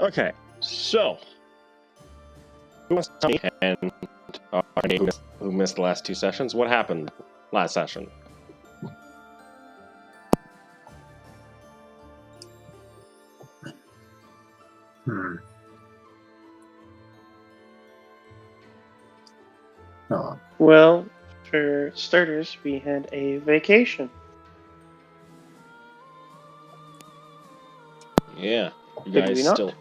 Okay, so who wants to tell me and who missed the last two sessions? What happened last session? Oh, Well, for starters, we had a vacation. Yeah, you Did guys we not? still.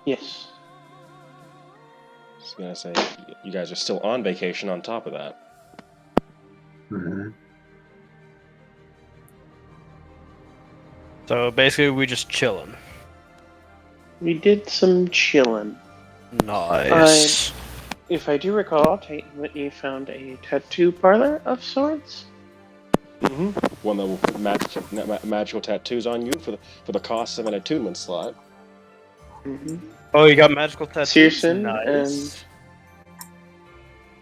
Yes. I was gonna say you guys are still on vacation. On top of that, mhm. So basically, we just chilling. We did some chilling. Nice. If I do recall, Tate and Whitney found a tattoo parlor of sorts. one that will put magical tattoos on you for the cost of an attunement slot. Oh, you got magical tattoos. Searson Nice.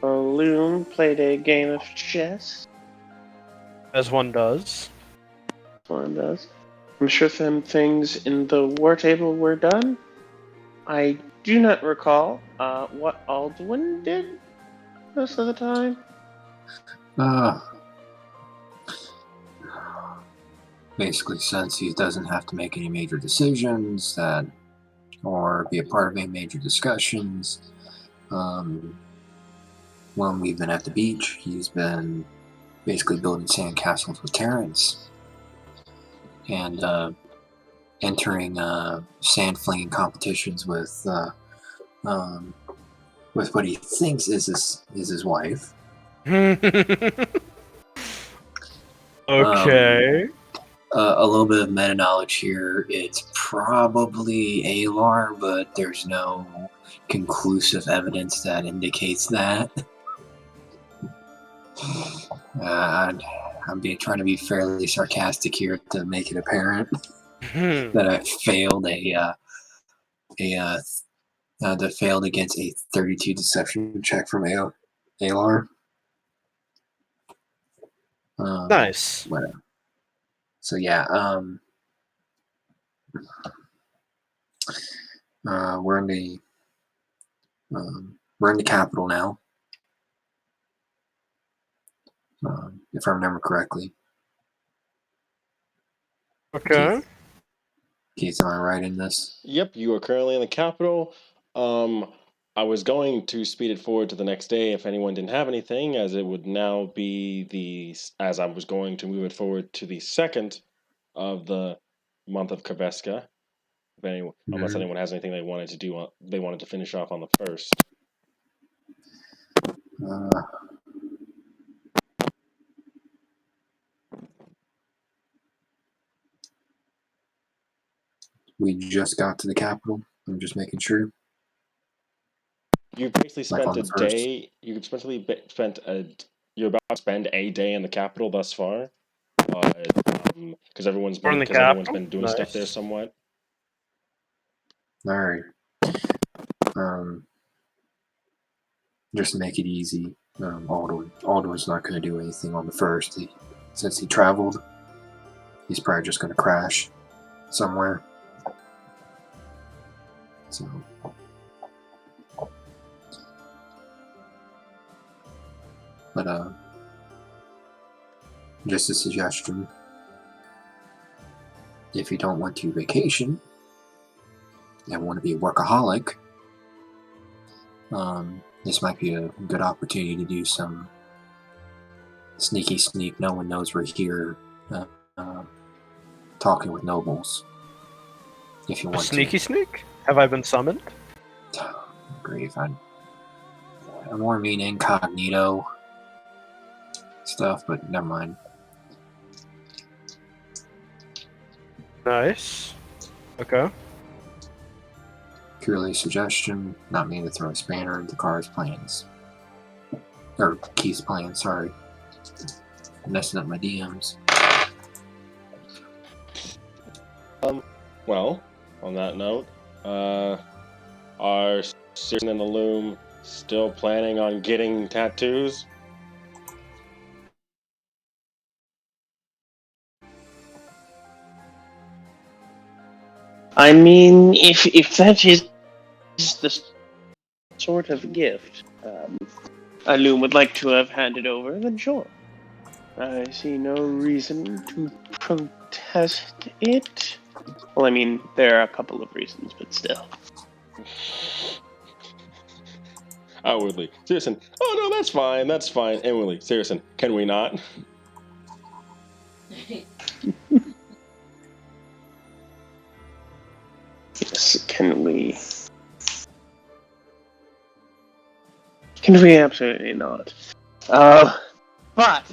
and Loon played a game of chess. As one does. One does. I'm sure some things in the war table were done. I do not recall what Aldwin did most of the time. Basically, since he doesn't have to make any major decisions or be a part of any major discussions, when we've been at the beach, he's been basically building sandcastles with Terrence and entering sand flinging competitions with what he thinks is his wife. Okay. A little bit of meta knowledge here. It's probably Alar, but there's no conclusive evidence that indicates that. I'm trying to be fairly sarcastic here to make it apparent that I failed that failed against a 32 deception check from Alar. Nice. Whatever. So yeah, we're in the capital now, if I remember correctly. Okay. Keith, am I right in this? Yep, you are currently in the capital. I was going to speed it forward to the next day if anyone didn't have anything, as it would now be as I was going to move it forward to the second of the month of Kaveska. Unless anyone has anything they wanted to do, they wanted to finish off on the first. We just got to the capital. I'm just making sure. You basically Like spent on a the first. day. You basically spent a. You're about to spend a day in the capital thus far, because everyone's We're in the been capital? doing stuff there Nice. somewhat. All right. Just to make it easy, Aldwin's not going to do anything on the first. Since he traveled, he's probably just going to crash somewhere. So, but just a suggestion: if you don't want to vacation and want to be a workaholic, this might be a good opportunity to do some sneaky sneak. No one knows we're here, talking with nobles. If you want Sneaky sneak? Have I been summoned? Great. I more mean incognito stuff, but never mind. Nice. Okay. Purely a suggestion, not meaning to throw a spanner into Car's plans. Or Keith's plans, sorry. Messing up my DMs. Well, on that note, are Searson and the Loom still planning on getting tattoos? I mean, if that is the sort of gift Alum would like to have handed over, then sure. I see no reason to protest it. Well, I mean, there are a couple of reasons, but still. Outwardly, Seriously. Oh no, that's fine. Inwardly, Seriously, can we not? Yes, can we? Can we? Absolutely not. But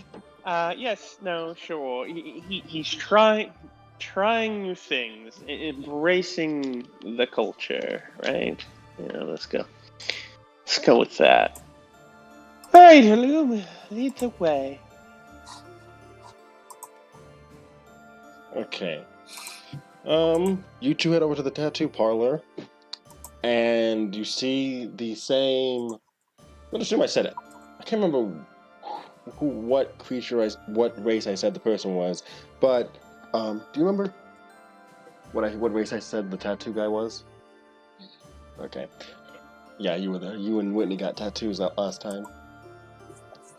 yes, no, sure. He's trying new things, embracing the culture, right? Yeah, let's go. Let's go with that. All right, Halloum, lead the way. Okay. You two head over to the tattoo parlor, and you see the same. Let's assume I said it. I can't remember what what race I said the person was, but do you remember what race I said the tattoo guy was? Okay. Yeah, you were there. You and Whitney got tattoos that last time.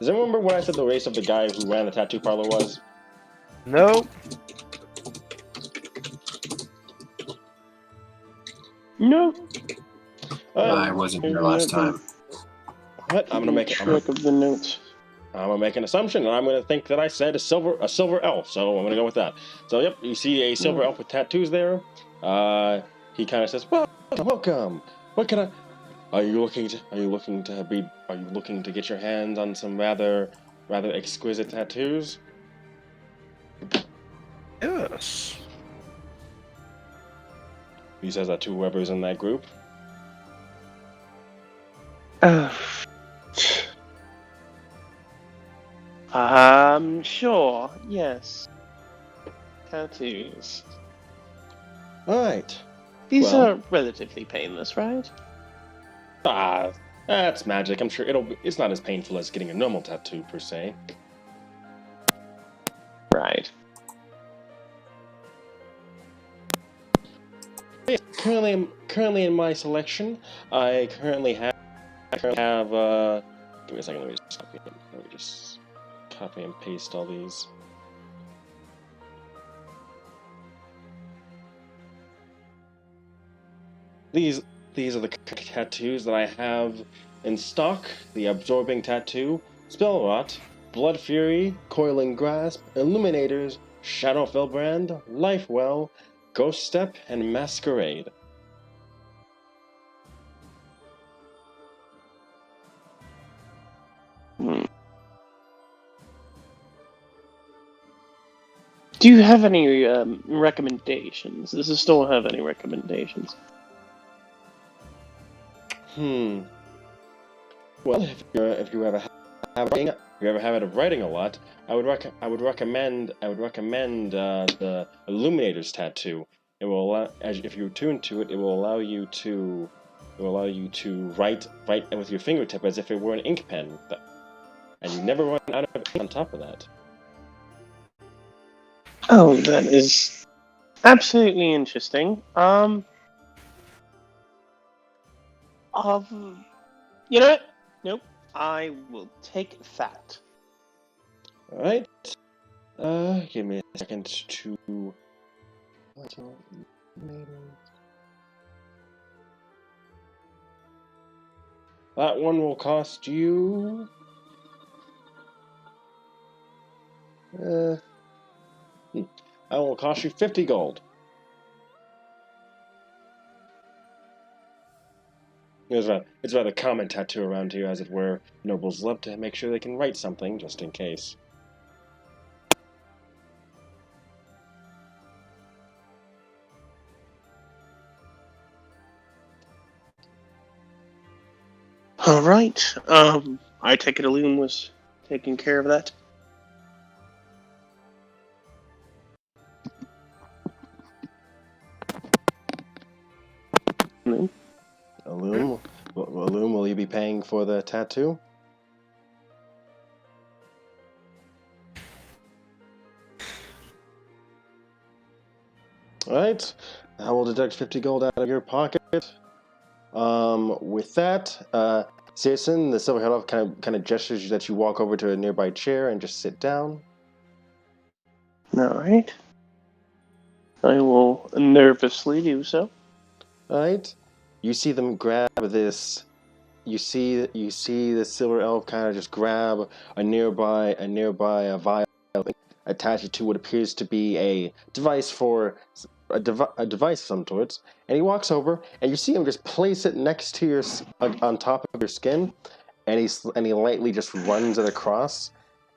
Does anyone remember what I said the race of the guy who ran the tattoo parlor was? Nope. No. I wasn't here last time. What? I'm gonna make it. Check of the notes. I'm gonna make an assumption, and I'm gonna think that I said a silver elf. So I'm gonna go with that. So yep, you see a silver elf with tattoos there. He kind of says, Welcome. What can I? Are you looking to get your hands on some rather exquisite tattoos? Yes. He says that to whoever's in that group. Sure, yes. Tattoos. All right. These Well. are relatively painless, right? That's magic. I'm sure it's not as painful as getting a normal tattoo per se. Right. Currently in my selection, I currently have give me a second, let me just copy and paste all these. These are the tattoos that I have in stock. The Absorbing Tattoo, Spell Rot, Blood Fury, Coiling Grasp, Illuminators, Shadowfell Brand, Lifewell, Ghost Step, and Masquerade. Do you have any recommendations? Does the store have any recommendations? Well, if you ever have a habit of writing a lot, I would recommend the Illuminator's tattoo. It will allow, if you're tuned to it, it will allow you to write with your fingertip as if it were an ink pen, and you never run out of ink on top of that. Oh, that is absolutely interesting. You know what? Nope. I will take that. All right. Give me a second to. That one will cost you. That will cost you 50 gold. It's rather common tattoo around here, as it were. Nobles love to make sure they can write something, just in case. All right. I take it Alum was taking care of that. Alum, will you be paying for the tattoo? All right. I will deduct 50 gold out of your pocket. With that, Searson, the silver head elf kind of gestures that you walk over to a nearby chair and just sit down. All right. I will nervously do so. All right. You see them grab this. You see the silver elf kind of just grab a nearby vial, attach it to what appears to be a device for a device of some sorts, and he walks over, and you see him just place it next to your on top of your skin, and he lightly just runs it across,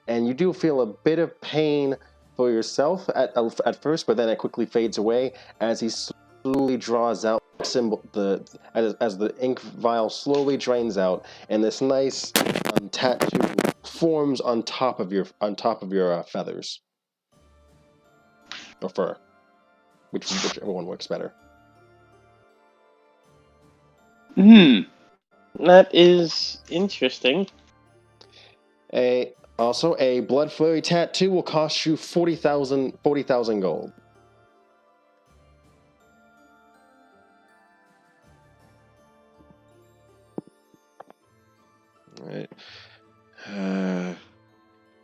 and you do feel a bit of pain for yourself at first, but then it quickly fades away as he slowly draws out as the ink vial slowly drains out, and this nice tattoo forms on top of your feathers or fur, whichever one works better. That is interesting. Also, a blood flurry tattoo will cost you 40,000 gold. All right.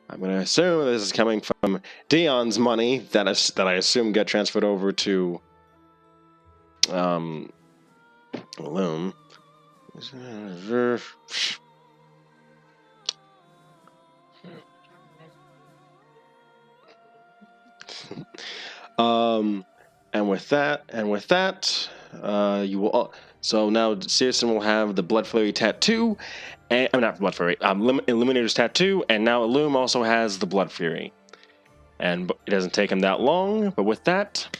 I'm going to assume this is coming from Dion's money that I assume got transferred over to Loom. And with that, you will. So now Searson will have the blood flurry tattoo, and not blood flurry, Illuminator's tattoo, and now Loom also has the blood fury. And it doesn't take him that long. But with that,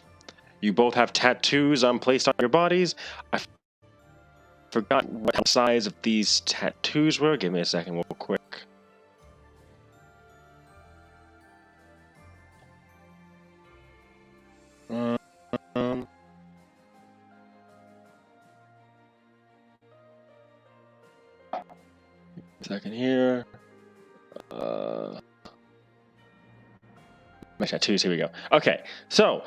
you both have tattoos placed on your bodies. I forgot what the size of these tattoos were. Give me a second, real quick. Second here. My tattoos, here we go. Okay, so,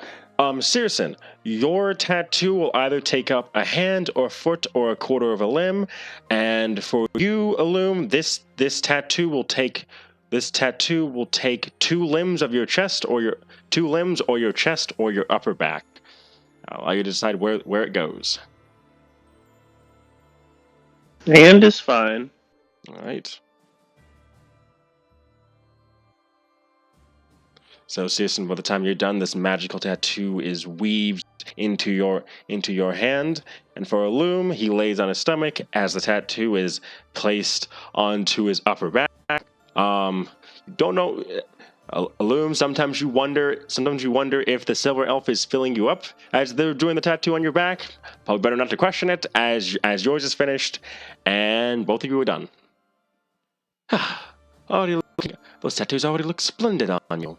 Searson, your tattoo will either take up a hand or a foot or a quarter of a limb, and for you, Illum, this tattoo will take 2 limbs of your chest or your 2 limbs or your chest or your upper back. I'll allow you to decide where it goes. Hand is fine. All right. So, Searson, by the time you're done, this magical tattoo is weaved into your hand. And for Illum, he lays on his stomach as the tattoo is placed onto his upper back. Don't know, Illum. Sometimes you wonder if the silver elf is filling you up as they're doing the tattoo on your back. Probably better not to question it as yours is finished, and both of you are done. Those tattoos already look splendid on you.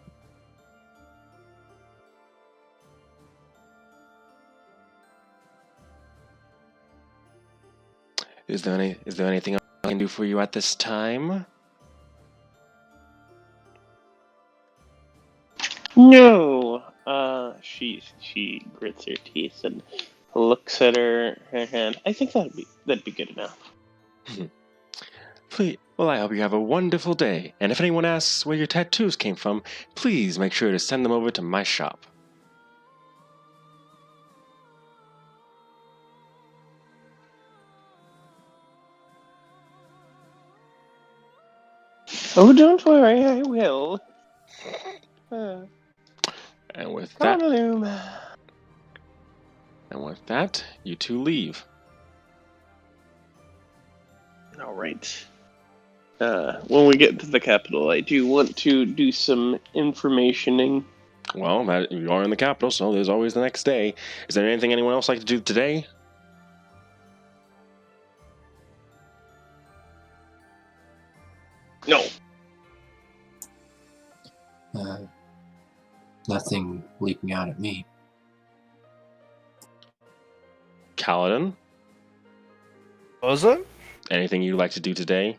Is there anything I can do for you at this time? No. She grits her teeth and looks at her hand. I think that'd be good enough. Please, well, I hope you have a wonderful day. And if anyone asks where your tattoos came from, please make sure to send them over to my shop. Oh, don't worry, I will. And with Come that, on, Loom. and with that, you two leave. All right. When we get to the capital, I do want to do some informationing. Well, you are in the capital, so there's always the next day. Is there anything anyone else like to do today? No. Nothing leaping out at me. Kaladin? What was it? Anything you'd like to do today?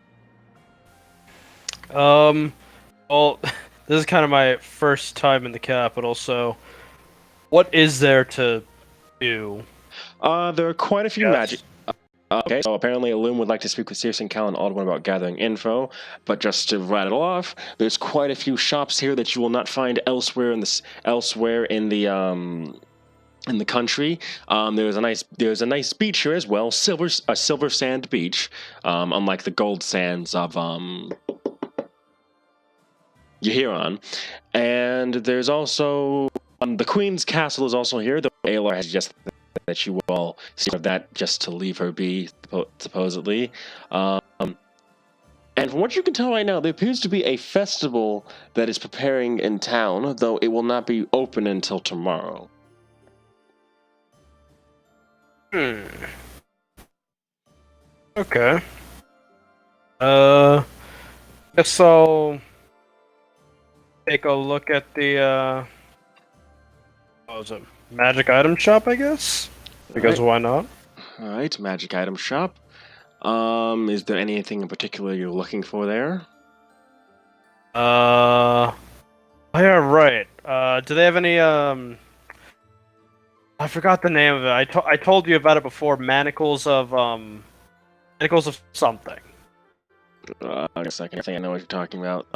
Well, this is kind of my first time in the capital, so What is there to do? There are quite a few Yes. magic. Okay, so apparently Illum would like to speak with Searson, Cal, and Aldwin about gathering info, but just to rattle off, there's quite a few shops here that you will not find elsewhere in the country. There's a nice beach here as well, a silver sand beach, unlike the gold sands of Yehiron. And there's also the Queen's Castle is also here, though Alar has just that you all see of that just to leave her be, supposedly. And from what you can tell right now, there appears to be a festival that is preparing in town, though it will not be open until tomorrow. Okay. Guess I'll take a look at the what was it? Magic item shop, I guess? Because why not? Alright, magic item shop. Is there anything in particular you're looking for there? Oh yeah, right. Do they have any I forgot the name of it. I told you about it before. Manacles of something. Wait a second, I think I know what you're talking about.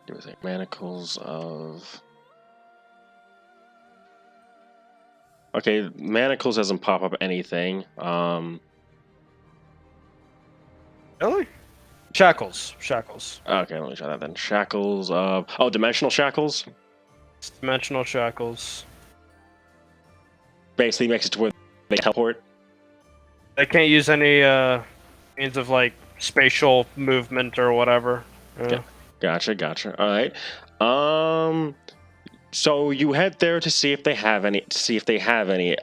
Give me a sec. Manacles of... Okay, manacles doesn't pop up anything. Really? Shackles. Okay, let me try that then. Shackles of... Oh, dimensional shackles? Dimensional shackles. Basically makes it to where they teleport. They can't use any means of like spatial movement or whatever. Yeah. Gotcha. Alright. So you head there to see if they have any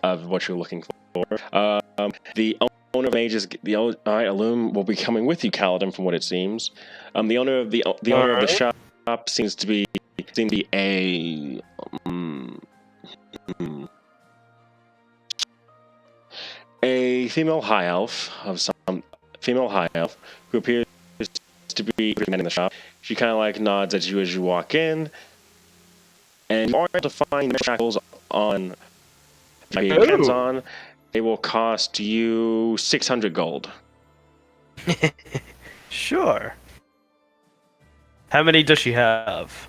of what you're looking for. The owner of Mages, Illum will be coming with you, Kaladin, from what it seems. The owner of the shop seems to be a female high elf who appears to be in the shop. She kind of like nods at you as you walk in, and you are able to find the shackles on your hands on. They will cost you 600 gold. Sure. How many does she have?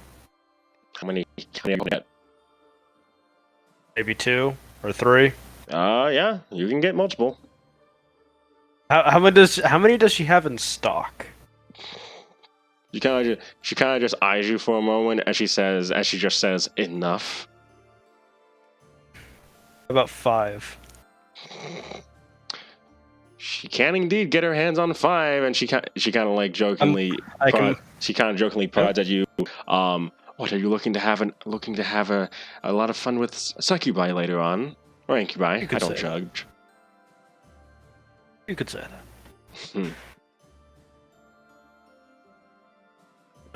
How many can you get? Maybe 2 or 3. Yeah, you can get multiple. How many does she have in stock? She kind of just eyes you for a moment as she just says enough. About 5. She can indeed get her hands on 5, and she kind of like jokingly prods at you. What are you looking to have a lot of fun with succubi later on, or incubi? I don't judge. You could say that.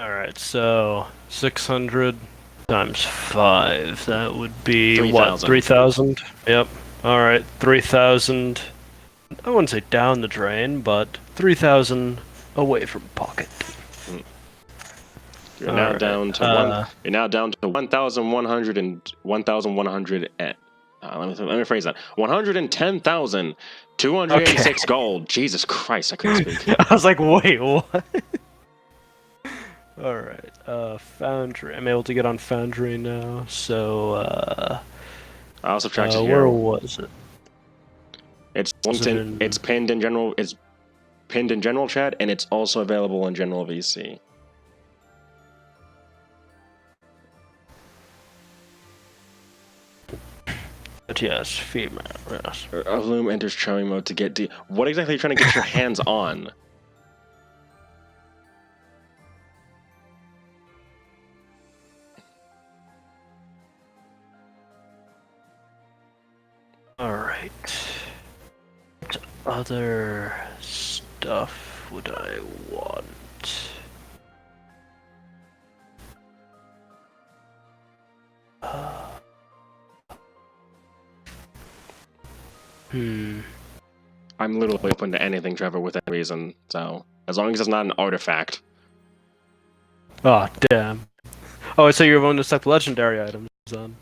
Alright, so 600 times 5. That would be 3, what? 3,000? Yep. Alright, 3,000. I wouldn't say down the drain, but 3,000 away from pocket. You're now down to You're now down to 1,100 and 1,100. Let me rephrase that. 110,286 gold. Jesus Christ, I couldn't speak. I was like, wait, what? Alright, Foundry. I'm able to get on Foundry now, so, I'll subtract it where here. was it? It's pinned in general. It's pinned in general chat, and it's also available in general VC. But yes, female. Yes. Illum enters charming mode to get. What exactly are you trying to get your hands on? Alright. What other stuff would I want? I'm literally open to anything, Trevor, within reason, so... as long as it's not an artifact. Oh, damn. Oh, so you're willing to accept legendary items, then?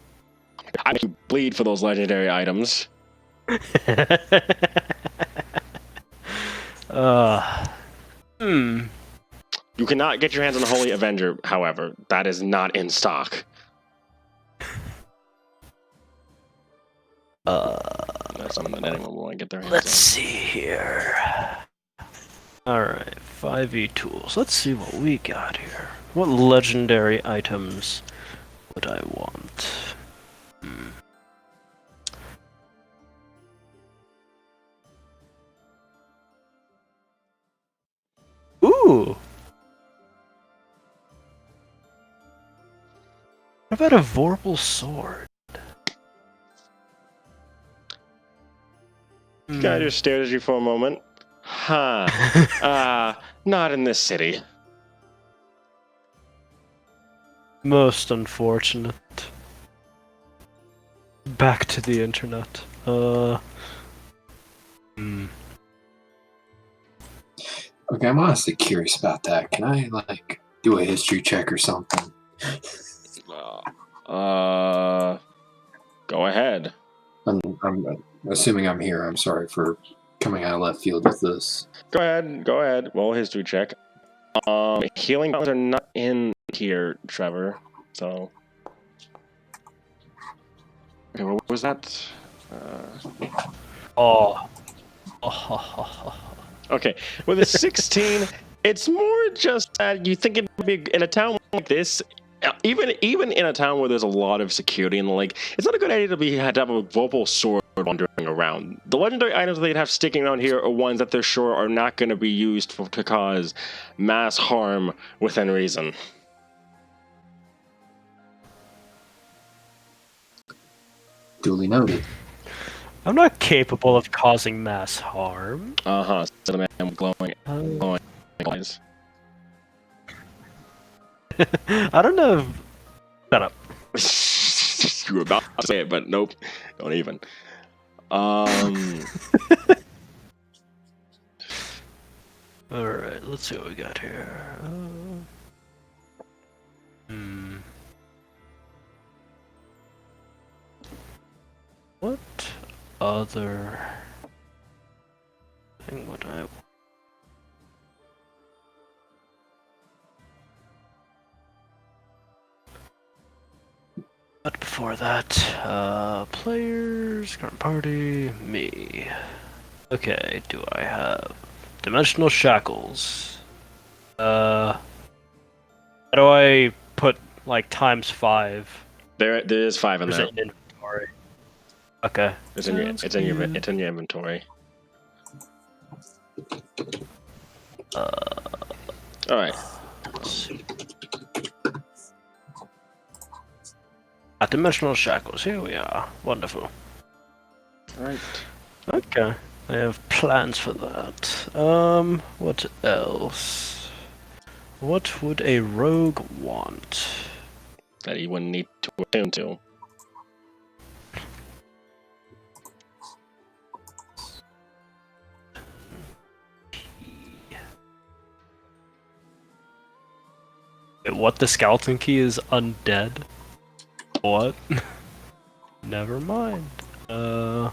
I make you bleed for those legendary items. Hmm. You cannot get your hands on the Holy Avenger, however. That is not in stock. That's something that anyone will want to get their hands Let's on. see here. Alright, 5e tools. Let's see what we got here. What legendary items would I want? Ooh! What about a Vorpal sword? The guy just stared at you for a moment. Huh. Not in this city. Most unfortunate. Back to the internet. Okay, I'm honestly curious about that. Can I, like, do a history check or something? Go ahead. I'm assuming I'm here. I'm sorry for coming out of left field with this. Go ahead. Roll a history check. Healing powers are not in here, Trevor. So. Okay, what was that? Okay, with a 16, it's more just that you think it would be in a town like this. Even in a town where there's a lot of security and the like, it's not a good idea to have a Vorpal sword wandering around. The legendary items they'd have sticking around here are ones that they're sure are not going to be used to cause mass harm within reason. Duly noted. I'm not capable of causing mass harm. So the man with glowing eyes. I don't know if... Shut up. You were about to say it, but nope. Don't even. Alright, let's see what we got here. What other thing would I... But before that, players, current party, me. Okay, do I have dimensional shackles? How do I put like ×5? there is 5 in Or is there. it in inventory? Okay. It's in your inventory. All right. Let's see. Dimensional shackles. Here we are. Wonderful. All right. Okay. I have plans for that. What else? What would a rogue want? That you wouldn't need to attune to. What, the skeleton key is undead? What? Never mind. Oh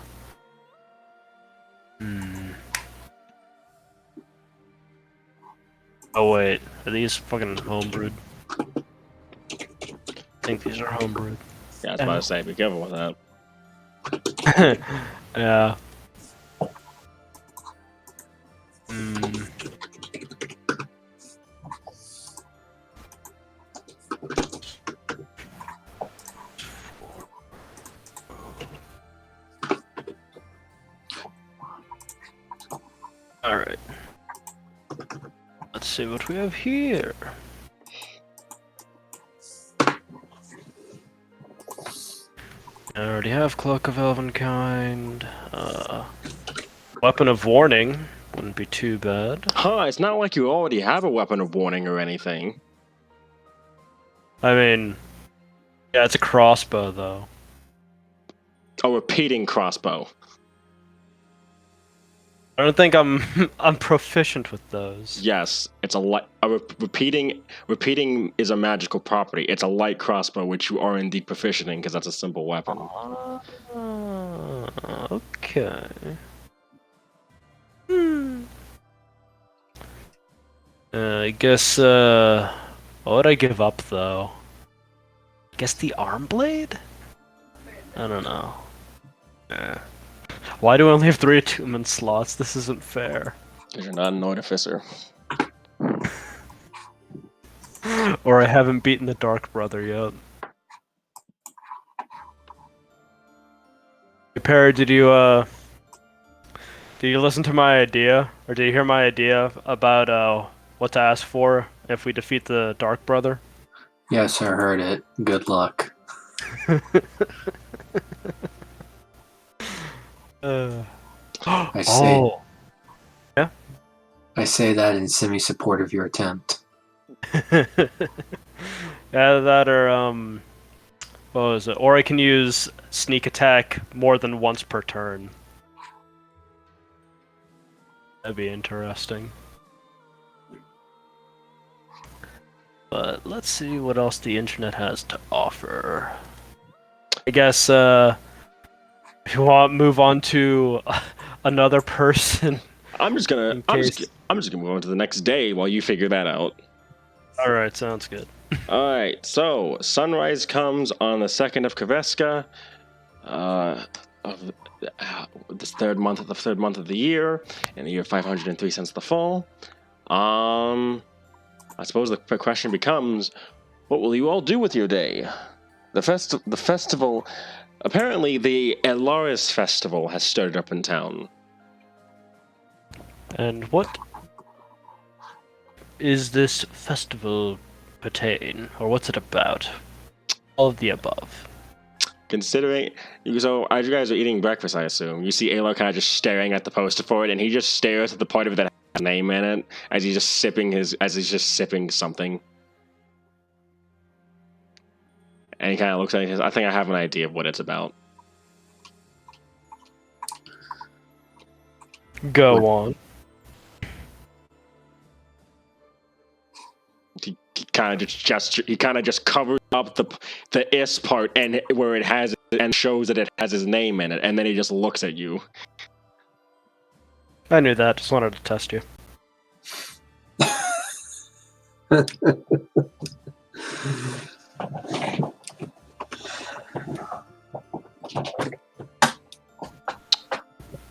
wait, are these fucking homebrewed? I think these are homebrewed. Yeah, I was about to say, be careful with that. Yeah. Alright. Let's see what we have here. I already have Cloak of Elvenkind. Weapon of Warning wouldn't be too bad. It's not like you already have a weapon of warning or anything. I mean, yeah, it's a crossbow though. A repeating crossbow. I don't think I'm I'm proficient with those. Yes, it's repeating is a magical property. It's a light crossbow, which you are indeed proficient in, because that's a simple weapon. Okay. Hmm. I guess, what would I give up, though? I guess the arm blade? I don't know. Why do I only have 3 attunement slots? This isn't fair. Because you're not an artificer. Or I haven't beaten the Dark Brother yet. Hey, Perry, did you listen to my idea? Or did you hear my idea about, what to ask for if we defeat the Dark Brother? Yes, I heard it. Good luck. I say, Oh. Yeah? I say that in semi-support of your attempt. Yeah, that or, what was it? Or I can use sneak attack more than once per turn. That'd be interesting. But let's see what else the internet has to offer. I guess, if you want, move on to another person. I'm just gonna move on to the next day while you figure that out. Alright, sounds good. Alright, so sunrise comes on the 2nd of Kaveska, of this third month of the year, in the year 503 since the fall. I suppose the question becomes, what will you all do with your day? The festival, apparently the Elaris festival has started up in town. And what is this festival pertain, or what's it about? All of the above. Considering, so as you guys are eating breakfast, I assume, you see Alar kind of just staring at the poster for it, and he just stares at the part of it that has his name in it as he's just sipping something. And he kind of looks at it and says, I think I have an idea of what it's about. Go on. He kind of just covers up the is part and where it has and shows that it has his name in it, and then he just looks at you. I knew that, just wanted to test you.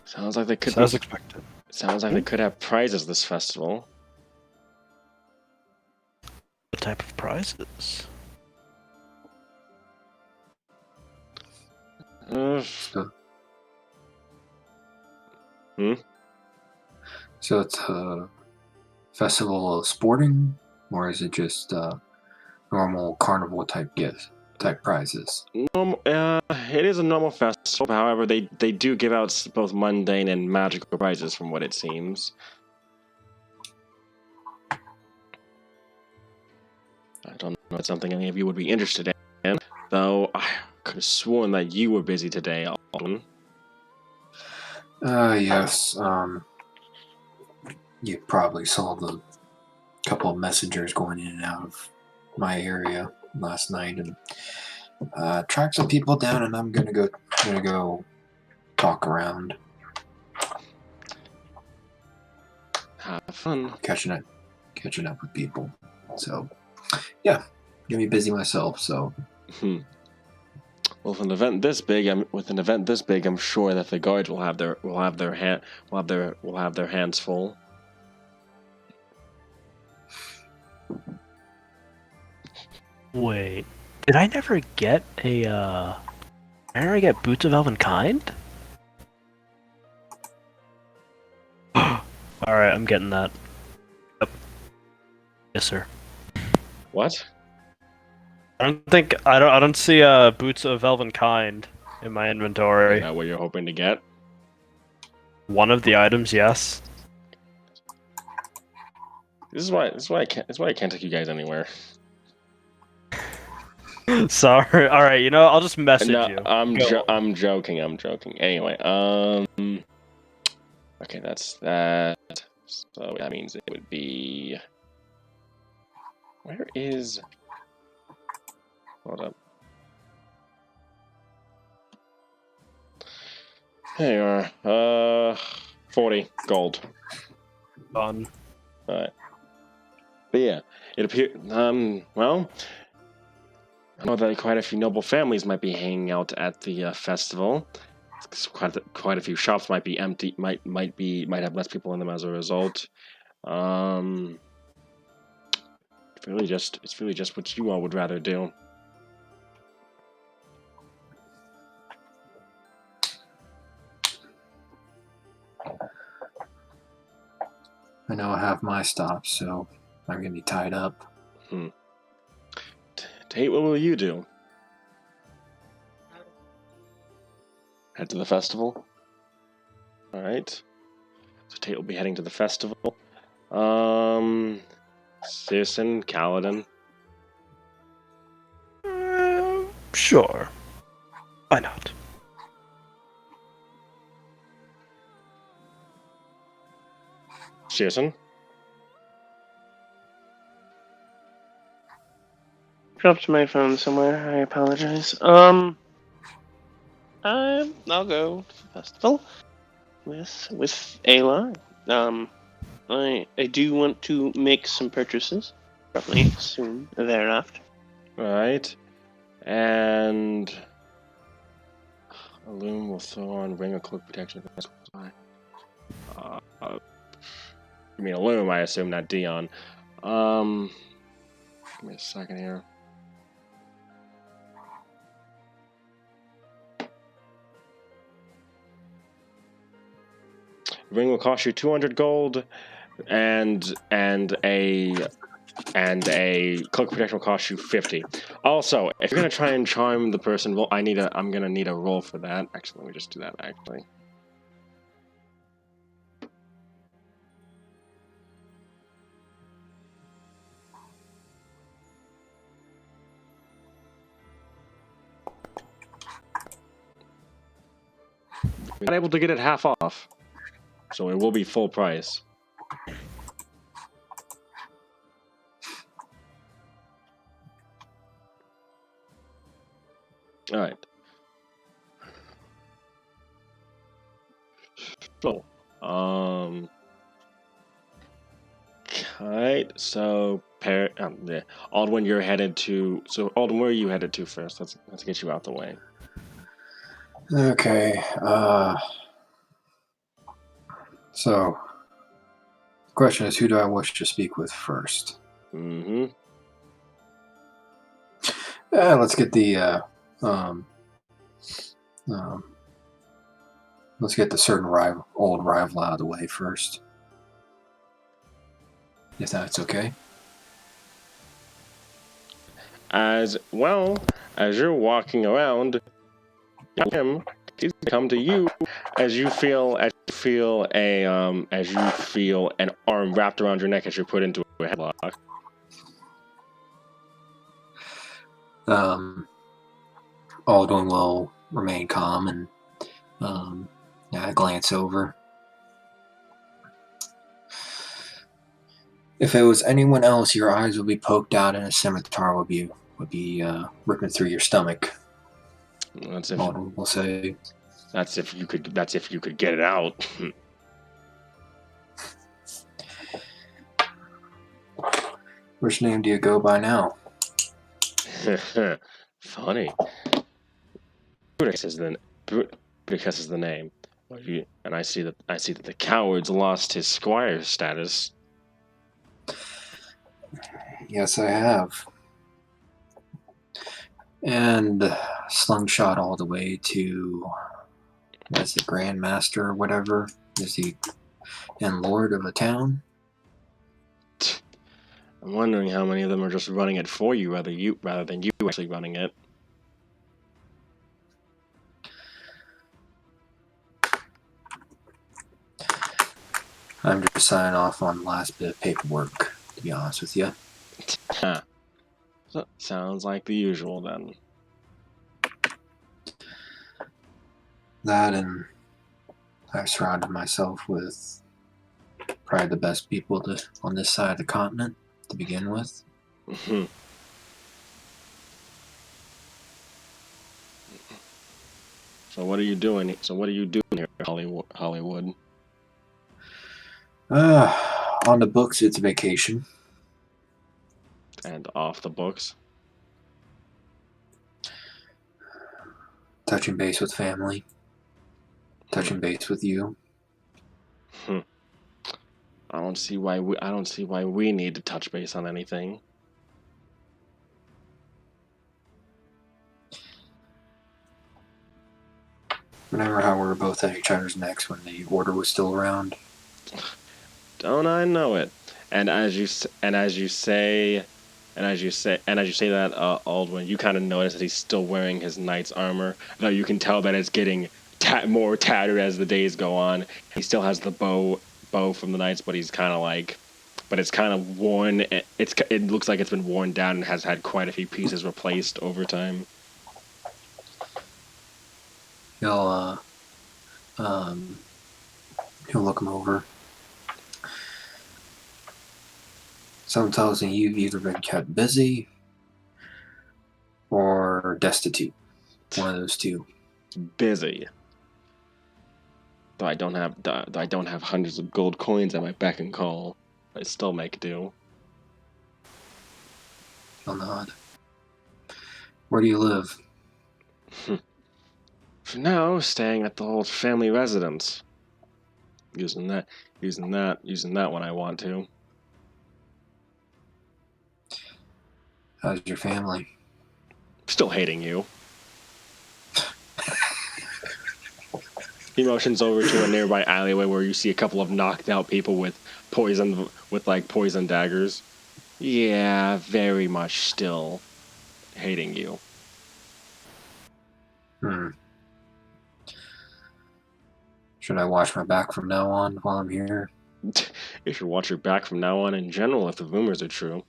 Sounds like they could. As expected. Sounds like they could have prizes this festival. What type of prizes? So it's a festival of sporting, or is it just normal carnival type prizes? It is a normal festival. However, they do give out both mundane and magical prizes, from what it seems. I don't know if it's something any of you would be interested in, though I could have sworn that you were busy today, Alden. Yes. You probably saw the couple of messengers going in and out of my area last night, and track some people down, and I'm gonna go talk around. Have fun. Catching up with people. So, yeah, gonna be busy myself. So, Well, with an event this big, I'm sure that the guards will have their hands full. Wait, did I never get Boots of Elvenkind? Alright, I'm getting that. Yep. Yes, sir. What? I don't see Boots of Elvenkind in my inventory. Is that what you're hoping to get? One of the items, yes. This is why I can't take you guys anywhere. Sorry. All right. You know, I'll just message you. I'm joking. Anyway, Okay, that's that. So that means it would be. Where is? Hold up. There you are. 40 gold. Done. Alright. But yeah, it appears. Well, I know that quite a few noble families might be hanging out at the festival. Quite a few shops might be empty. Might have less people in them as a result. It's really just what you all would rather do. I know I have my stops, so I'm gonna be tied up. Tate, what will you do? Head to the festival? Alright. So Tate will be heading to the festival. Citizen, Kaladin. Sure. Why not? Citizen? Dropped my phone somewhere. I apologize. I'll go to the festival with Ayla. I do want to make some purchases, probably soon thereafter. Alright. And a loom will throw on ring or cloak protection. You mean a loom, I assume, not Dion. Give me a second here. Ring will cost you 200 gold, and a cloak protection will cost you 50. Also, if you're gonna try and charm the person, well, I'm gonna need a roll for that. Actually, let me just do that. Actually. We're not able to get it half off, so it will be full price. All right. So, alright. So, Aldwin, you're headed to. So, Aldwin, where are you headed to first? Let's get you out the way. Okay. So, the question is, who do I wish to speak with first? Mm-hmm. Let's get the let's get the certain old rival out of the way first, if that's okay. As well as you're walking around, him, he's gonna come to you as you feel an arm wrapped around your neck as you're put into a headlock. Aldwin will remain calm and glance over. If it was anyone else, your eyes would be poked out and a scimitar would be ripping through your stomach. Aldwin will say. That's if you could get it out. Which name do you go by now? Funny. Bruticus is the name. And I see that the coward's lost his squire status. Yes, I have. And slingshot all the way to as the Grand Master or whatever is the and Lord of a town. I'm wondering how many of them are just running it for you rather than you actually running it. I'm just signing off on the last bit of paperwork, to be honest with you. Huh. So, sounds like the usual then. That and I've surrounded myself with probably the best people on this side of the continent to begin with. Mhm. So what are you doing? So what are you doing here, Hollywood? On the books, it's vacation. And off the books? Touching base with family. Touching base with you. Hmm. I don't see why we need to touch base on anything. Remember how we were both at each other's necks when the order was still around? Don't I know it? And as you say that, Aldwin, you kind of notice that he's still wearing his knight's armor. Though you can tell that it's getting more tattered as the days go on. He still has the bow from the knights, but it's kind of worn. It looks like it's been worn down and has had quite a few pieces replaced over time. He'll look him over. Someone tells me you've either been kept busy or destitute. One of those two. Busy. Though I don't have hundreds of gold coins at my beck and call, I still make do. He'll nod. Where do you live? For now, staying at the old family residence. Using that when I want to. How's your family? Still hating you. He motions over to a nearby alleyway where you see a couple of knocked out people with poison daggers. Yeah, very much still hating you. Should I watch my back from now on while I'm here? You should watch your back from now on in general if the rumors are true.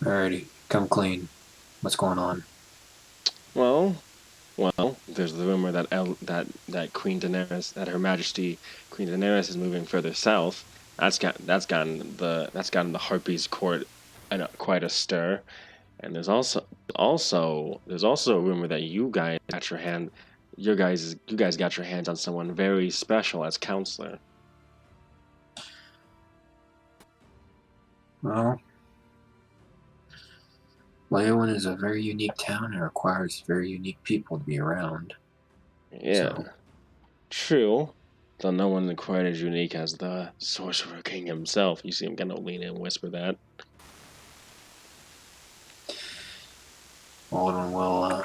Alrighty, come clean. What's going on? Well, there's the rumor that Queen Daenerys, that Her Majesty Queen Daenerys is moving further south. That's gotten the Harpies court quite a stir. And there's also a rumor that you guys got your hands on someone very special as counselor. Well, Leowen is a very unique town and requires very unique people to be around. Yeah, So. True. Though no one quite as unique as the Sorcerer King himself. You see him kind of lean in and whisper that. Alden will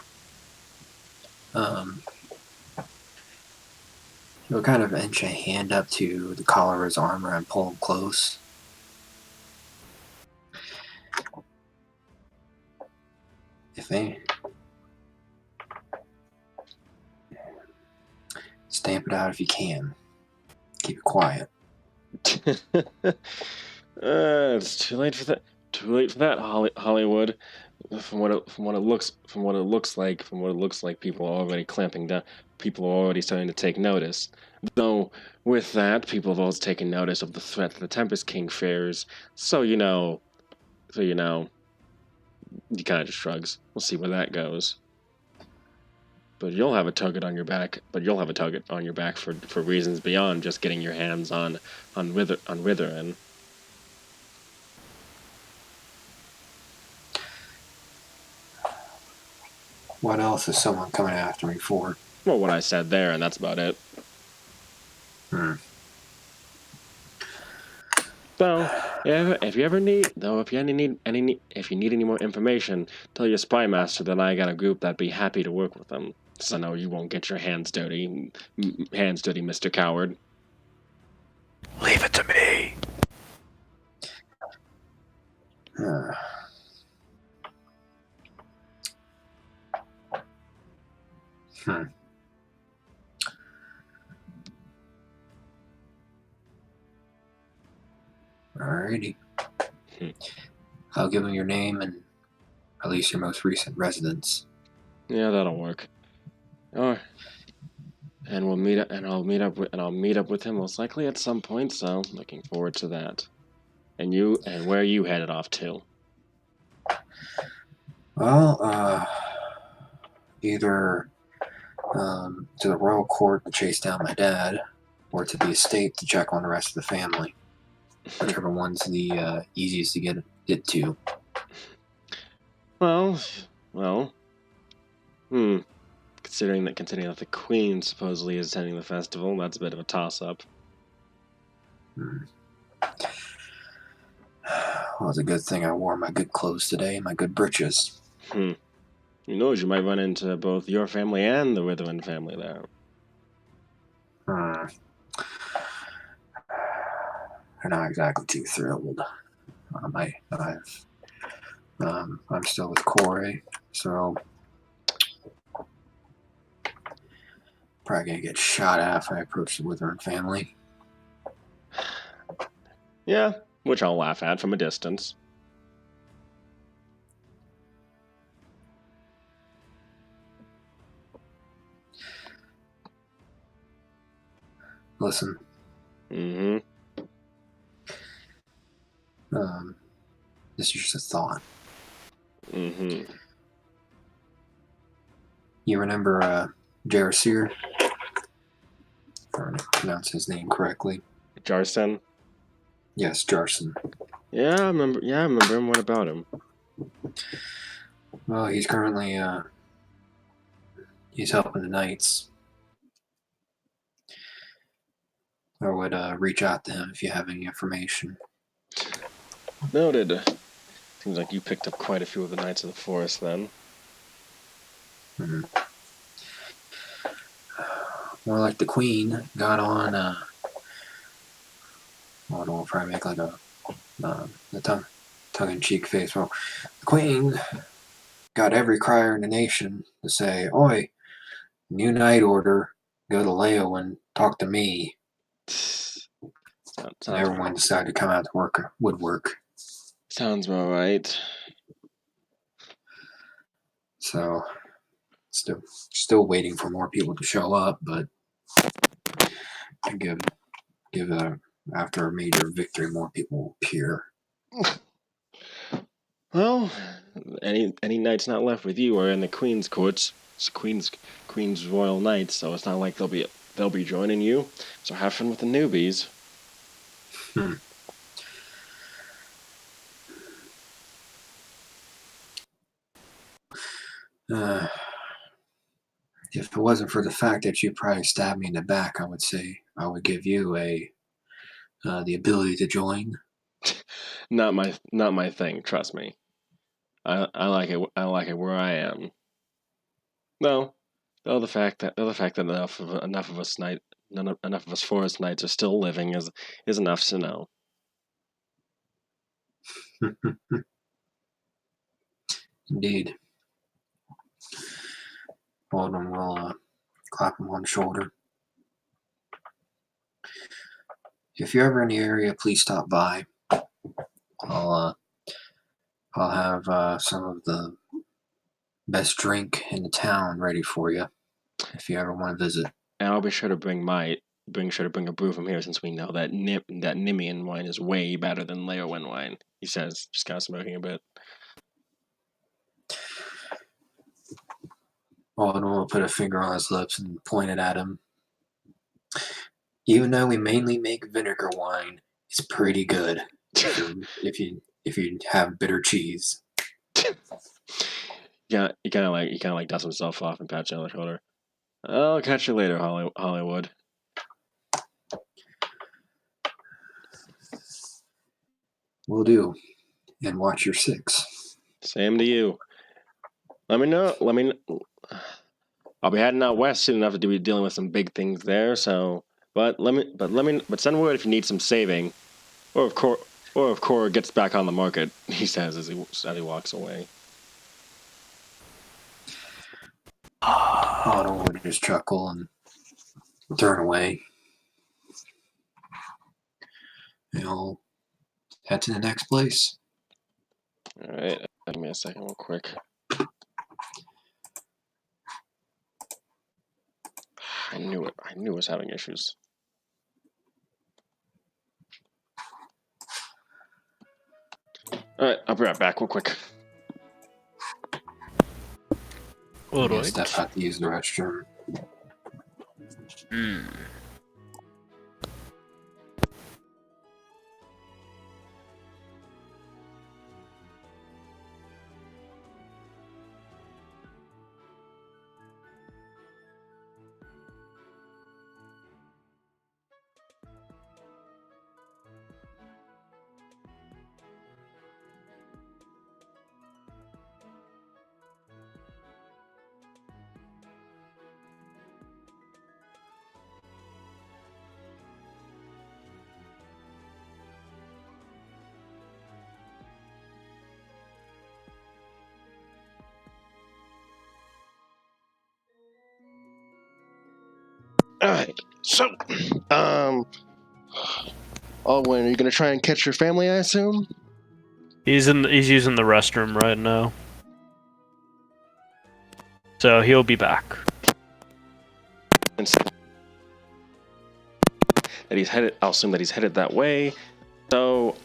he'll kind of inch a hand up to the collar of his armor and pull him close. Stamp it out if you can. Keep it quiet. It's too late for that. Too late for that, Hollywood. From what it looks like, people are already clamping down. People are already starting to take notice. Though with that, people have also taken notice of the threat that the Tempest King fears. So you know, he kind of just shrugs. We'll see where that goes. But you'll have a target on your back. For reasons beyond just getting your hands on Witherin. What else is someone coming after me for? Well, what I said there, and that's about it. So, if you need any more information, tell your spy master that I got a group that'd be happy to work with them. So I know you won't get your hands dirty, Mr. Coward. Leave it to me. Alrighty. I'll give him your name and at least your most recent residence. Yeah, that'll work. Oh, and we'll meet up, and I'll meet up with him most likely at some point. So, looking forward to that. And where are you headed off to? Well, either to the royal court to chase down my dad, or to the estate to check on the rest of the family. Whichever one's the easiest to get to. Well, well. Considering that the Queen supposedly is attending the festival, that's a bit of a toss-up. Well, it's a good thing I wore my good clothes today, my good breeches. Who knows? You might run into both your family and the Witherwind family there. They're not exactly too thrilled. I'm still with Corey, so probably gonna get shot at if I approach the Withering family. Yeah, which I'll laugh at from a distance. Listen, Mm-hmm. this is just a thought. Mm-hmm. You remember Jarosir? If I pronounce his name correctly. Jarsen? Yes, Jarson. Yeah, I remember him. What about him? Well, he's currently he's helping the knights. I would reach out to him if you have any information. Noted. Seems like you picked up quite a few of the Knights of the Forest then. Mm-hmm. More like the Queen got on. I don't know if I make like a tongue-in-cheek face. Well, the Queen got every crier in the nation to say, "Oi, new night order. Go to Leo and talk to me." And everyone decided to come out to woodwork. Sounds about right. So, still waiting for more people to show up, but I give after a major victory, more people will appear. Well, any knights not left with you are in the Queen's courts. It's Queen's royal knights, so it's not like they'll be joining you. So have fun with the newbies. If it wasn't for the fact that you probably stabbed me in the back, I would say I would give you the ability to join. Not my thing. Trust me. I like it. I like it where I am. No, the fact that enough of us enough of us forest knights are still living is enough to know. Indeed. Alden will clap him on the shoulder. If you're ever in the area, please stop by. I'll have some of the best drink in the town ready for you if you ever want to visit. And I'll be sure to bring a brew from here, since we know that Nimian wine is way better than Leowin wine. He says, just kind of smoking a bit. Alden will put a finger on his lips and point it at him. Even though we mainly make vinegar wine, it's pretty good if you have bitter cheese. Yeah, he kind of like dusts himself off and pats you on the shoulder. I'll catch you later, Hollywood. Will do. And watch your 6. Same to you. Let me know. I'll be heading out west soon enough to be dealing with some big things there. So, but send word if you need some saving, or if Cora gets back on the market. He says as he walks away. Otto would just chuckle and turn away. And I'll head to the next place. All right, give me a second, real quick. I knew it. I knew it was having issues. Alright, I'll be right back real quick. I'm gonna Alright. step out to use the restroom. Alright, so, Alwyn, are you gonna try and catch your family, I assume? He's using the restroom right now. So he'll be back. And that he's headed, I'll assume that he's headed that way. So,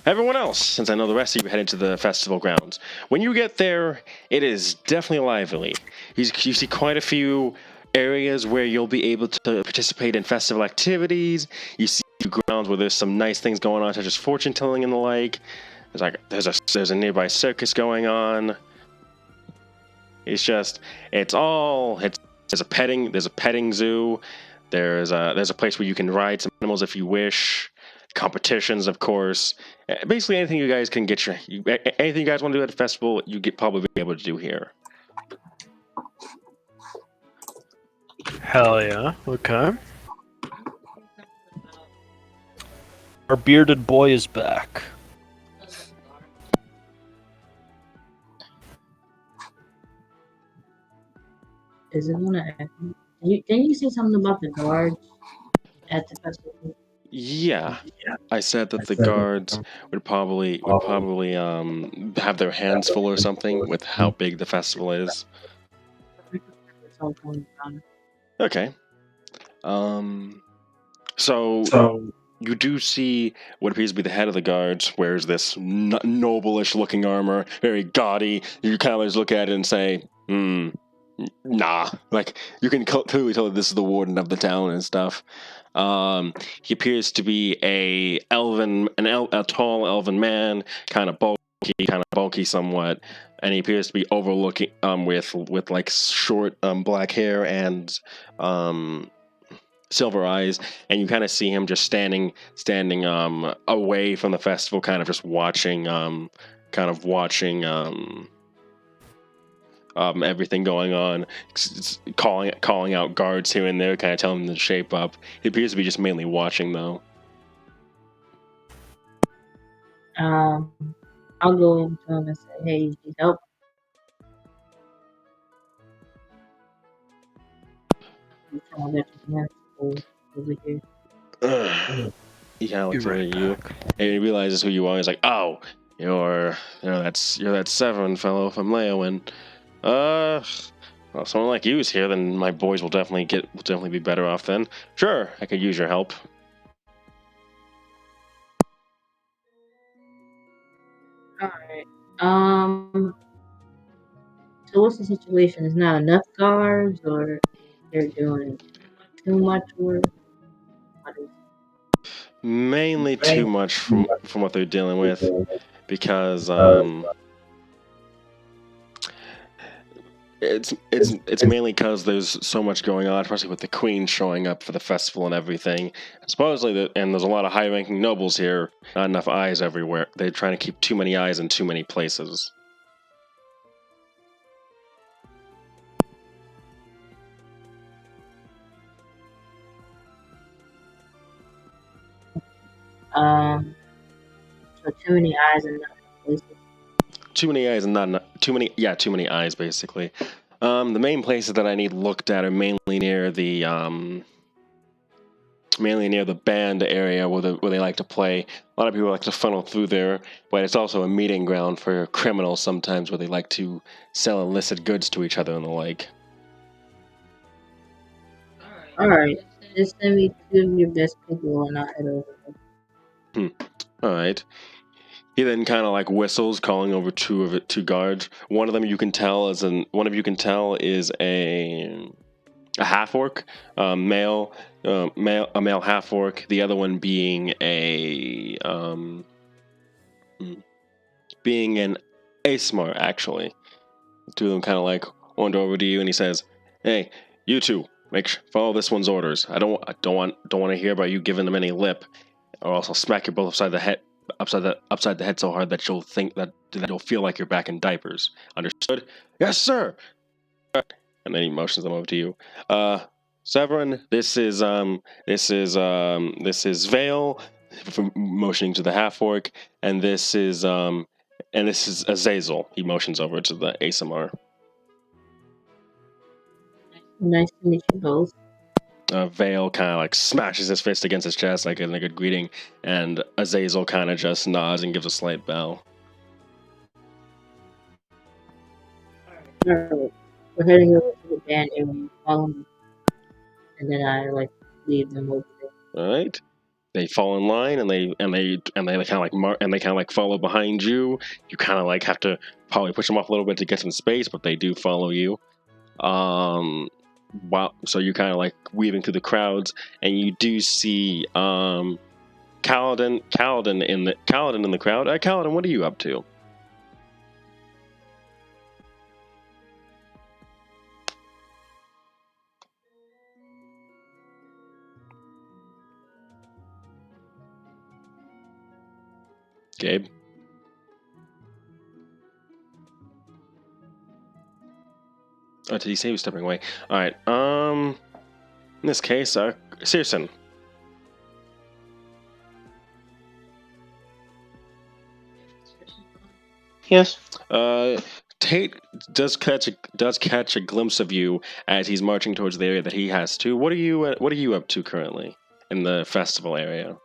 everyone else, since I know the rest of you headed to the festival grounds, when you get there, it is definitely lively. You see quite a few areas where you'll be able to participate in festival activities. You see grounds where there's some nice things going on, such as fortune telling and the like. There's a nearby circus going on. There's a petting zoo. There's a place where you can ride some animals if you wish. Competitions, of course. Basically, anything you guys can anything you guys want to do at a festival, probably be able to do here. Hell yeah. Okay. Our bearded boy is back. Is it gonna? Didn't you say something about the guards at the festival? Yeah, I said that the guards would probably have their hands full or something with how big the festival is. It's all going on. Okay. So you do see what appears to be the head of the guards wears this noble-ish looking armor, very gaudy. You kind of just look at it and say, nah. Like, you can clearly tell that this is the warden of the town and stuff. He appears to be a tall elven man, kind of bulky somewhat, and he appears to be overlooking with like short black hair and silver eyes, and you kind of see him just standing away from the festival, kind of just watching everything going on, calling out guards here and there, kind of telling them to shape up. He appears to be just mainly watching, though. I'll go into him and say, "Hey, you need help?" You tell him that your hands full over here. He kind of looks Be right at you, back. and he realizes who you are. He's like, "Oh, you're that Severin fellow from Leowin. Well, someone like you is here, then my boys will definitely be better off. Then, sure, I could use your help." All right. So what's the situation? Is not enough guards, or they're doing too much work? What is Mainly too much from what they're dealing with, because it's mainly because there's so much going on, especially with the queen showing up for the festival and everything. Supposedly, and there's a lot of high-ranking nobles here. Not enough eyes everywhere. They're trying to keep too many eyes in too many places. So too many eyes in not enough places. Too many eyes and not enough, too many eyes basically. The main places that I need looked at are mainly near the band area where they like to play. A lot of people like to funnel through there, but it's also a meeting ground for criminals sometimes, where they like to sell illicit goods to each other and the like. Alright. Just send me two of your best people and I'll head over. All right. He then kind of like whistles, calling over two guards. One of them you can tell is a half orc, male, a male half orc. The other one being being an ASMR actually. Two of them kind of like wander over to you, and he says, "Hey, you two, follow this one's orders. I don't want to hear about you giving them any lip, or else I'll smack you both upside the head so hard that you'll think that you'll feel like you're back in diapers. Understood? Yes, sir." And then he motions them over to you. Severin, this is Vale, motioning to the half orc, and this is Azazel. He motions over to the ASMR. Nice to meet you both. Vale kind of like smashes his fist against his chest like in a good greeting, and Azazel kind of just nods and gives a slight bow. Alright. We're heading over to the band area. Follow me. And then I leave them over there. All right. They fall in line and they kind of like follow behind you. You kind of like have to probably push them off a little bit to get some space, but they do follow you. Wow. So you're kind of like weaving through the crowds, and you do see Kaladin in the crowd. Kaladin, what are you up to? Gabe? Oh, did he say he was stepping away? All right. In this case, Searson. Yes. Tate does catch a glimpse of you as he's marching towards the area that he has to. What are you up to currently in the festival area?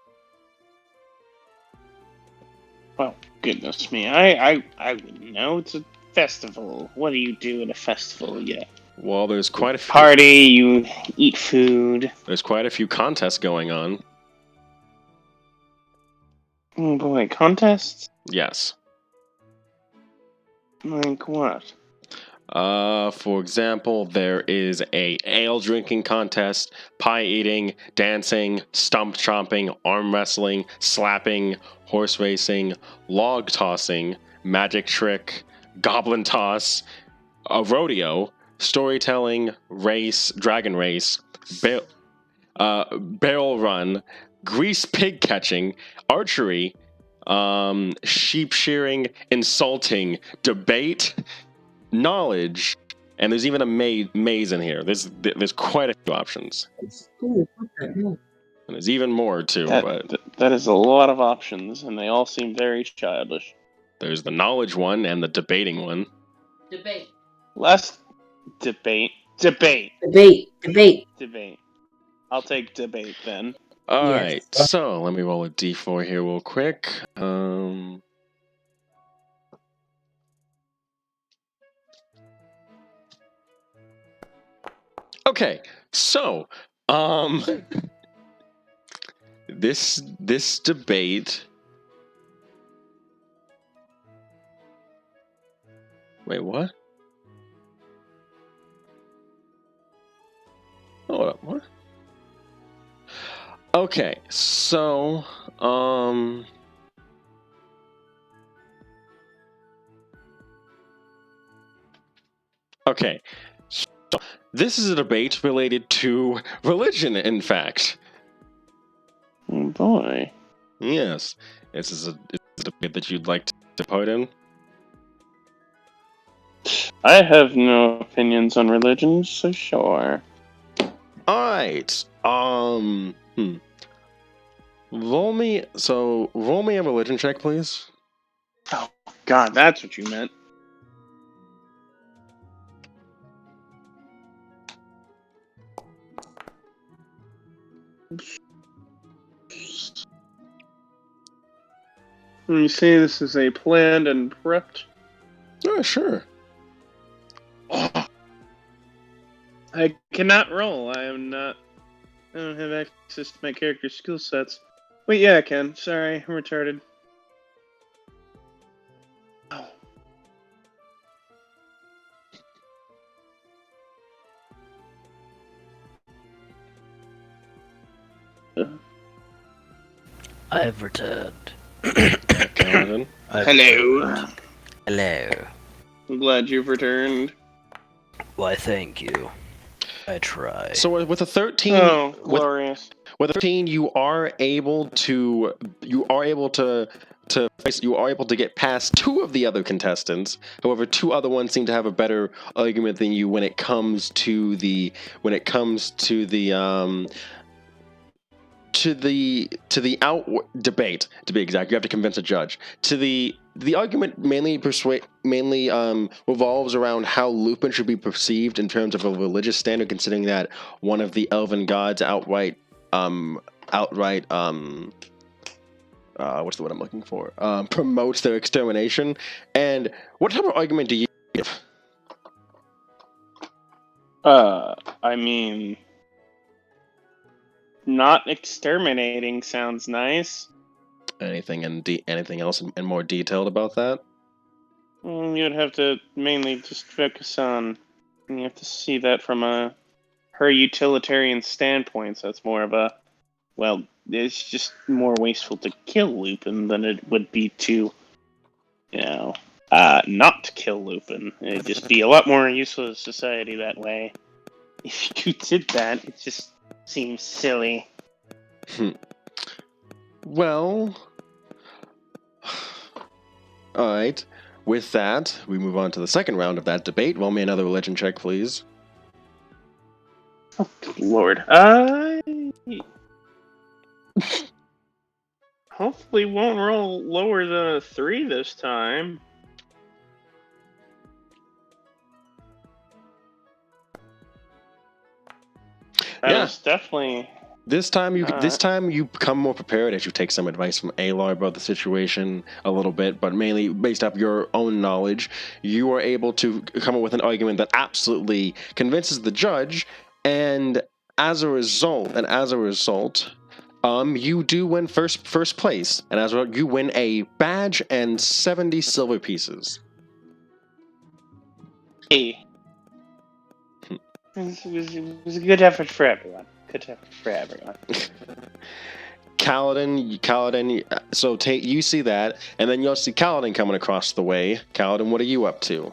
Well, goodness me, I wouldn't know. It's a festival. What do you do at a festival? Yeah. Well, there's quite a few Party. You eat food. There's quite a few contests going on. Oh boy, contests? Yes. Like what? For example, there is a ale drinking contest, pie eating, dancing, stump chomping, arm wrestling, slapping, horse racing, log tossing, magic trick, goblin toss, a rodeo, storytelling, race, dragon race, barrel run, grease pig catching, archery, sheep shearing, insulting, debate, knowledge, and there's even a maze in here. There's quite a few options, Ooh, what the hell? and there's even more too. But That is a lot of options, and they all seem very childish. there's the knowledge one and the debating one. Debate. Less debate. Debate. I'll take debate then. All Yes. right, so let me roll a d4 here real quick. Okay, so this debate. Wait, what? Hold up, what? Okay, so okay. So this is a debate related to religion, in fact. Oh boy. Yes. This is a debate that you'd like to put in? I have no opinions on religion, so sure. Alright. Roll me a religion check, please. Oh god, that's what you meant. You say this is a planned and prepped? Oh, sure. I cannot roll. I am not I don't have access to my character's skill sets. Wait, yeah, I can. Sorry, I'm retarded. Oh. I've returned. Kaladin. Hello. Hello. I'm glad you've returned. Why, thank you. I try. So with a 13, Oh, glorious. with a 13, you are able to get past two of the other contestants. However, two other ones seem to have a better argument than you when it comes to the out debate. To be exact, you have to convince a judge. The argument mainly revolves around how Lupin should be perceived in terms of a religious standard, considering that one of the elven gods outright what's the word I'm looking for? Promotes their extermination. And what type of argument do you give? I mean, not exterminating sounds nice. Anything else in more detailed about that? You'd have to mainly just focus on. You have to see that from her utilitarian standpoint. So it's more of a, well, it's just more wasteful to kill Lupin than it would be to, not kill Lupin. It'd just be a lot more useful to society that way. If you did that, it just seems silly. Well, all right. With that, we move on to the second round of that debate. Roll me another religion check, please. Oh, good Lord. Hopefully won't roll lower than a 3 this time. That is definitely... This time you become more prepared as you take some advice from Aloy about the situation a little bit, but mainly based off your own knowledge, you are able to come up with an argument that absolutely convinces the judge, and as a result, you do win first place, and as a result, you win a badge and 70 silver pieces. Hey. It was a good effort for everyone. Kaladin, so you see that, and then you'll see Kaladin coming across the way. Kaladin, what are you up to?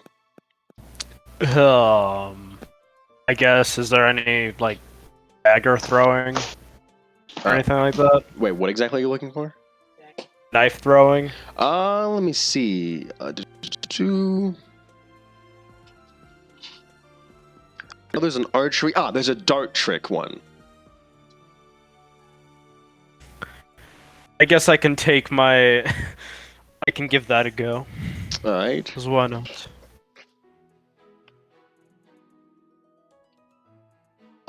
I guess, is there any, like, dagger throwing? Or anything like that? Wait, what exactly are you looking for? Knife throwing? Let me see. Oh, there's an archery. There's a dart trick one. I guess I can take my... I can give that a go. Alright. Because why not?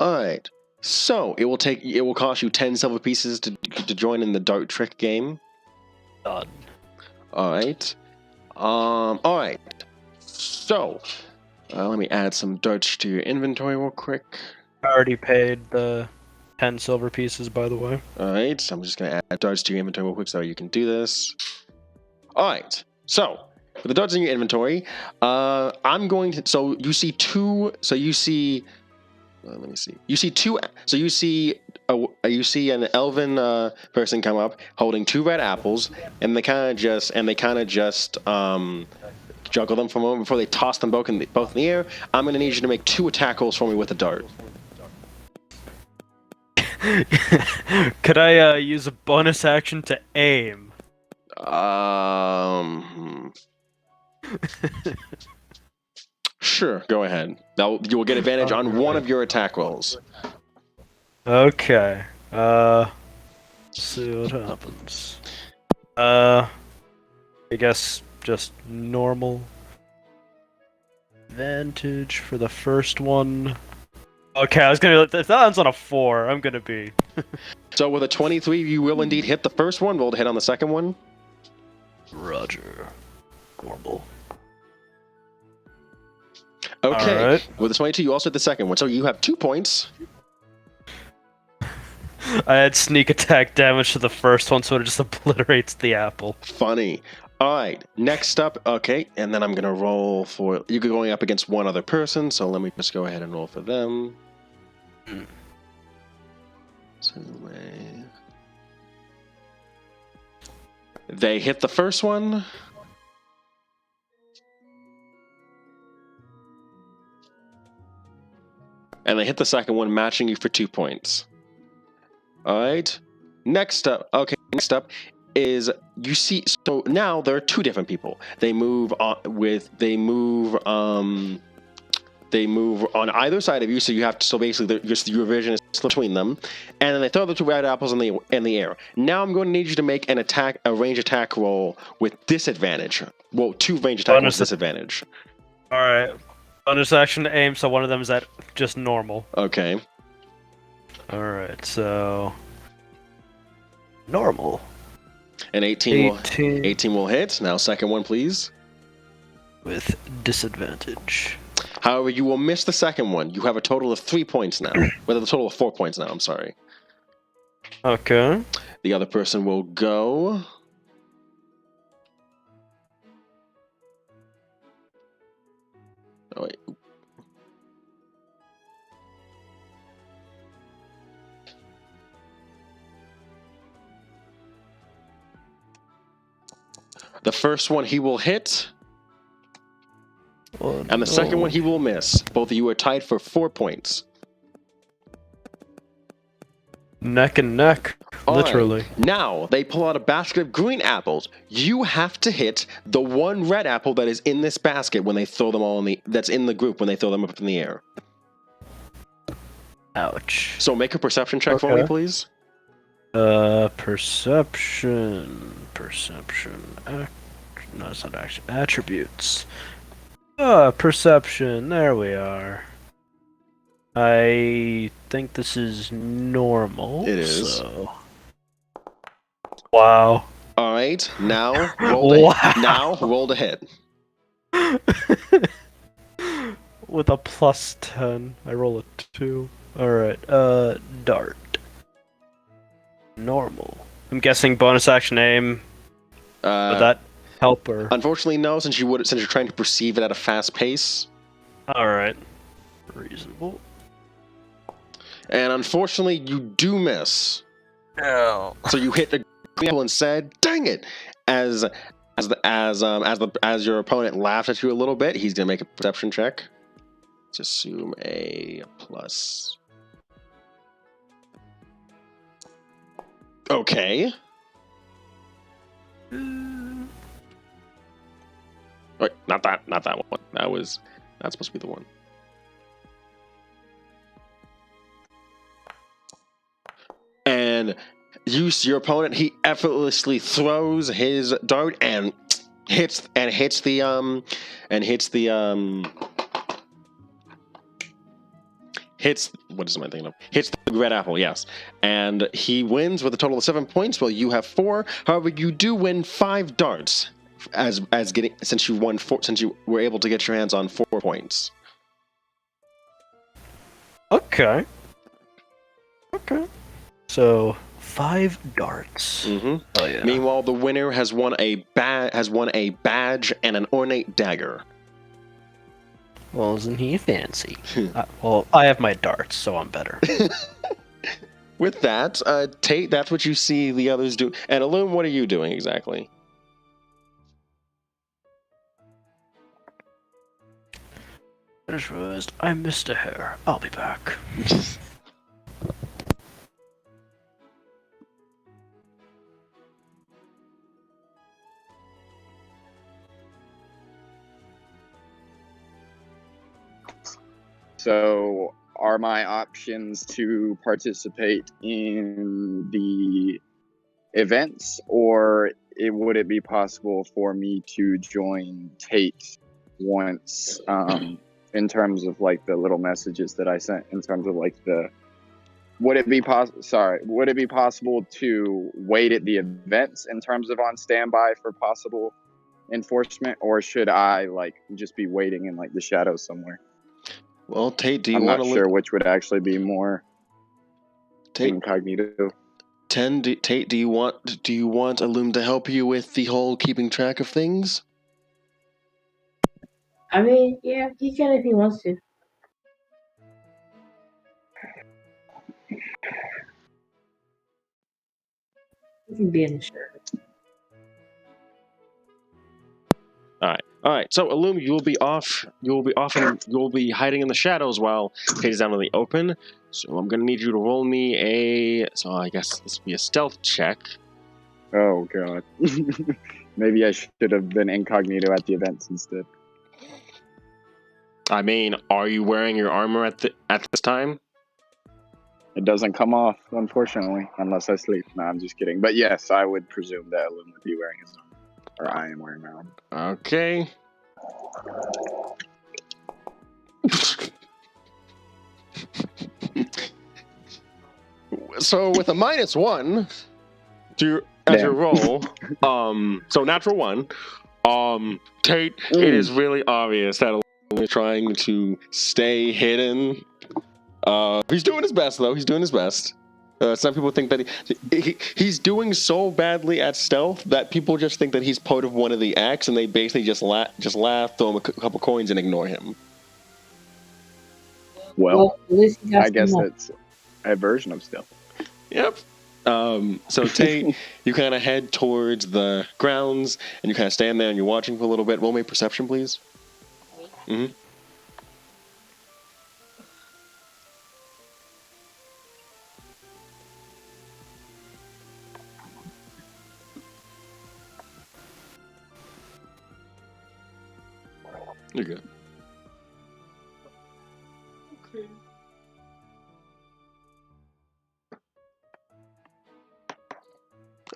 Alright. So, it will cost you 10 silver pieces to join in the dart trick game. Done. Alright. Alright. So, let me add some darts to your inventory real quick. I already paid the 10 silver pieces, by the way. Alright, so I'm just going to add darts to your inventory real quick so you can do this. Alright, so, with the darts in your inventory, I'm going to... So, you see two... So, you see... let me see. You see two... So, you see an elven person come up holding 2 red apples, and they kind of just juggle them for a moment before they toss them both in the air. I'm going to need you to make 2 attack rolls for me with a dart. Could I use a bonus action to aim? Sure, go ahead. You will get advantage on one of your attack rolls. Okay. Let's see what happens. I guess just normal advantage for the first one. Okay, I was gonna... If that ends on a 4, I'm gonna be... So with a 23, you will indeed hit the first one. Roll to hit on the second one. Roger. Normal. Okay. Right. With a 22, you also hit the second one. So you have 2 points. I had sneak attack damage to the first one, so it just obliterates the apple. Funny. All right, next up, okay, and then I'm going to roll for... You're going up against one other person, so let me just go ahead and roll for them. They hit the first one. And they hit the second one, matching you for 2 points. All right. Next up is you see. So now there are two different people. They move on either side of you. So you have to. So basically, your vision is between them, and then they throw the two red apples in the air. Now I'm going to need you to make a range attack roll with disadvantage. Well, 2 range attack rolls with disadvantage. All right. Bonus action to aim, so one of them is at just normal. Okay. Alright, so... Normal. And 18 will hit. Now second one, please. With disadvantage. However, you will miss the second one. You have a total of 3 points now. Well, a total of 4 points now, I'm sorry. Okay. The other person will go... Oh, wait. The first one he will hit, and the second one he will miss. Both of you are tied for 4 points. Neck and neck, literally. Right. Now, they pull out a basket of green apples. You have to hit the one red apple that is in this basket when they throw them all that's in the group when they throw them up in the air. Ouch. So make a perception check for me, please. Perception. No, it's not actually attributes. Perception. There we are. I think this is normal. It is. So... Wow. All right. Now roll to hit. With a plus 10, I roll a 2. All right. Dart. Normal. I'm guessing bonus action aim. Would that help or? Unfortunately, no. Since you're trying to perceive it at a fast pace. All right. Reasonable. And unfortunately, you do miss. No. So you hit the apple and said, "Dang it!" As your opponent laughs at you a little bit, he's gonna make a perception check. Let's assume a plus. Okay. Wait, not that one. That's supposed to be the one. And your opponent, he effortlessly throws his dart and hits the red apple, yes. And he wins with a total of 7 points, while you have 4. However, you do win 5 darts since you were able to get your hands on 4 points. Okay. So 5 darts. Mm-hmm. Oh yeah. Meanwhile, the winner has won a badge and an ornate dagger. Well, isn't he fancy? Well, I have my darts, so I'm better. With that, Tate, that's what you see the others do. And Illume, what are you doing exactly? I just realized I missed a hair. I'll be back. So, are my options to participate in the events, or would it be possible for me to join Tate once, in terms of like the little messages that I sent, in terms of like would it be possible to wait at the events in terms of on standby for possible enforcement, or should I like just be waiting in like the shadows somewhere? Well, Tate, do you I'm want not to sure which would actually be more. Tate, incognito. Tate, do you want Illum to help you with the whole keeping track of things? I mean, yeah, he can if he wants to. He can be in the shirt. All right. So, Illum, you will be off. And you will be hiding in the shadows while Tate is down in the open. So, I'm gonna need you to roll me a. So, I guess this will be a stealth check. Oh god. Maybe I should have been incognito at the events instead. I mean, are you wearing your armor at this time? It doesn't come off, unfortunately, unless I sleep. No, I'm just kidding. But yes, I would presume that Illum would be wearing his armor. Or I am wearing my armor. Okay. So with a -1 as your roll, so natural 1, Tate, it is really obvious that Illum is trying to stay hidden. He's doing his best though. He's doing his best. Some people think that he's doing so badly at stealth that people just think that he's part of one of the acts, and they basically just laugh, throw him a couple coins, and ignore him. Well, at least he got I guess some that's a version of stealth. Yep. So Tate, you kind of head towards the grounds, and you kind of stand there and you're watching for a little bit. Roll me perception, please. Mm-hmm. You're good.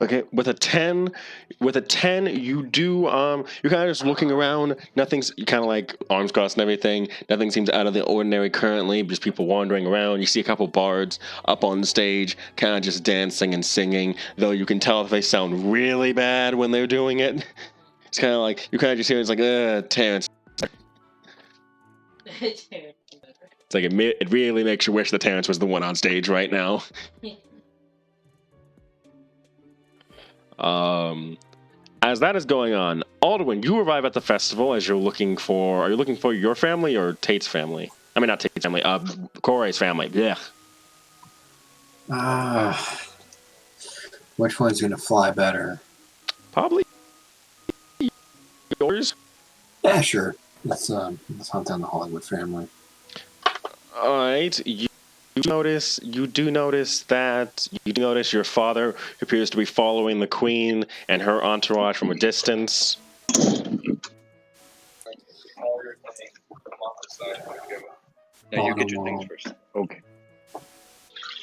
Okay, with a 10, you do you're kind of just looking around. Nothing's, you kind of like arms crossed and everything. Nothing seems out of the ordinary currently. Just people wandering around. You see a couple bards up on the stage, kind of just dancing and singing. Though you can tell if they sound really bad when they're doing it. It's kind of like you kind of just hear it's like, Terrence. It's like it really makes you wish that Terrence was the one on stage right now. As that is going on, Alduin, you arrive at the festival as you're looking for. Are you looking for your family or Tate's family? I mean, not Tate's family. Corey's family. Yeah. Which one's gonna fly better? Probably yours. Yeah, sure. Let's hunt down the Hollywood family. All right. You do notice that your father appears to be following the queen and her entourage from a distance. Yeah, you get your things first. Okay.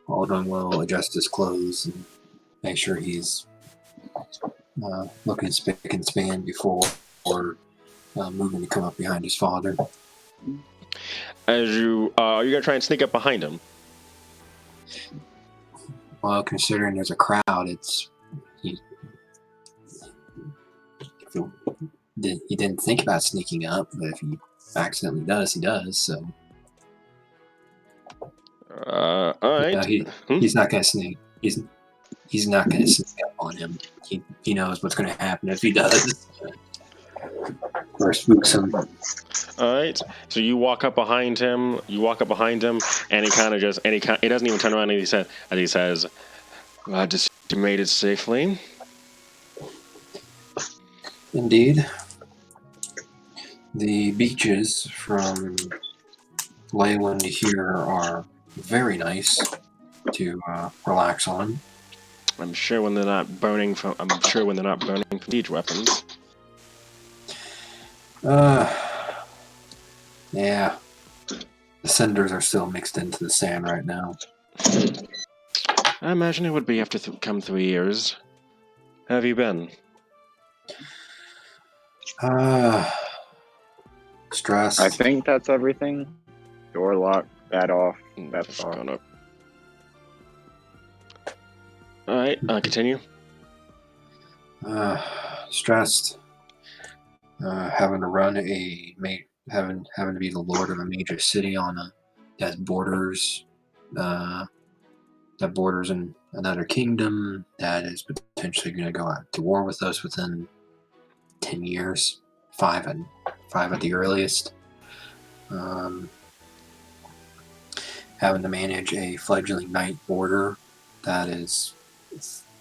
Alden will adjust his clothes and make sure he's looking spick and span before moving to come up behind his father. As you are you gonna try and sneak up behind him? Well, considering there's a crowd, he didn't think about sneaking up, but if he accidentally does, he does. So, All right. He's not gonna sneak. He's not gonna sneak up on him. He knows what's gonna happen if he does. Or spooks him. All right. So you walk up behind him. And he kind of just he doesn't even turn around and he says, "Just you made it safely." Indeed. The beaches from Leyland here are very nice to relax on. I'm sure when they're not burning from siege weapons. Yeah. The cinders are still mixed into the sand right now. I imagine it would be after come 3 years. How have you been? Stress. I think that's everything. Door lock, that off. That's off. All right, continue. Stressed. Having to be the lord of a major city that borders the that borders in another kingdom that is potentially going to go out to war with us within 10 years, five at the earliest. Having to manage a fledgling knight order that is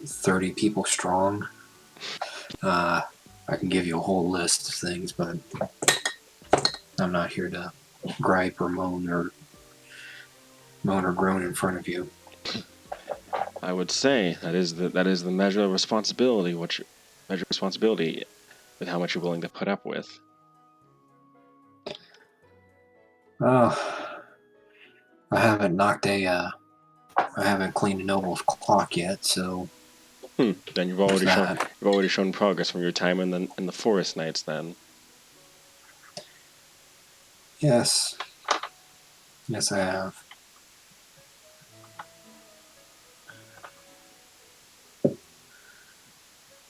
30 people strong. I can give you a whole list of things, but I'm not here to gripe or moan or groan in front of you. I would say that is the measure of responsibility. Measure of responsibility with how much you're willing to put up with. I haven't cleaned a noble's clock yet, so. Then you've already shown progress from your time in the forest nights. Then. Yes, I have.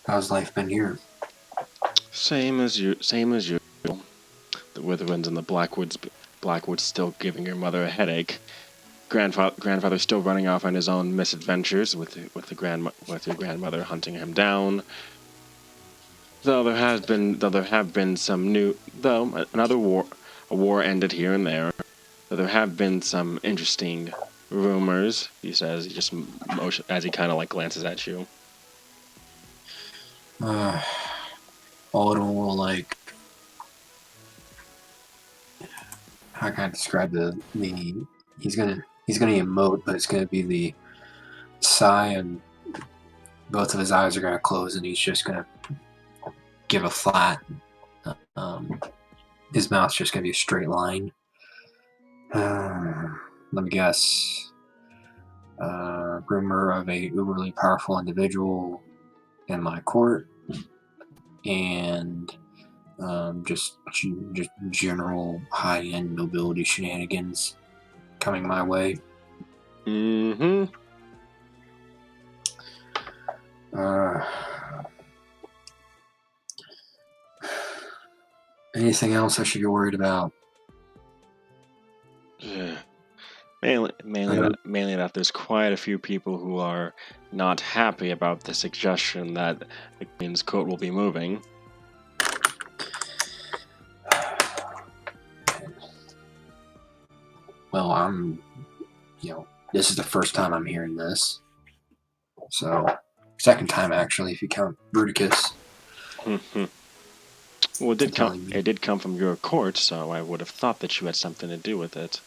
How's life been here? Same as you. The Witherwinds and the Blackwood's still giving your mother a headache. Grandfather's still running off on his own misadventures with your grandmother hunting him down. Though there have been some new a war ended here and there. Though there have been some interesting rumors. He says, he just as he kind of glances at you. Autumn will how can I describe he's gonna emote, but it's gonna be the sigh, and both of his eyes are gonna close, and he's just gonna give a flat. His mouth's just gonna be a straight line. Let me guess. Rumor of a uberly powerful individual in my court, and just general high-end nobility shenanigans coming my way. Mm-hmm. Anything else I should be worried about? Mainly that there's quite a few people who are not happy about the suggestion that the Queen's court will be moving. Well, this is the first time I'm hearing this. So, second time actually, if you count Bruticus. Mm-hmm. Well, it did come from your court, so I would have thought that you had something to do with it.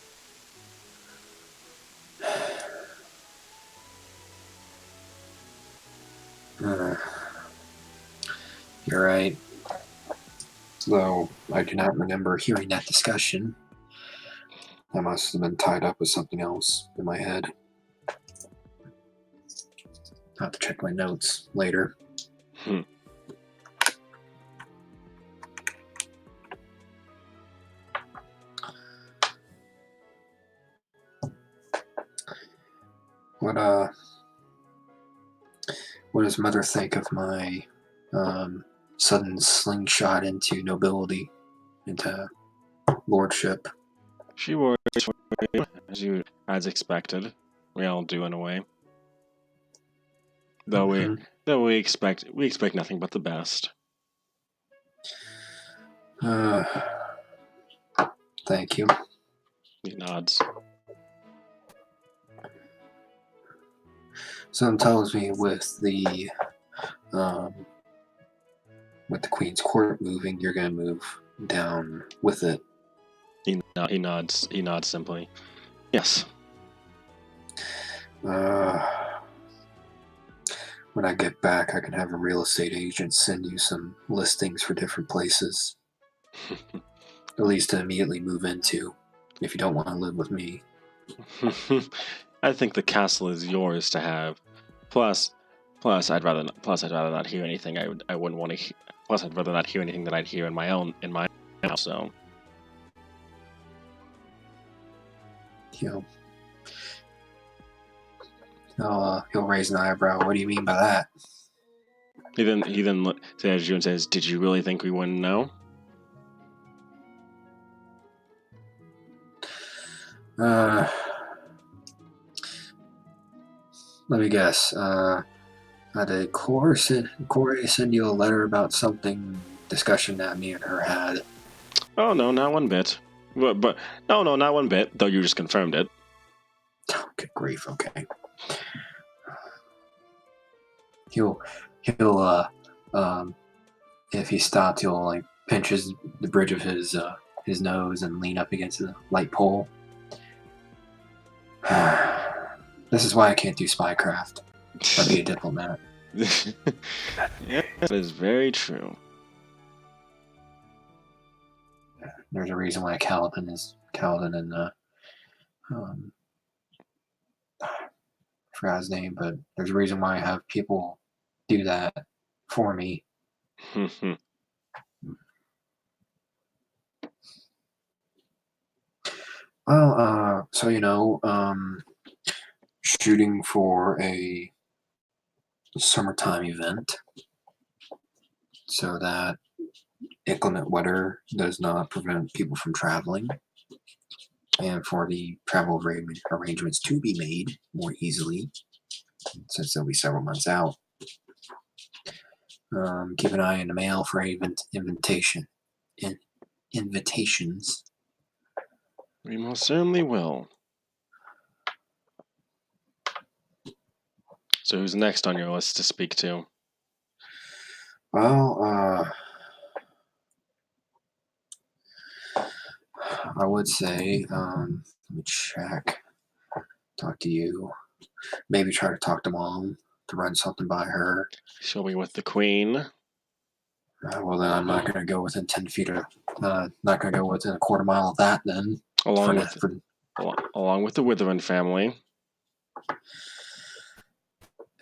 You're right. Though I do not remember hearing that discussion. I must have been tied up with something else in my head. I'll have to check my notes later. What does Mother think of my sudden slingshot into nobility, into lordship? She worries for you, as expected. We all do in a way. Though we expect nothing but the best. Thank you. He nods. Someone tells me with the Queen's court moving, you're going to move down with it. He nods. He nods simply. Yes. When I get back, I can have a real estate agent send you some listings for different places. At least to immediately move into, if you don't want to live with me. I think the castle is yours to have. Plus, I'd rather not hear anything. I wouldn't want to. Plus, I'd rather not hear anything that I'd hear in my house. So. He'll raise an eyebrow. What do you mean by that? He then looks at you and says, "Did you really think we wouldn't know?" Let me guess. Did Corey send you a letter about something discussion that me and her had? Oh no, not one bit. But no, not one bit. Though you just confirmed it. Good grief. Okay. If he stopped, he'll like pinch the bridge of his nose and lean up against the light pole. This is why I can't do spycraft. I'd be a diplomat. Yeah, that is very true. There's a reason why Kaladin and I forgot his name, but there's a reason why I have people do that for me. Well, shooting for a summertime event so that inclement weather does not prevent people from traveling, and for the travel arrangements to be made more easily, since they'll be several months out. Keep an eye in the mail for invitations. We most certainly will. So who's next on your list to speak to? Well, I would say, let me check. Talk to you. Maybe try to talk to Mom to run something by her. She'll be with the Queen. Well, then I'm not going to go within 10 feet of, not going to go within a quarter mile of that then. Along with the Witherin family.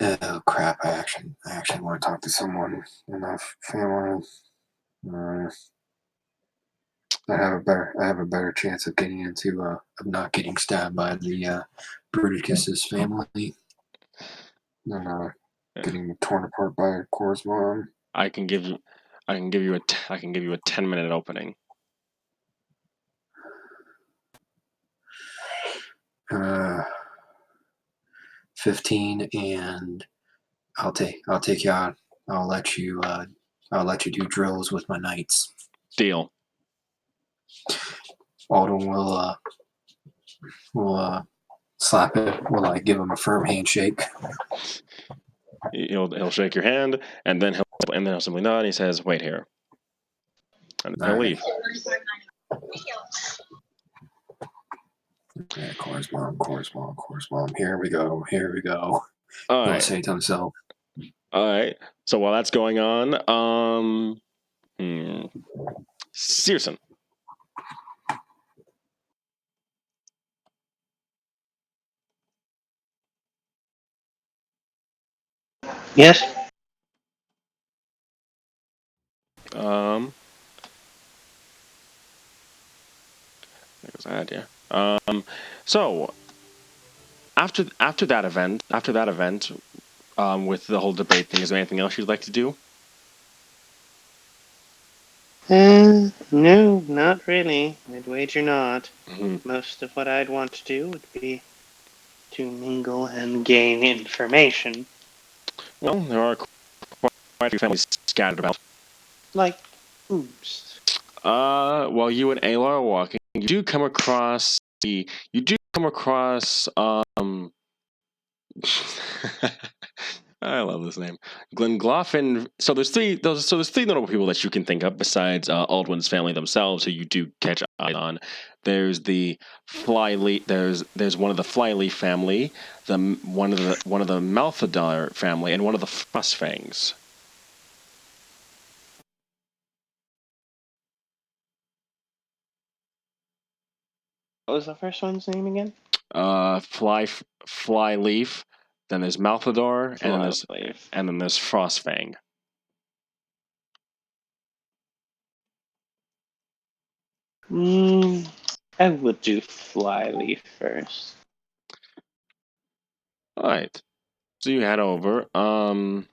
Oh crap! I actually want to talk to someone in my family. I have a better chance of getting into of not getting stabbed by the Bruticus's family than getting torn apart by Cora's mom. I can give you a 10-minute opening. 15, and I'll take you out. I'll let you do drills with my knights. Deal. Alden will slap it. Will I give him a firm handshake? He'll shake your hand, and then he'll simply nod. And he says, "Wait here," and then he'll leave. Yeah, Cora's mom. Here we go. All He'll right. say to himself. All right. So while that's going on, Searson. Yes. There's that idea. So after that event, with the whole debate thing, is there anything else you'd like to do? No, not really. I'd wager not. Mm-hmm. Most of what I'd want to do would be to mingle and gain information. Well, there are quite a few families scattered about. Like whose? While you and Ayla are walking, you do come across I love this name, Glengloffin. So there's three notable people that you can think of besides Aldwin's family themselves, who you do catch eyes on. There's the Flyleaf. There's one of the Flyleaf family, one of the Malthadar family, and one of the Frostfangs. What was the first one's name again? Flyleaf. Then there's Malthador, and then there's Frostfang. I would do Flyleaf first. All right. So you head over. The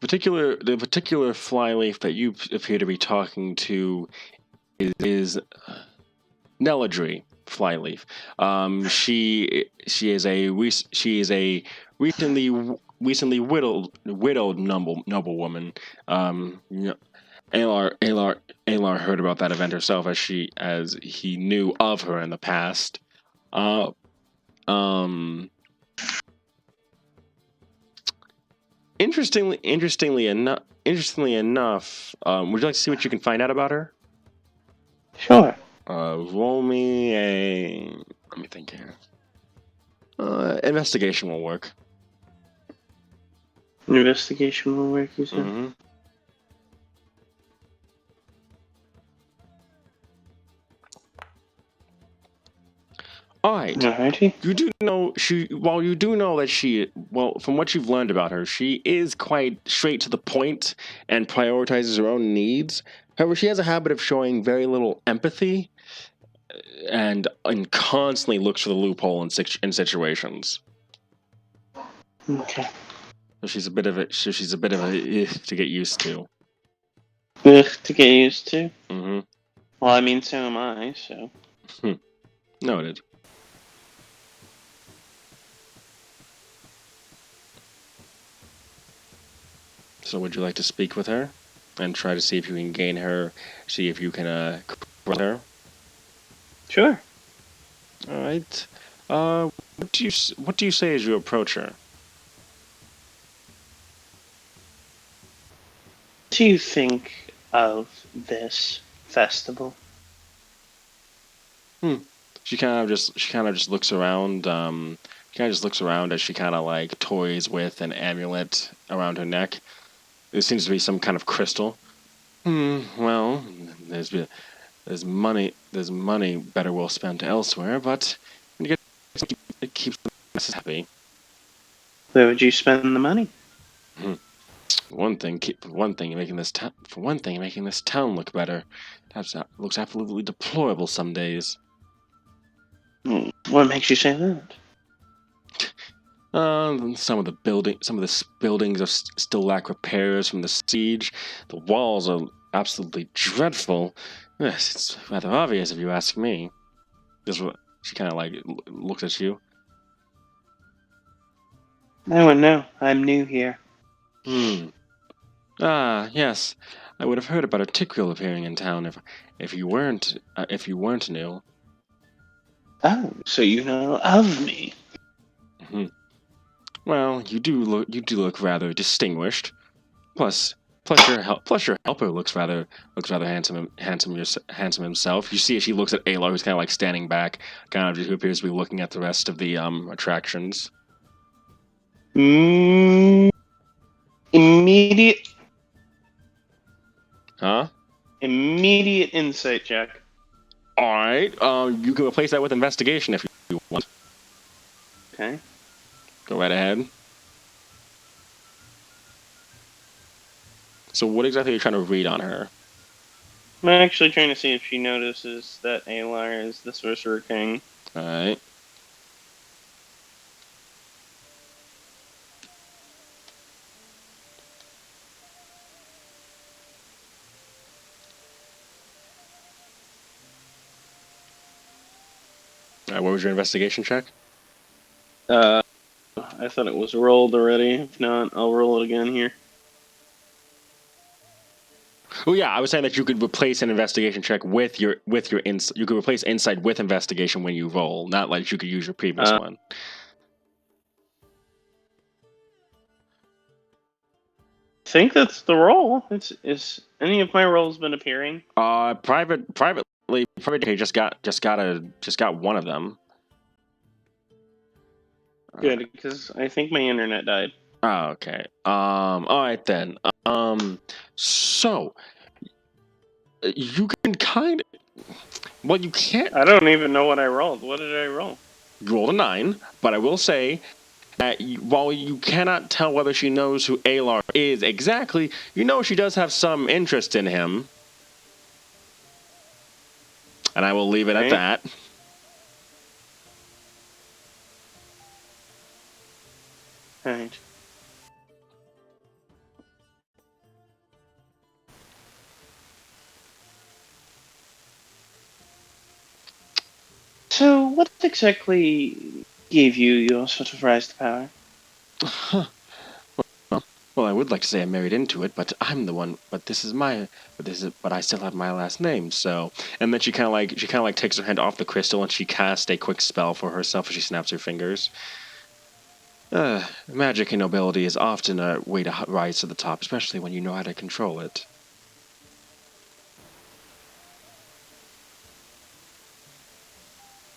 particular Flyleaf that you appear to be talking to is Neladry. Flyleaf. She is a recently widowed noblewoman. You know, Alar heard about that event herself as he knew of her in the past. Uh, um, interestingly enough, would you like to see what you can find out about her? Sure. Roll me a. Let me think here. Investigation will work. Investigation will work, you said? Mm-hmm. All right. Alrighty. You do know While you do know that from what you've learned about her, she is quite straight to the point and prioritizes her own needs. However, she has a habit of showing very little empathy and constantly looks for the loophole in situations. Okay. So she's a bit of a to get used to. Ugh, to get used to. Mm-hmm. Well, I mean, so am I, so. Noted. So would you like to speak with her and try to see if you can gain her, see if you can with her? Sure. All right. What do you say as you approach her? What do you think of this festival? She kind of just looks around. She kind of just looks around as she kind of like toys with an amulet around her neck. It seems to be some kind of crystal. Well, there's money better well spent elsewhere, but when you get it keeps us happy. Where would you spend the money? For one thing, making this town look better. That looks absolutely deplorable some days. What makes you say that? Some of the buildings still lack repairs from the siege. The walls are absolutely dreadful. Yes, it's rather obvious if you ask me. She kind of like looks at you. I wouldn't know. I'm new here. Ah, yes. I would have heard about a Tickrill appearing in town if you weren't new. Oh, so you know of me. Hmm. Well, you do look rather distinguished. Plus your helper looks rather handsome himself. You see, she looks at Ayla, who's kind of like standing back, kind of who appears to be looking at the rest of the attractions. Immediate Huh? Immediate insight check. All right. You can replace that with investigation if you want. Okay. Go right ahead. So, what exactly are you trying to read on her? I'm actually trying to see if she notices that Alar is the Sorcerer King. All right. What was your investigation check? I thought it was rolled already. If not, I'll roll it again here. Oh yeah, I was saying that you could replace an investigation check with your you could replace insight with investigation when you roll, not like you could use your previous one. I think that's the roll. Is any of my rolls been appearing? Privately, just got one of them. Good, because I think my internet died. Oh, okay. All right then. So you can kind of. Well, you can't. I don't even know what I rolled. What did I roll? You rolled a 9, but I will say that while you cannot tell whether she knows who Alar is exactly, you know she does have some interest in him. And I will leave it at that. Alright. So what exactly gave you your sort of rise to power? Well, I would like to say I married into it, but I'm the one. But I still have my last name. So, and then she kind of like takes her hand off the crystal and she casts a quick spell for herself as she snaps her fingers. Magic and nobility is often a way to rise to the top, especially when you know how to control it.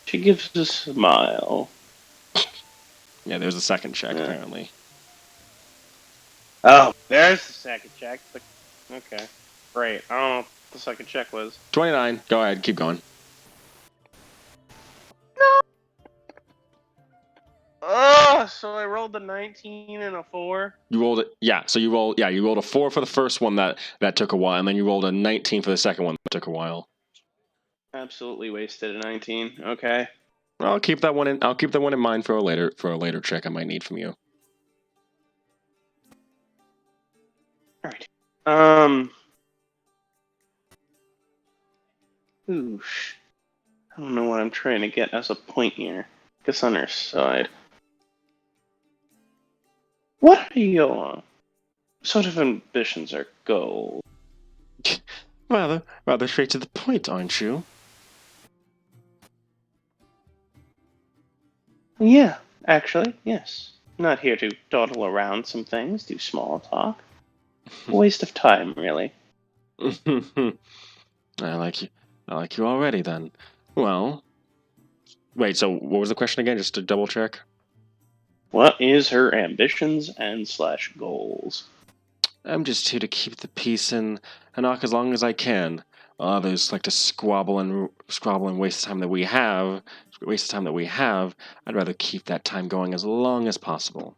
She gives a smile. Yeah, there's a second check Yeah. apparently. Oh, there's the second check. Okay, great. I don't know what the second check was. 29. Go ahead, keep going. Oh, so I rolled a 19 and a 4. You rolled it. Yeah, so you rolled. Yeah, you rolled a 4 for the first one that took a while, and then you rolled a 19 for the second one that took a while. Absolutely wasted a 19. Okay. I'll keep that one in. I'll keep that one in mind for a later check I might need from you. All right. Oosh. I don't know what I'm trying to get as a point here. Guess on her side. What are your sort of ambitions or goals? Rather straight to the point, aren't you? Yeah, actually, yes. I'm not here to dawdle around some things, do small talk. A waste of time, really. I like you. I like you already. Then, well, wait. So, what was the question again? Just to double check. What is her ambitions and slash goals? I'm just here to keep the peace and knock as long as I can. Others like to squabble and waste the time that we have. Waste the time that we have. I'd rather keep that time going as long as possible.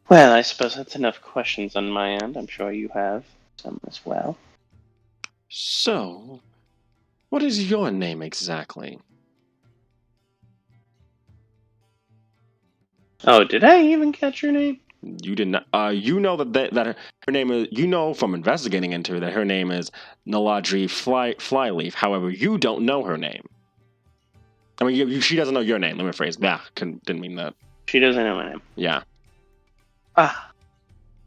Well, I suppose that's enough questions on my end. I'm sure you have some as well. So, what is your name exactly? Oh, did I even catch your name? You did not. You know that her name is. You know from investigating into her that her name is Naladri Flyleaf. However, you don't know her name. I mean, she doesn't know your name. Let me rephrase. Yeah, didn't mean that. She doesn't know my name. Yeah. Ah,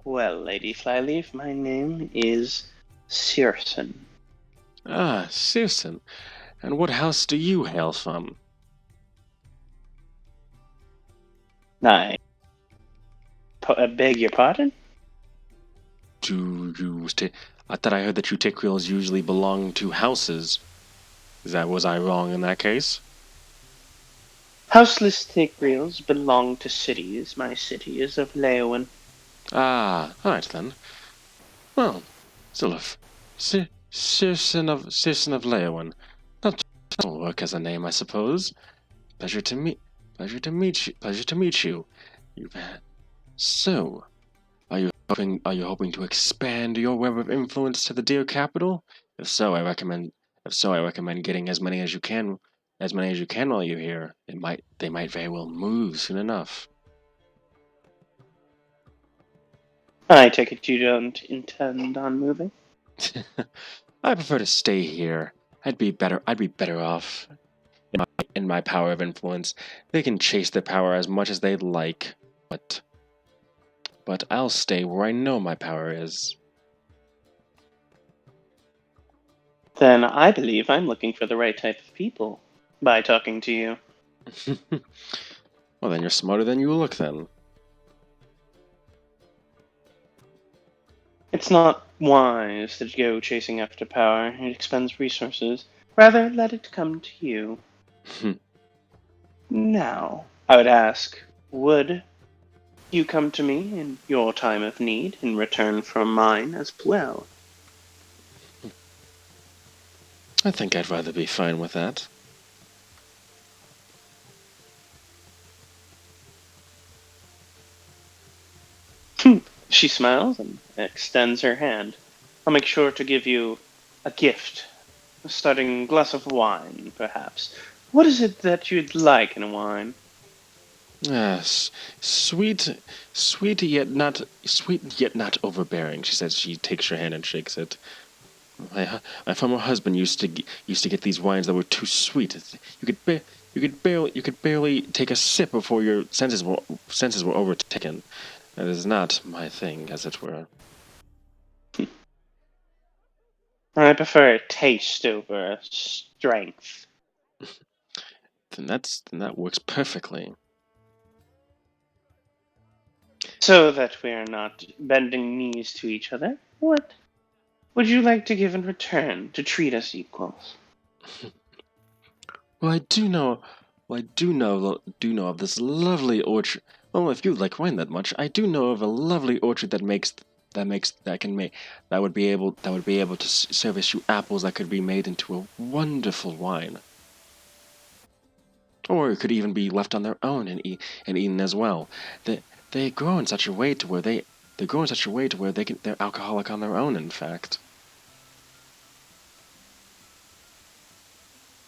well, Lady Flyleaf, my name is Searson. Ah, Susan. And what house do you hail from? I beg your pardon? I thought I heard that you Ticrials usually belong to houses. Was I wrong in that case? Houseless Tigreals belong to cities. My city is of Leowen. Ah, all right then. Well, still of Circin of Leowen. That'll work as a name, I suppose. Pleasure to meet you. You've had. So, are you hoping to expand your web of influence to the dear capital? If so, I recommend getting as many as you can while you're here. They might very well move soon enough. I take it you don't intend on moving? I prefer to stay here. I'd be better off in my power of influence. They can chase their power as much as they'd like, but I'll stay where I know my power is. Then I believe I'm looking for the right type of people by talking to you. Well, then you're smarter than you look, then. It's not wise to go chasing after power. It expends resources. Rather, let it come to you. Now, I would ask, would you come to me in your time of need in return for mine as well? I think I'd rather be fine with that. She smiles and extends her hand. I'll make sure to give you a gift. A starting glass of wine, perhaps. What is it that you'd like in a wine? Yes, sweet yet not overbearing. She says. She takes your hand and shakes it. My former husband used to get these wines that were too sweet. You could barely take a sip before your senses were overtaken. That is not my thing, as it were. I prefer taste over strength. Then that works perfectly. So that we are not bending knees to each other, what would you like to give in return to treat us equals? Well, I do know. Do know of this lovely orchard. Well, if you like wine that much, I do know of a lovely orchard that would be able to service you apples that could be made into a wonderful wine. Or it could even be left on their own and eaten as well. They grow in such a way to where they grow in such a way to where they're alcoholic on their own. In fact,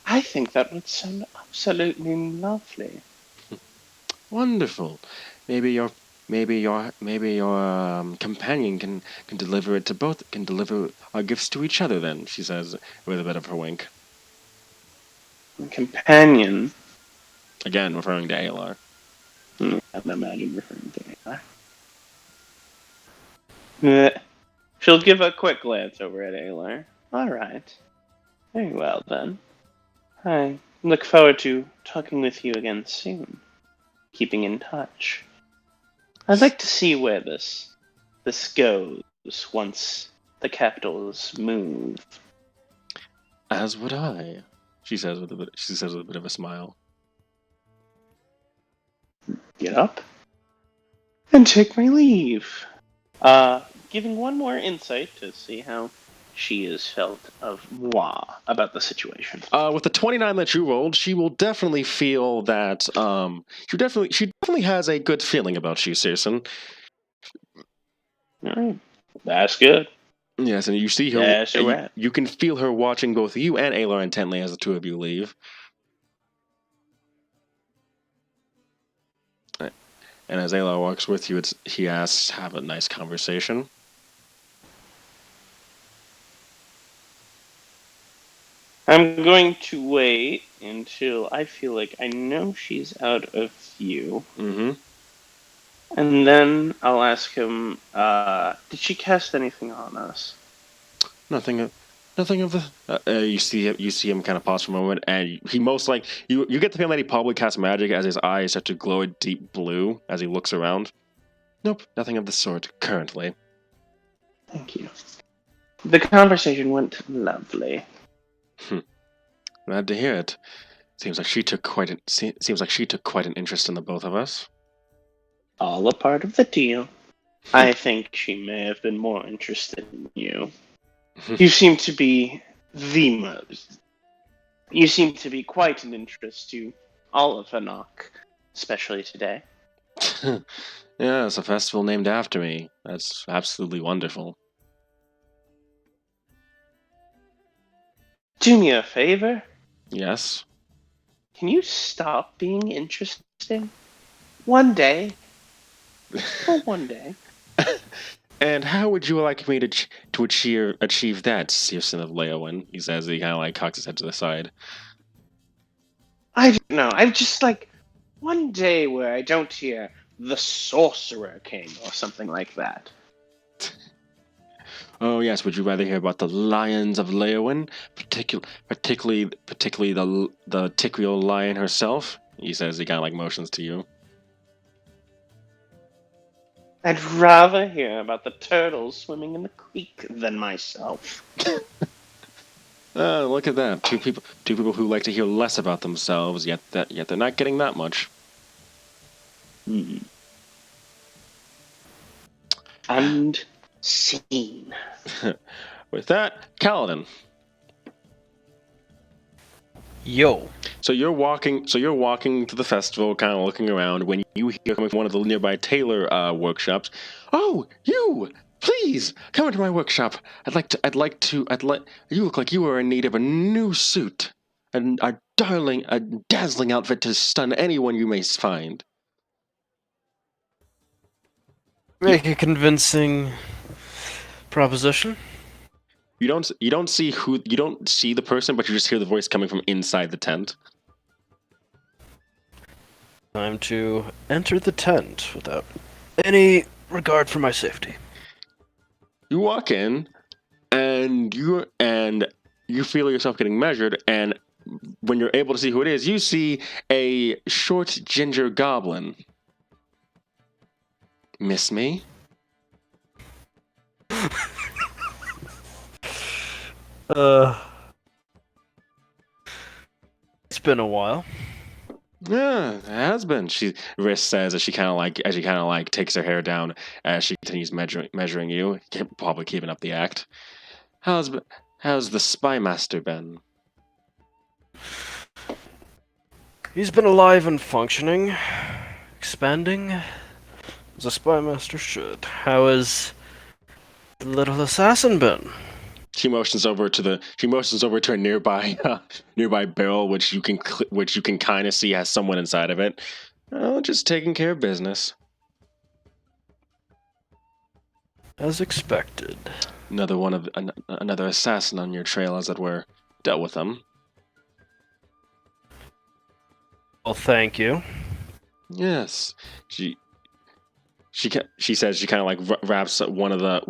I think that would sound absolutely lovely. wonderful. Maybe your companion can deliver it to both. Can deliver our gifts to each other. Then she says with a bit of her wink. A companion. Again, referring to Alar. I can't imagine referring to Alar. She'll give a quick glance over at Alar. All right. Very well then. I look forward to talking with you again soon. Keeping in touch. I'd like to see where this goes once the capitals move. As would I. She says with a bit of a smile. Get up and take my leave. Giving one more insight to see how she has felt of moi about the situation. With the 29 that you rolled, she will definitely feel that. She definitely has a good feeling about you, Searson. All right, that's good. Yes, and you see her. That's a wrap. You can feel her watching both you and Alar intently as the two of you leave. And as Alar walks with you, he asks, "Have a nice conversation." I'm going to wait until I feel like I know she's out of view. Mm-hmm. And then I'll ask him, did she cast anything on us? Nothing of the. You see him kind of pause for a moment, and he most like you get the feeling that he probably casts magic as his eyes start to glow a deep blue as he looks around. Nope, nothing of the sort currently. Thank you. The conversation went lovely. Glad to hear it. Seems like she took quite an interest in the both of us. All a part of the deal. I think she may have been more interested in you. You seem to be the most. You seem to be quite an interest to all of Hanak, especially today. Yeah, it's a festival named after me. That's absolutely wonderful. Do me a favor. Yes. Can you stop being interesting? One day. For one day. And how would you like me to achieve that, Searson of Leowen? He says. He kind of like cocks his head to the side. I don't know. I'm just like one day where I don't hear the Sorcerer King or something like that. Oh yes, would you rather hear about the lions of Leowen, particularly the Ticriel lion herself? He says. He kind of like motions to you. I'd rather hear about the turtles swimming in the creek than myself. Look at that. Two people who like to hear less about themselves, yet they're not getting that much. And scene. With that, Kaladin. Yo. So you're walking to the festival, kind of looking around, when you hear coming from one of the nearby tailor workshops. Oh, you! Please come into my workshop. You look like you are in need of a new suit, and a dazzling outfit to stun anyone you may find. Make a convincing proposition. You don't see the person, but you just hear the voice coming from inside the tent. Time to enter the tent without any regard for my safety. You walk in, and you feel yourself getting measured, and when you're able to see who it is, you see a short ginger goblin. Miss me? It's been a while. Yeah, it has been. Riss says as she kind of like takes her hair down as she continues measuring you, probably keeping up the act. How's the spy master been? He's been alive and functioning, expanding, as a spy master should. How has the little assassin been? She motions over to a nearby barrel, which you can kind of see has someone inside of it. Oh, just taking care of business. As expected. Another assassin on your trail, as it were. Dealt with them. Well, thank you. Yes, she says she kind of like wraps one of the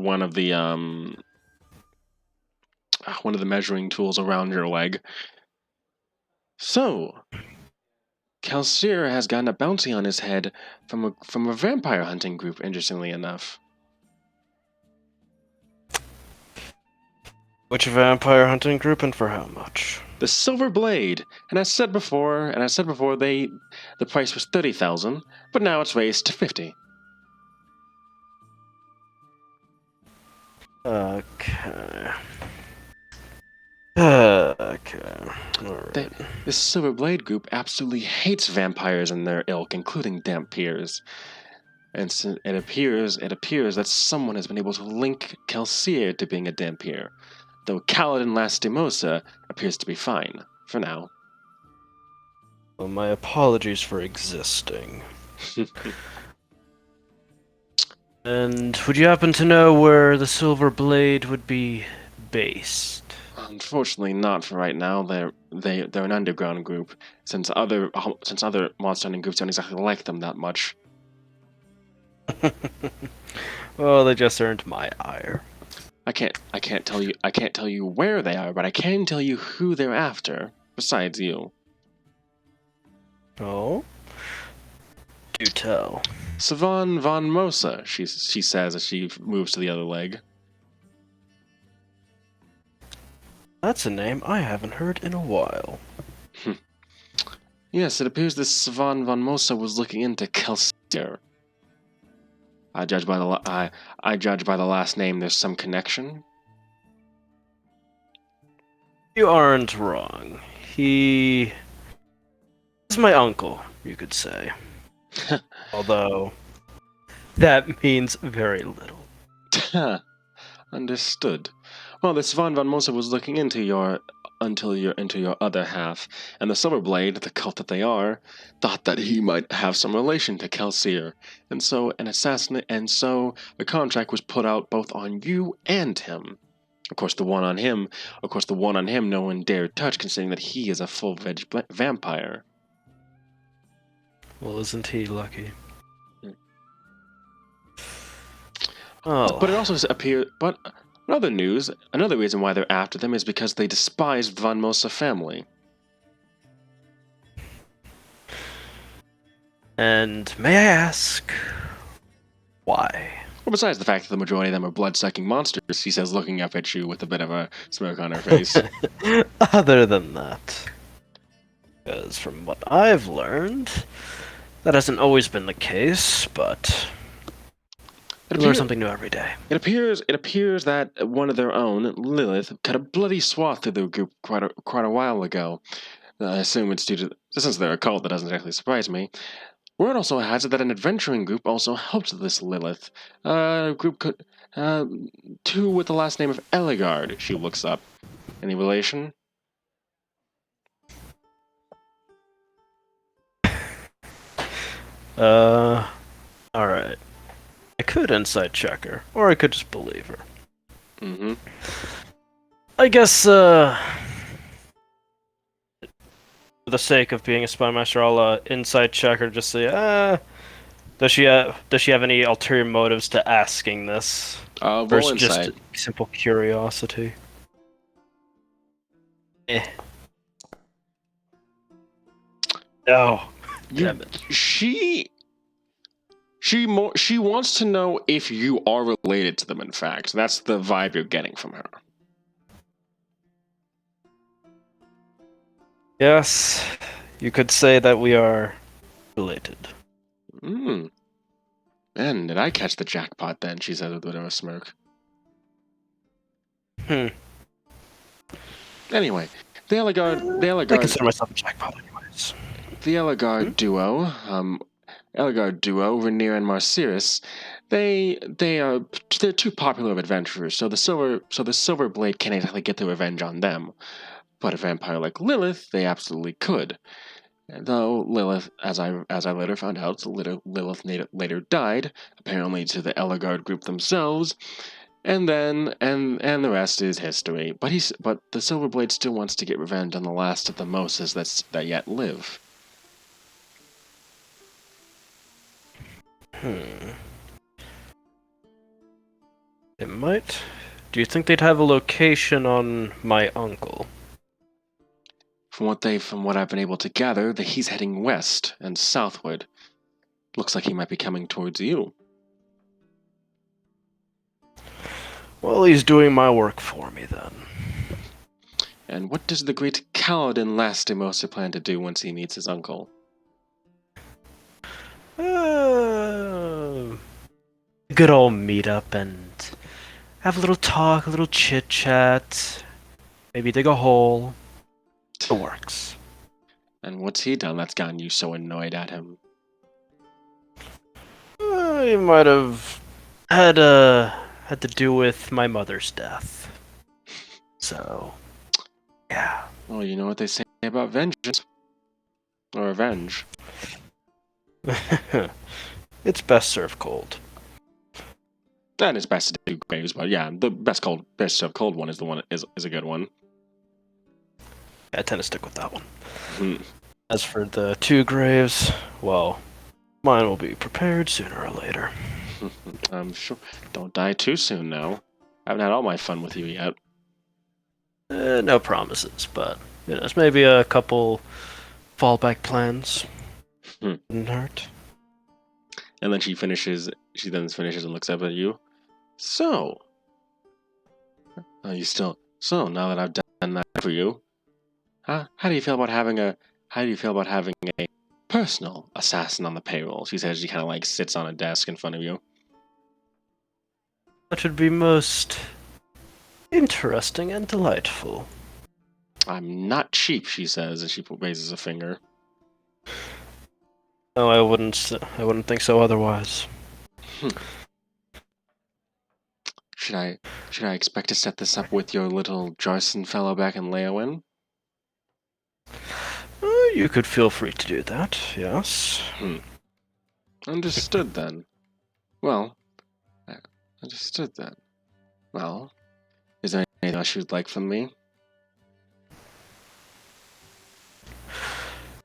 measuring tools around your leg. So, Kelsier has gotten a bounty on his head from a vampire hunting group. Interestingly enough, Which vampire hunting group and for how much? the Silver Blade. And I said before, the price was 30,000, but now it's raised to 50. Okay. Okay. Alright. This Silver Blade group absolutely hates vampires and their ilk, including Dampiers. And so it appears that someone has been able to link Kelsier to being a Dampier, though Kaladin Lastimosa appears to be fine, for now. Well, my apologies for existing. And would you happen to know where the Silver Blade would be based? Unfortunately, not for right now. They're an underground group, since other monster hunting groups don't exactly like them that much. Well, they just earned my ire. I can't tell you where they are, but I can tell you who they're after. Besides you, Oh? Do tell. Savan von Mosa. She says as she moves to the other leg. That's a name I haven't heard in a while. Yes, it appears this Savan von Mosa was looking into Kelsier. I judge by the last name. There's some connection. You aren't wrong. He is my uncle, you could say. Although, that means very little. Understood. Well, this Savan von Mosa was looking into your other half, and the Silver Blade, the cult that they are, thought that he might have some relation to Kelsier, and so a contract was put out both on you and him. Of course, the one on him, no one dared touch, considering that he is a full-fledged vampire. Well, isn't he lucky? Oh. But it also appears. But another reason why they're after them is because they despise Von Mosa family. And may I ask, why? Well, besides the fact that the majority of them are blood-sucking monsters, he says, looking up at you with a bit of a smirk on her face. Other than that. Because from what I've learned, that hasn't always been the case, but you learn something new every day. It appears that one of their own, Lilith, cut a bloody swath through the group quite a while ago. I assume it's due to, since they're a cult, that doesn't exactly surprise me. Word also has it that an adventuring group also helped this Lilith. Two with the last name of Eligard. She looks up. Any relation? Alright. I could insight check her, or I could just believe her. Mm-hmm. I guess, for the sake of being a spy master, I'll insight check her. Just say, does she have any ulterior motives to asking this? Roll Versus insight. just simple curiosity. No. Damn it. She wants to know if you are related to them. In fact, that's the vibe you're getting from her. Yes, you could say that we are related. Man, did I catch the jackpot then? She said with a bit of a smirk. Anyway, the Eligard I consider myself a jackpot, anyways. The Eligard duo, Rainier and Marcirus, they're too popular of adventurers, so the Silver Blade can't exactly get their revenge on them. But a vampire like Lilith, they absolutely could. Though Lilith, as I later found out, Lilith later died, apparently to the Eligard group themselves, and then the rest is history. But the Silver Blade still wants to get revenge on the last of the Moses that yet live. It might. Do you think they'd have a location on my uncle? From what I've been able to gather, that he's heading west and southward. Looks like he might be coming towards you. Well, he's doing my work for me then. And what does the great Kaladin Lastimosa plan to do once he meets his uncle? Good old meet up and have a little talk, a little chit chat. Maybe dig a hole. It works. And what's he done that's gotten you so annoyed at him? He might have had to do with my mother's death. So, yeah. Well, you know what they say about vengeance. Or revenge. It's best served cold. And it's best to do graves, but yeah, the best served cold one is a good one. I tend to stick with that one. Hmm. As for the 2 graves, well, mine will be prepared sooner or later. I'm sure. Don't die too soon now. I haven't had all my fun with you yet. No promises, but there's maybe a couple fallback plans. Wouldn't hurt. And then she then finishes and looks up at you. So, now that I've done that for you, how do you feel about having a personal assassin on the payroll? She says she kind of like sits on a desk in front of you. That would be most interesting and delightful. I'm not cheap, she says, as she raises a finger. No, I wouldn't think so otherwise. Should I expect to set this up with your little Jarson fellow back in Leowen? You could feel free to do that, yes. Understood then. Well, understood then. Well, is there anything else you'd like from me?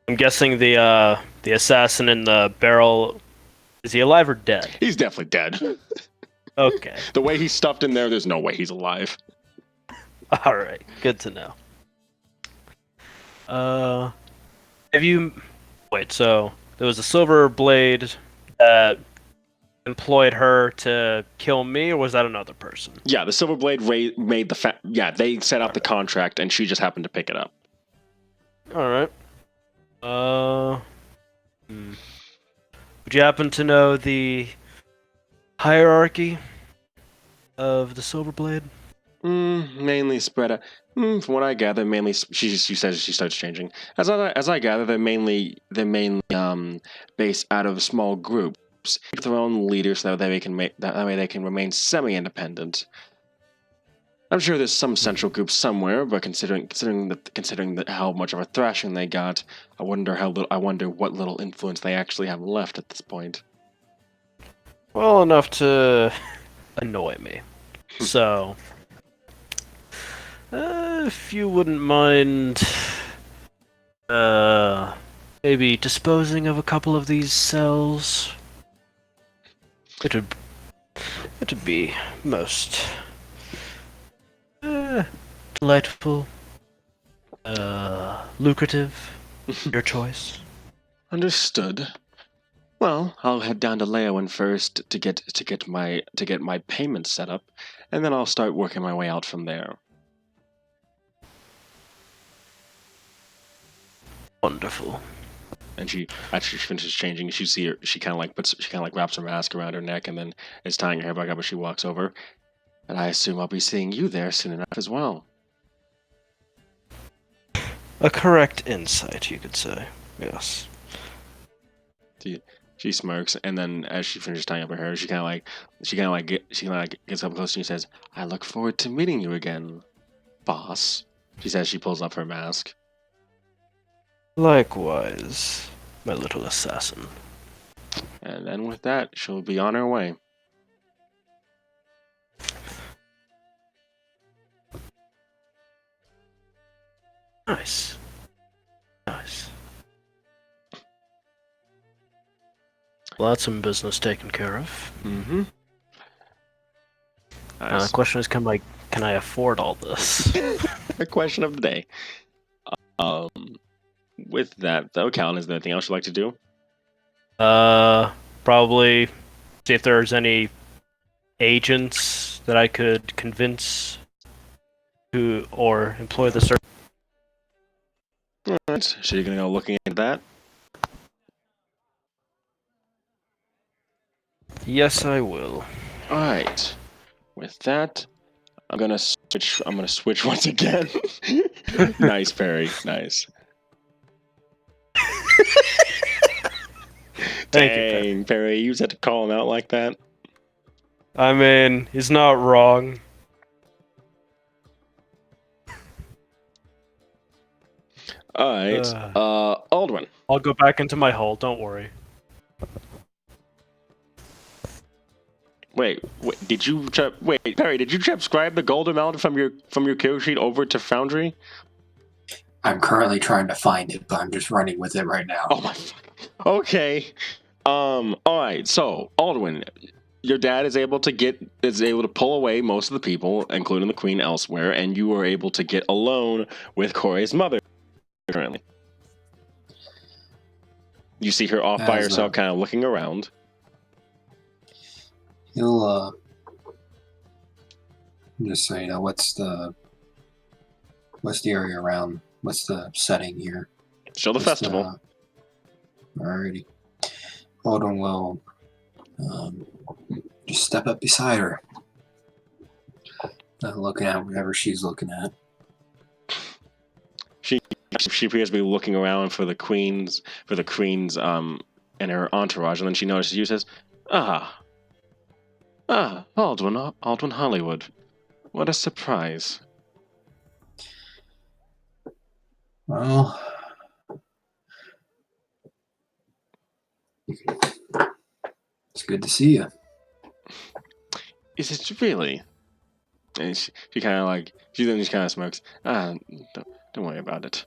I'm guessing the assassin in the barrel, is he alive or dead? He's definitely dead. Okay. The way he's stuffed in there's no way he's alive. Alright, good to know. Have you... Wait, so there was a Silver Blade that employed her to kill me, or was that another person? Yeah, the Silver Blade made the they set out the contract, and she just happened to pick it up. Alright. Would you happen to know the hierarchy of the Silver Blade? Mainly spread out. From what I gather, mainly she says she starts changing. As I gather, they're mainly based out of small groups with their own leaders, so that way they can remain semi-independent. I'm sure there's some central group somewhere, but considering how much of a thrashing they got, I wonder what little influence they actually have left at this point. Well enough to annoy me. So, if you wouldn't mind, maybe disposing of a couple of these cells, it'd be most delightful, lucrative. Your choice. Understood. Well, I'll head down to Leowen first to get my payment set up, and then I'll start working my way out from there. Wonderful. And she, after she finishes changing, she kind of like wraps her mask around her neck and then is tying her hair back up as she walks over. And I assume I'll be seeing you there soon enough as well. A correct insight, you could say. Yes. She smirks, and then as she finishes tying up her hair, she gets up close and she says, "I look forward to meeting you again, boss." She says she pulls up her mask. Likewise, my little assassin. And then with that, she'll be on her way. Nice. Nice. Well, that's some business taken care of. Mm-hmm. The question is, can I afford all this? The question of the day. With that, though, Callan, is there anything else you'd like to do? Probably see if there's any agents that I could convince to or employ the service. Alright, so you're gonna go looking into that? Yes, I will. Alright. With that, I'm gonna switch once again. Nice, Perry. Nice. Thank you, Dang, Perry, you just had to call him out like that? I mean, he's not wrong. Alright, Aldwin. I'll go back into my hole, don't worry. Wait, Perry, did you subscribe the gold amount from your kill sheet over to Foundry? I'm currently trying to find it, but I'm just running with it right now. Oh my fuck. Okay. Alright, so, Aldwin, your dad is able to pull away most of the people, including the queen, elsewhere, and you are able to get alone with Corey's mother currently. You see her off by herself, kind of looking around. He'll just so you know, what's the area around? What's the setting here? Show the festival. Alrighty. Odin will just step up beside her, looking at whatever she's looking at. She appears to be looking around for the queens and her entourage, and then she notices you, says, Aldwin Hollywood. What a surprise. Well, it's good to see you. Is it really? And she kind of smokes. Don't worry about it.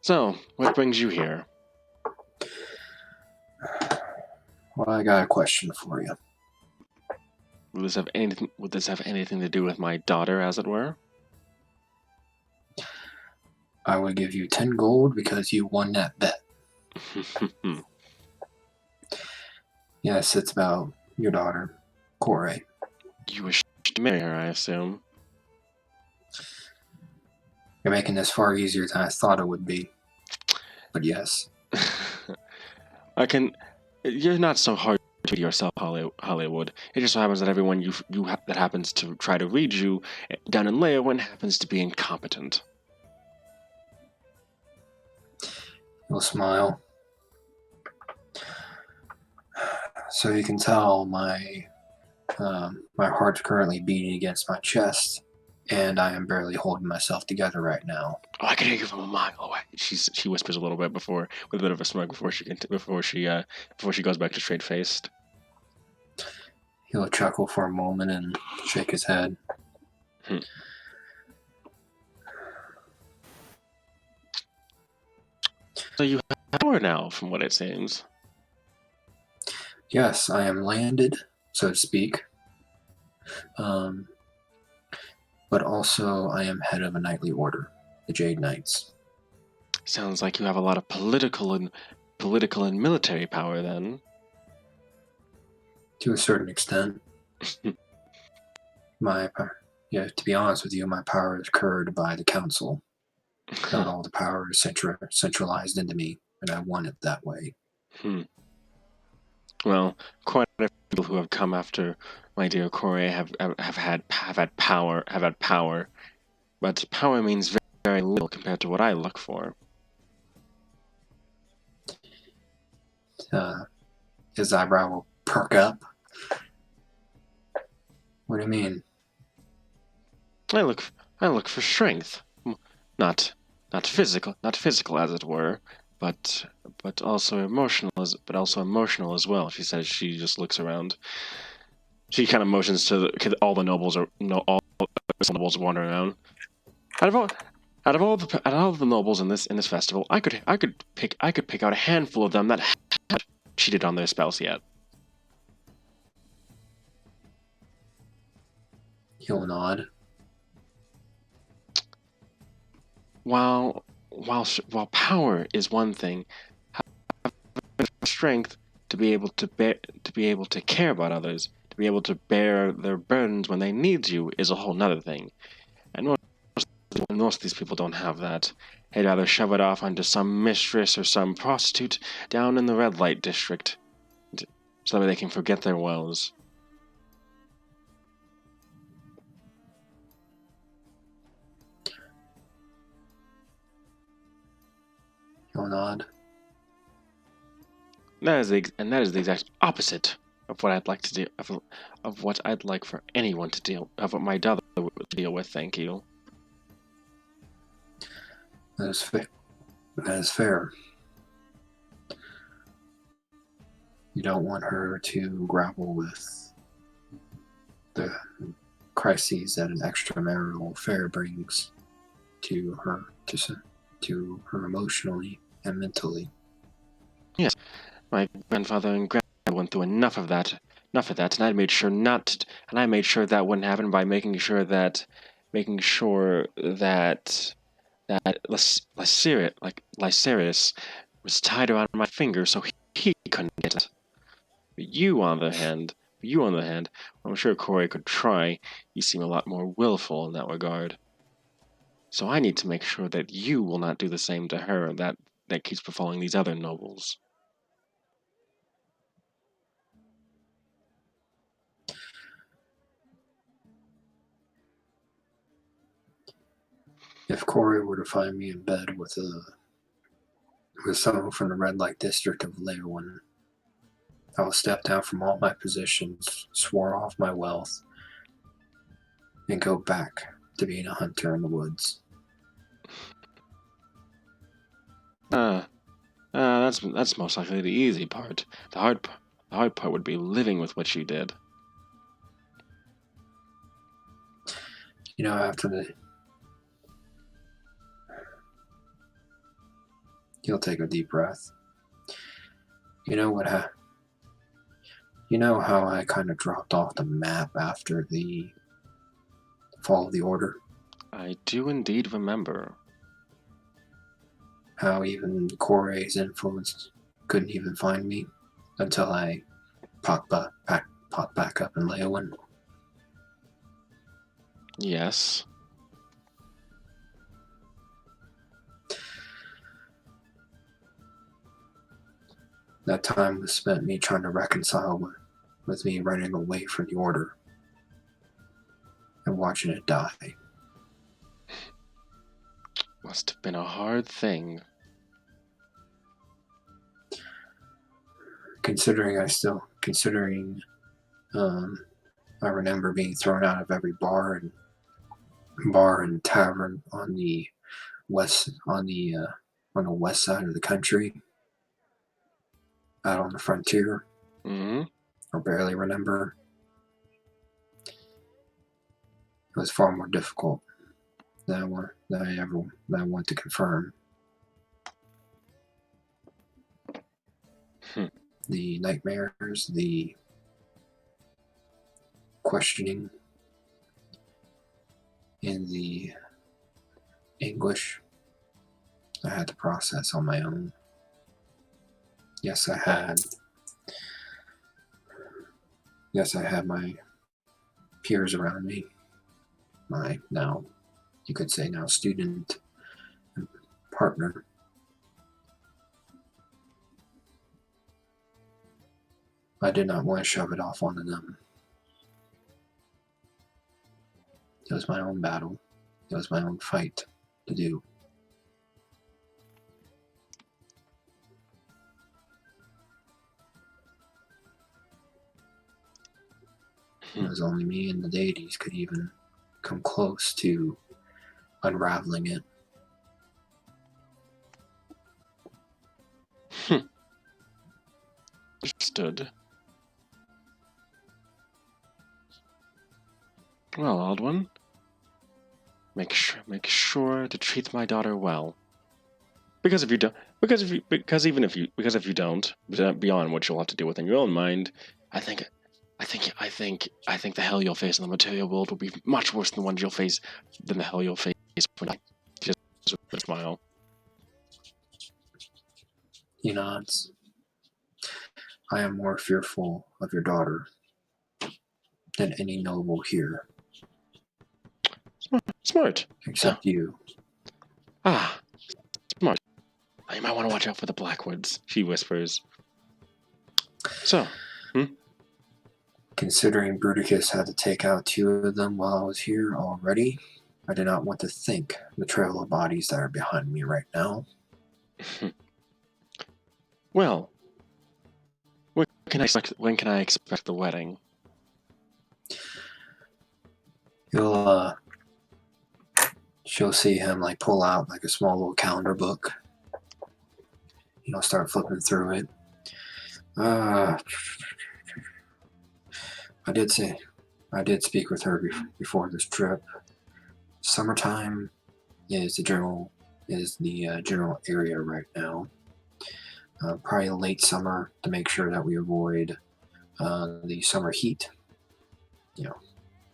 So, what brings you here? Well, I got a question for you. Would this have anything to do with my daughter, as it were? I would give you 10 gold because you won that bet. Yes, it's about your daughter, Corey. You wish to marry her, I assume. You're making this far easier than I thought it would be. But yes. You're not so hard to yourself, Hollywood. It just so happens that everyone that happens to try to read you down in Leowen happens to be incompetent. He'll smile. So you can tell my heart's currently beating against my chest, and I am barely holding myself together right now. Oh, I can hear you from a mile away. She whispers a little bit with a bit of a smirk before she goes back to straight faced. He'll chuckle for a moment and shake his head. So you have power now, from what it seems. Yes, I am landed, so to speak. But also I am head of a knightly order, the Jade Knights. Sounds like you have a lot of political and military power then. To a certain extent. To be honest with you, my power is curbed by the council. Not all the power is centralized into me, and I want it that way. Well, quite a few people who have come after my dear Corey have had power, but power means very, very little compared to what I look for. His eyebrow will perk up. What do you mean? I look for strength, not physical as it were, but also emotional as well. She says she just looks around. She kind of motions to all the nobles all the nobles wandering around. Out of all the nobles in this festival, I could pick out a handful of them that haven't cheated on their spouse yet. He'll nod. While power is one thing, strength to be able to care about others, to be able to bear their burdens when they need you is a whole nother thing. And most of these people don't have that. They'd rather shove it off onto some mistress or some prostitute down in the red light district, so that they can forget their woes. He'll nod. That is the exact opposite of what I'd like to do, of what I'd like for anyone to deal, of what my daughter would deal with. Thank you. That is fair. You don't want her to grapple with the crises that an extramarital affair brings to her emotionally and mentally. Yes, my grandfather and grandmother went through enough of that, and I made sure that wouldn't happen by making sure that Lycerius was tied around my finger so he couldn't get it. But you, on the hand, I'm sure Corey could try. You seem a lot more willful in that regard. So I need to make sure that you will not do the same to her that keeps befalling these other nobles. If Corey were to find me in bed with someone from the red light district of Leowin, I will step down from all my positions, swear off my wealth, and go back to being a hunter in the woods. That's most likely the easy part. The hard part would be living with what you did. He'll take a deep breath. You know how I kind of dropped off the map after the fall of the Order? I do indeed remember. How even Corey's influence couldn't even find me until I popped back up in Leowin. Yes. That time was spent me trying to reconcile with me running away from the Order and watching it die. Must have been a hard thing. Considering I remember being thrown out of every bar and tavern on the west side of the country, out on the frontier. Mm-hmm. I barely remember. was far more difficult than I want to confirm. The nightmares, the questioning, and the anguish I had to process on my own. Yes, I had my peers around me, my now, you could say now student and partner. I did not want to shove it off onto them. It was my own battle. It was my own fight to do. It was only me and the deities could even come close to unraveling it. Understood. Well, Aldwin, make sure to treat my daughter well. Because if you don't, because if you don't, beyond what you'll have to deal with in your own mind, I think the hell you'll face in the material world will be much worse than the hell you'll face when I just with a smile. He nods. I am more fearful of your daughter than any noble here. Smart. Except you. Smart. You might want to watch out for the Blackwoods, she whispers. So, Considering Bruticus had to take out 2 of them while I was here already, I do not want to think the trail of bodies that are behind me right now. Well, when can I expect the wedding? She'll see him pull out a small little calendar book. Start flipping through it. I did speak with her before this trip. Summertime is the general area right now. Probably late summer to make sure that we avoid the summer heat.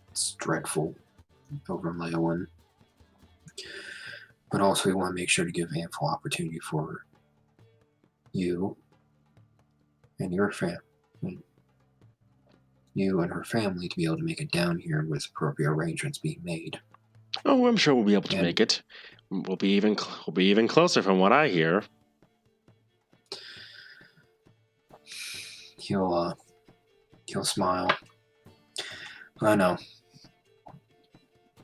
It's dreadful over in Leowen. But also we want to make sure to give ample opportunity for you and your family. You and her family to be able to make it down here with appropriate arrangements being made. Oh, I'm sure we'll be able to make it. We'll be even closer from what I hear. He'll smile. I know.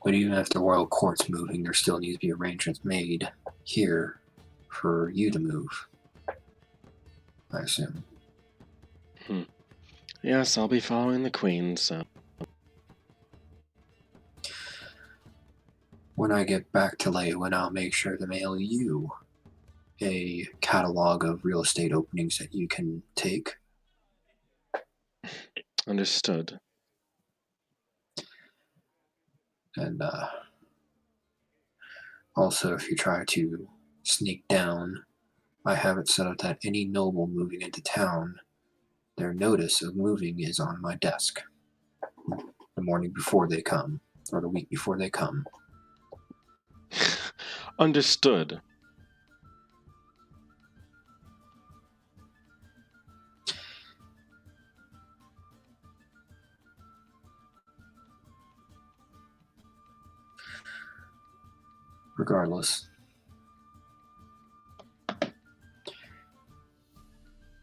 But even if the royal court's moving, there still needs to be arrangements made here for you to move. I assume. Yes, I'll be following the queen, so. When I get back to Leowen, I'll make sure to mail you a catalog of real estate openings that you can take. Understood. And also, if you try to sneak down, I have it set up that any noble moving into town, their notice of moving is on my desk the morning before they come, or the week before they come. Understood. Regardless,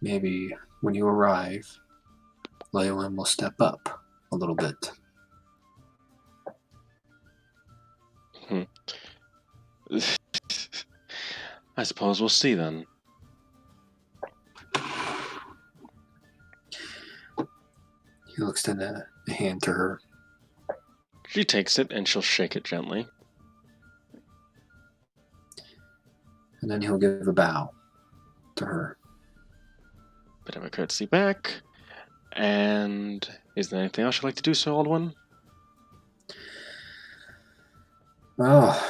maybe when you arrive, Leowen will step up a little bit. I suppose we'll see then. He'll extend a hand to her. She takes it and she'll shake it gently. And then he'll give a bow to her. Bit of a courtesy back. And is there anything else you'd like to do, Sir Aldwin? Well,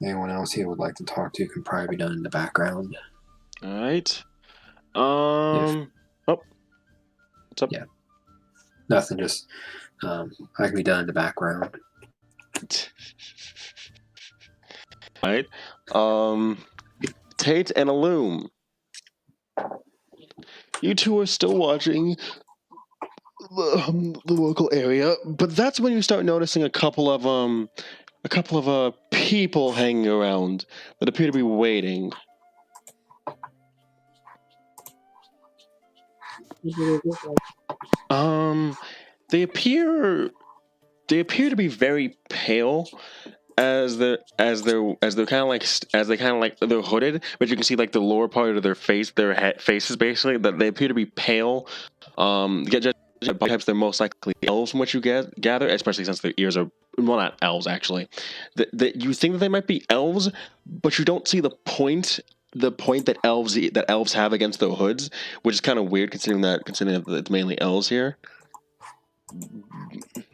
anyone else he would like to talk to can probably be done in the background. All right. If What's up? Yeah. Nothing, just I can be done in the background. Right. Tate and Illume. You two are still watching the local area, but that's when you start noticing a couple of people hanging around that appear to be waiting. What do they look like? They appear to be very pale, as they're they're hooded, but you can see like the lower part of their face, their faces basically, that they appear to be pale. Perhaps they're most likely elves from what you gather, especially since their ears are, well, not elves actually. That you think that they might be elves, but you don't see the point that elves have against their hoods, which is kind of weird considering that it's mainly elves here.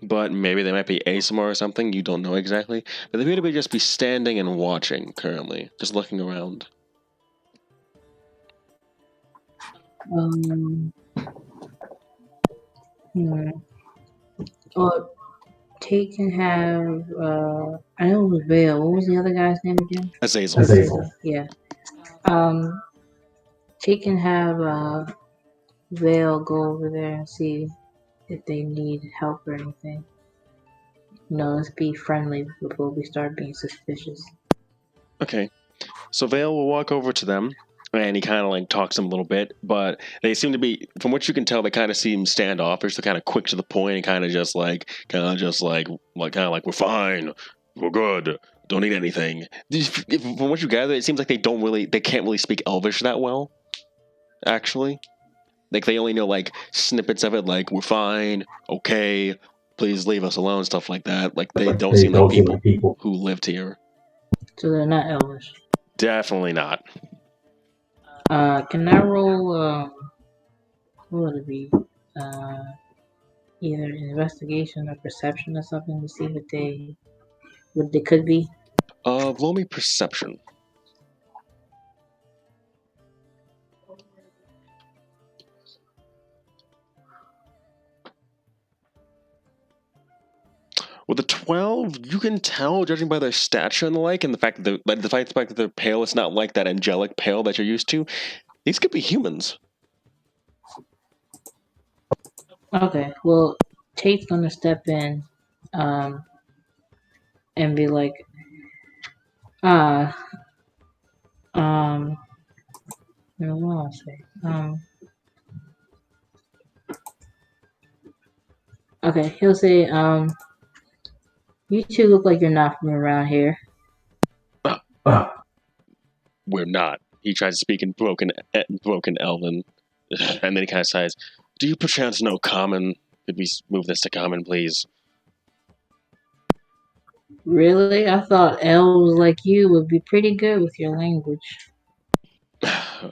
But maybe they might be ASMR or something. You don't know exactly. But they appear to just be standing and watching currently, just looking around. Well, Tate can have. I know it was Vale. What was the other guy's name again? Azazel. Azazel. Yeah. Tate can have Vale go over there and see if they need help or anything. Let's be friendly before we start being suspicious. Okay. So Vale will walk over to them, and he kind of like talks to them a little bit, but they seem to be, from what you can tell, they kind of seem standoffish. They're kind of quick to the point, and kind of like we're fine, we're good, don't need anything. From what you gather, it seems like they can't really speak Elvish that well. Actually, like they only know like snippets of it, like we're fine, okay, please leave us alone, stuff like that. Like they don't seem like people who lived here. So they're not Elvish. Definitely not. Can I roll? What would it be? Either investigation or perception or something to see what they could be. Roll me perception. With a 12, you can tell, judging by their stature and the like, and the fact that they're pale, it's not like that angelic pale that you're used to. These could be humans. Okay, well, Tate's gonna step in, and be like, what do I say? Okay, he'll say, you two look like you're not from around here. We're not. He tries to speak in broken Elven, and then he kind of sighs. Do you perchance know Common? Could we move this to Common, please? Really? I thought elves like you would be pretty good with your language.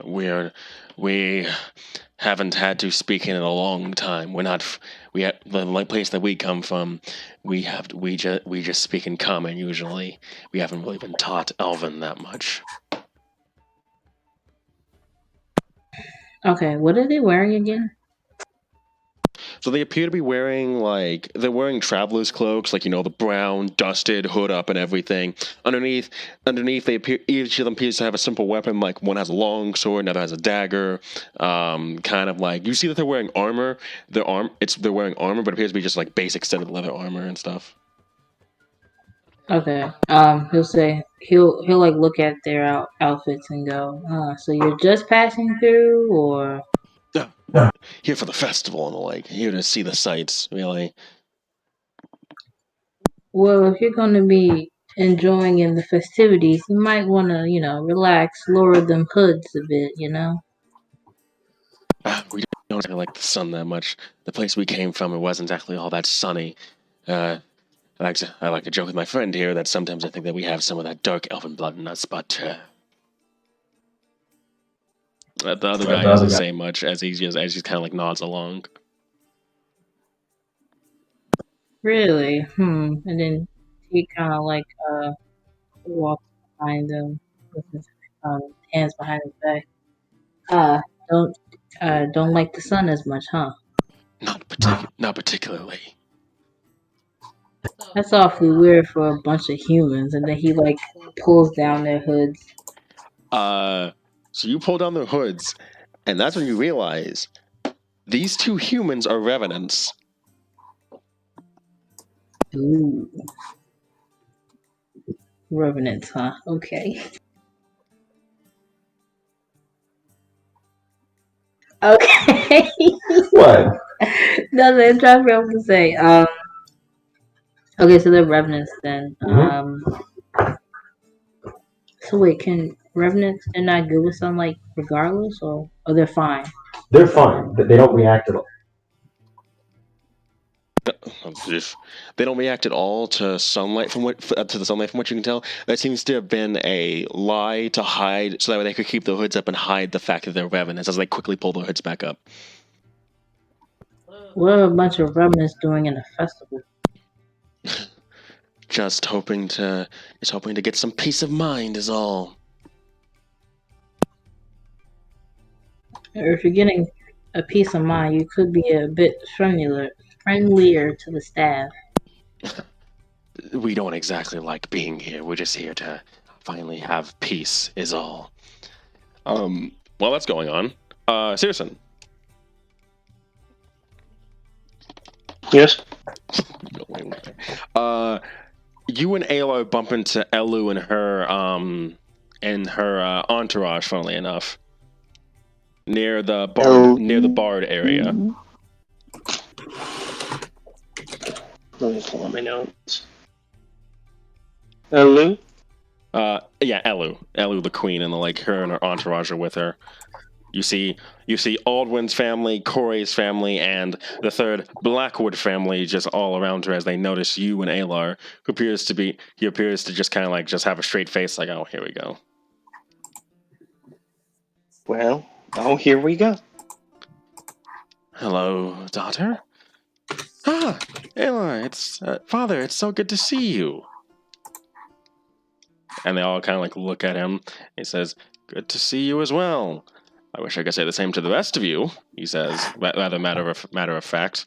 We haven't had to speak in a long time. We're not. The place that we come from. We just speak in Common usually. We haven't really been taught Elven that much. Okay, what are they wearing again? So they appear to be wearing they're wearing travelers' cloaks, like the brown, dusted hood up and everything. Underneath, each of them appears to have a simple weapon. Like one has a long sword, another has a dagger. Kind of like you see that they're wearing armor. They're wearing armor, but it appears to be just like basic studded leather armor and stuff. Okay. He'll say he'll like look at their outfits and go, so you're just passing through, or Here for the festival and the like. Here to see the sights, really. well, if you're gonna be enjoying in the festivities, you might want to, relax, lower them hoods a bit, We don't really like the sun that much. The place we came from, it wasn't exactly all that sunny. I like to joke with my friend here that sometimes I think that we have some of that dark elven blood in us, but the other guy doesn't say much as he kind of like nods along. Really? And then he kind of like walks behind them with his hands behind his back. Uh, don't like the sun as much, huh? Not particularly. That's awfully weird for a bunch of humans. And then he like pulls down their hoods. So you pull down their hoods, and that's when you realize these two humans are revenants. Ooh, revenants, huh? Okay. Okay. What? Nothing. I'm trying to figure out what to say. Okay, so they're revenants then. So wait, can revenants they're not good with sunlight regardless, or they're fine? They're fine. They don't react at all. They don't react at all to sunlight to the sunlight from what you can tell. That seems to have been a lie to hide, so that way they could keep their hoods up and hide the fact that they're revenants as they quickly pull their hoods back up. What are a bunch of revenants doing in a festival? Just hoping to get some peace of mind is all. Or if you're getting a peace of mind, you could be a bit friendlier to the staff. We don't exactly like being here. We're just here to finally have peace is all. While that's going on, Searson. Yes. You and Ayla bump into Elu and her entourage, funnily enough, near the bard area. Let me pull up my notes. Lou? Yeah, Elu the queen, and her and her entourage are with her. You see Aldwin's family, Corey's family, and the third Blackwood family just all around her as they notice you and Alar, who appears to just kind of just have a straight face, like, oh, here we go. Well, here we go. Hello, daughter. Ah, Alar, it's father. It's so good to see you. And they all kind of look at him. He says, "Good to see you as well. I wish I could say the same to the rest of you," he says, rather matter of fact.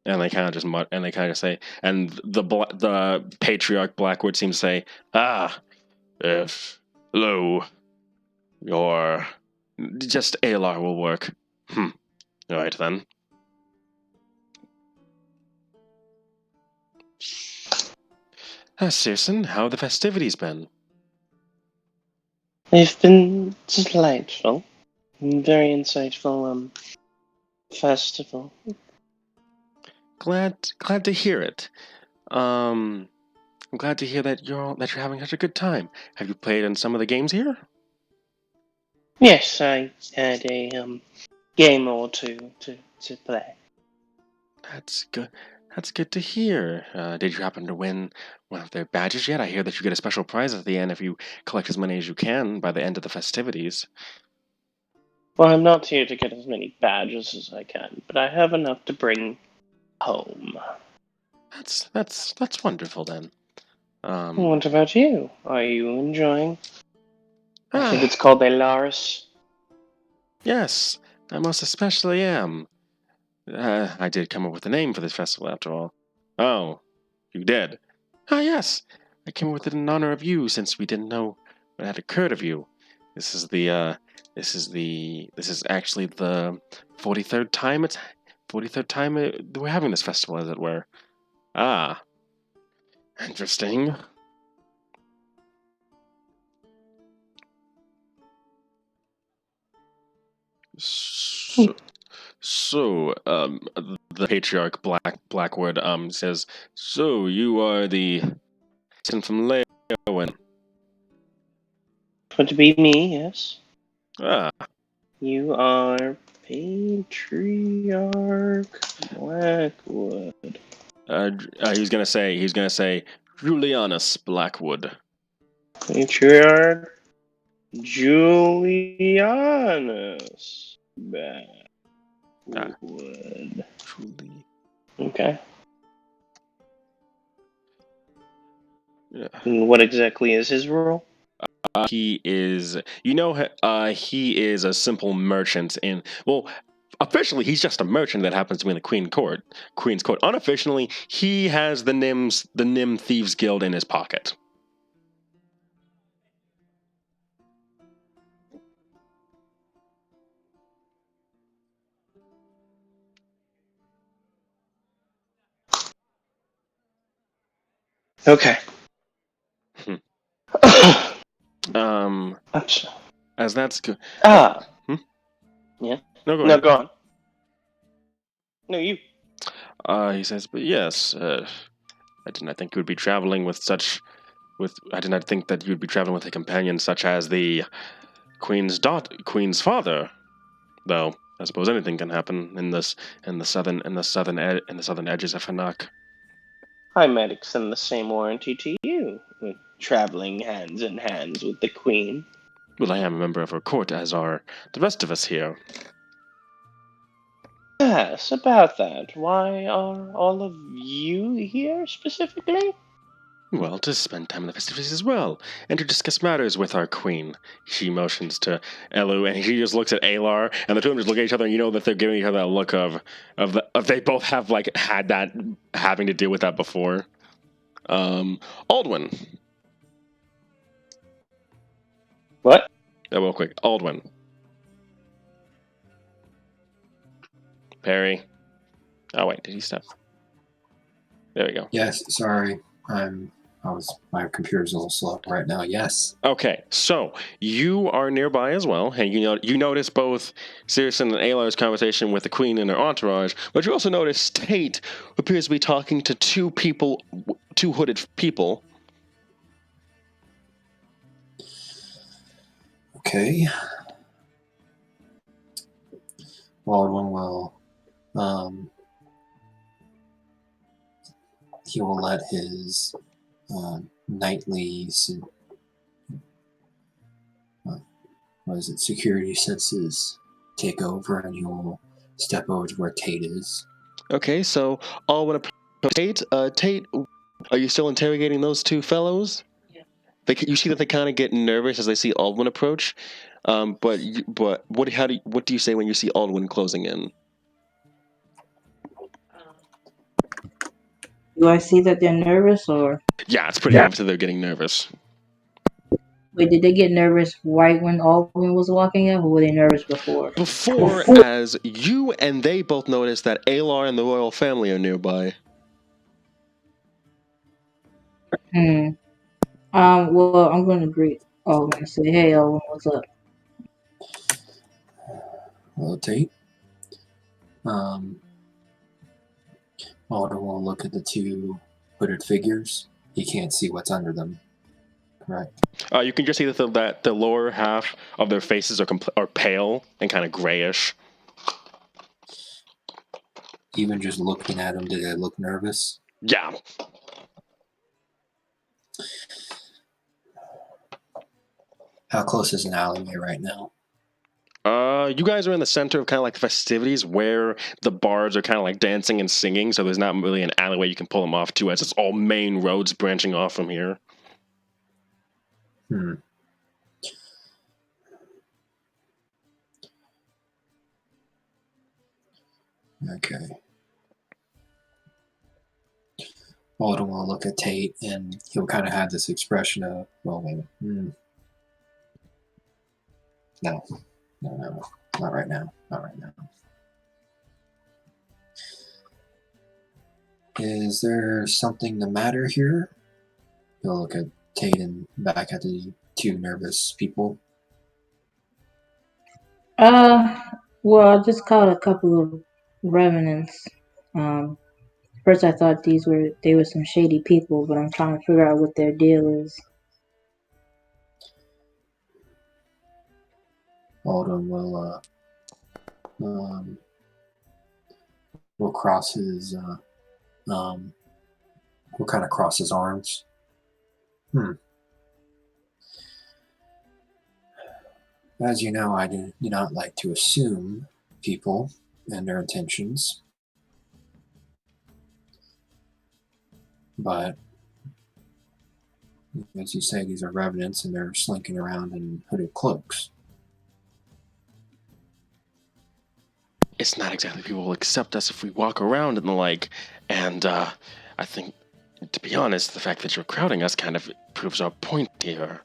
And they kind of just say, and the patriarch Blackwood seems to say, if Lo, your just Alar will work. All right then. Searson, how have the festivities been? They've been delightful. Very insightful, festival. Glad to hear it. I'm glad to hear that you're having such a good time. Have you played in some of the games here? Yes, I had a, game or two to play. That's good. That's good to hear. Did you happen to win one of their badges yet? I hear that you get a special prize at the end if you collect as many as you can by the end of the festivities. Well, I'm not here to get as many badges as I can, but I have enough to bring home. That's wonderful then. What about you? Are you enjoying? I think it's called Alaris. Yes, I most especially am. I did come up with a name for this festival after all. Oh, you did? Ah, yes. I came up with it in honor of you, since we didn't know what had occurred of you. This is actually the 43rd time we're having this festival, as it were. Ah, interesting. The patriarch Blackwood says, "So you are the son from Leowen." Would it be me? Yes. Ah, You are Patriarch Blackwood. he's gonna say Julianus Blackwood. Patriarch Julianus Blackwood. Truly. Okay. And what exactly is his role? He is, he is a simple merchant in, well, officially he's just a merchant that happens to be in the Queen's Court. Unofficially, he has the Nim Thieves Guild in his pocket. Okay. Oops. As that's good. Ah. Hmm? Yeah. No, go No, ahead. go on. No, you. He says, but yes, I did not think you would be traveling with such. I did not think that you would be traveling with a companion such as the Queen's father. Though I suppose anything can happen in the southern edges of Hanak. I might extend the same warranty to you. With traveling hands in hands with the Queen. Well, I am a member of her court, as are the rest of us here. Yes, about that. Why are all of you here specifically? Well, to spend time in the festivities as well, and to discuss matters with our queen. She motions to Elu, and she just looks at Alar, and the two of them just look at each other, and you know that they're giving each other that look of they both have like had that having to deal with that before. Aldwin. What? Real quick, Aldwin. Perry. Oh wait, did he stop? There we go. Yes, sorry. My computer's a little slow right now. Yes. Okay, so you are nearby as well, and you notice both Searson and Alar's conversation with the Queen and her entourage, but you also notice Tate appears to be talking to two hooded people. Okay. Baldwin will he will let his nightly security senses take over, and he will step over to where Tate is. Okay, so Aldwin approaches Tate. Tate, are you still interrogating those two fellows? Yeah. You see that they kind of get nervous as they see Aldwin approach. But what do you say when you see Aldwin closing in? Do I see that they're nervous, or Yeah, it's pretty obvious that they're getting nervous. wait? Did they get nervous right when Alvin was walking in, or were they nervous before? Before, as you and they both notice that Alar and the royal family are nearby. Well, I'm going to greet Alvin and say, "Hey, Alvin, what's up?" Hello, Tate. Alden will look at the two hooded figures. He can't see what's under them. Correct. You can just see that the lower half of their faces are pale and kind of grayish. Even just looking at them, did they look nervous? Yeah. How close is an alleyway right now? You guys are in the center of kind of like the festivities where the bards are kind of like dancing and singing, so there's not really an alleyway you can pull them off to, as it's all main roads branching off from here. Okay. Alden will look at Tate, and he'll kind of have this expression of, well, maybe, no, not right now, not right now. Is there something the matter here? He'll look at Tate and back at the two nervous people. Well, I just caught a couple of revenants. First I thought they were some shady people, but I'm trying to figure out what their deal is. Alden will cross his will kind of cross his arms. As you know, I do not like to assume people and their intentions, but As you say, these are revenants and they're slinking around in hooded cloaks. It's not exactly people will accept us if we walk around and the like. And I think, to be honest, the fact that you're crowding us kind of proves our point here.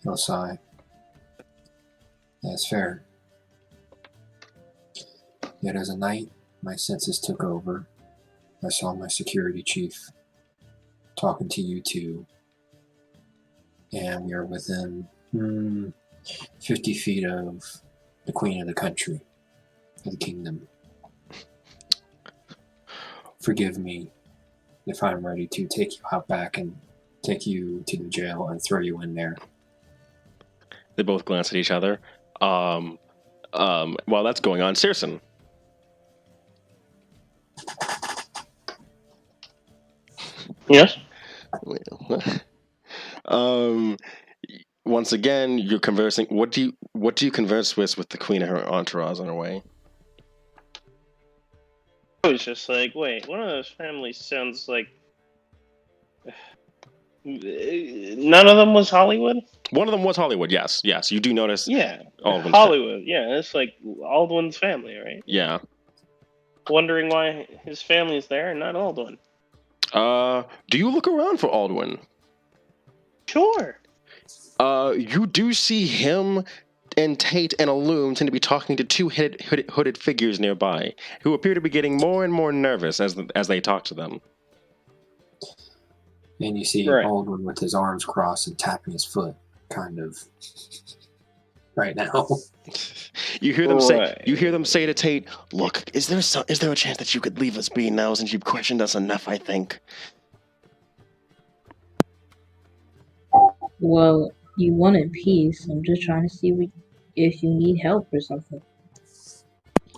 He'll sigh. That's fair. Yet as a knight, my senses took over. I saw my security chief talking to you two, and we are within 50 feet of the queen of the country, of the kingdom. Forgive me if I'm ready to take you out back and take you to the jail and throw you in there. They both glance at each other. While that's going on, Searson. Yes? Once again, you're conversing. What do you converse with the queen and her entourage on her way? I was just like, wait, one of those families sounds like. None of them was Hollywood? One of them was Hollywood. Yes. You do notice. Yeah. Aldwin's Hollywood. Yeah, it's like Aldwin's family, right? Yeah. Wondering why his family's there and not Aldwin. Do you look around for Aldwin? Sure. You do see him and Tate and Illume tend to be talking to two hooded figures nearby, who appear to be getting more and more nervous as they talk to them. And you see Right. Aldwin with his arms crossed and tapping his foot, kind of, right now. You hear them say. Right. You hear them say to Tate, "Look, is there a chance that you could leave us be now, since you've questioned us enough? I think." Well, you wanted peace. I'm just trying to see if you need help or something.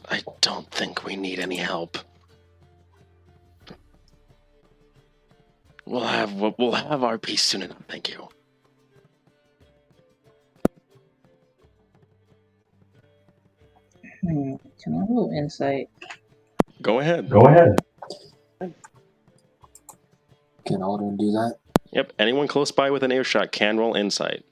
I don't think we need any help. We'll have our peace soon enough. Thank you. Can I have a little insight? Go ahead. Can Aldwin do that? Yep. Anyone close by with an earshot can roll insight.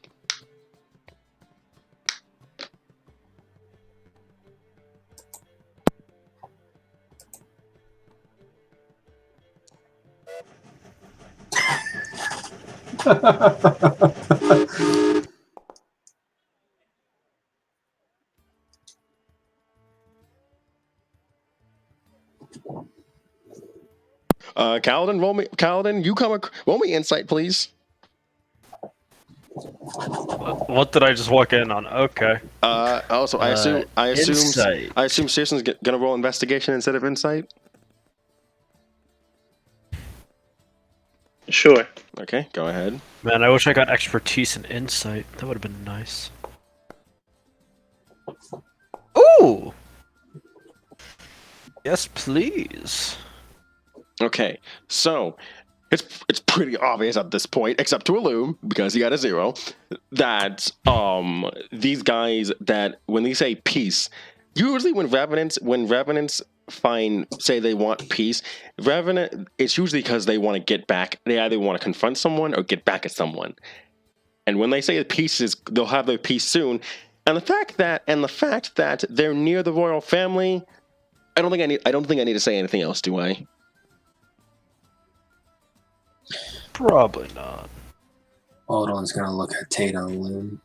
Kaladin, roll me insight, please. What did I just walk in on? Okay. Also, I assume Insight. Searson's gonna roll investigation instead of insight. Sure. Okay, go ahead. Man, I wish I got expertise and insight. That would have been nice. Ooh! Yes, please. Okay, so it's pretty obvious at this point, except to Illume, because he got a 0, that these guys, that when they say peace, usually when revenants say they want peace, it's usually because they want to get back. They either want to confront someone or get back at someone. And when they say that peace is, they'll have their peace soon. And the fact that they're near the royal family, I don't think I need to say anything else, do I? Probably not. Aldwin's gonna look at Tate and Illume.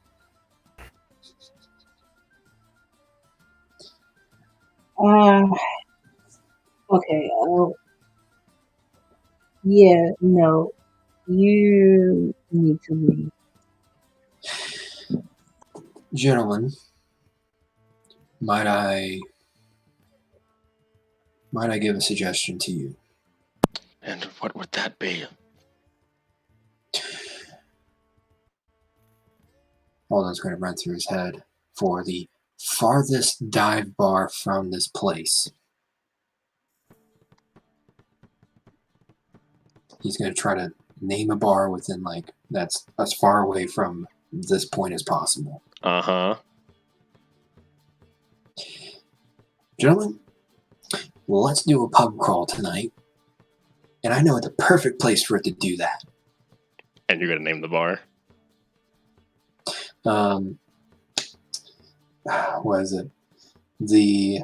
Okay. Yeah, no. You need to leave. Gentlemen, might I give a suggestion to you? And what would that be? Aldwin's going to run through his head for the farthest dive bar from this place. He's going to try to name a bar within, that's as far away from this point as possible. Uh-huh. Gentlemen, let's do a pub crawl tonight and I know the perfect place for it to do that. And you're gonna name the bar? What is it? The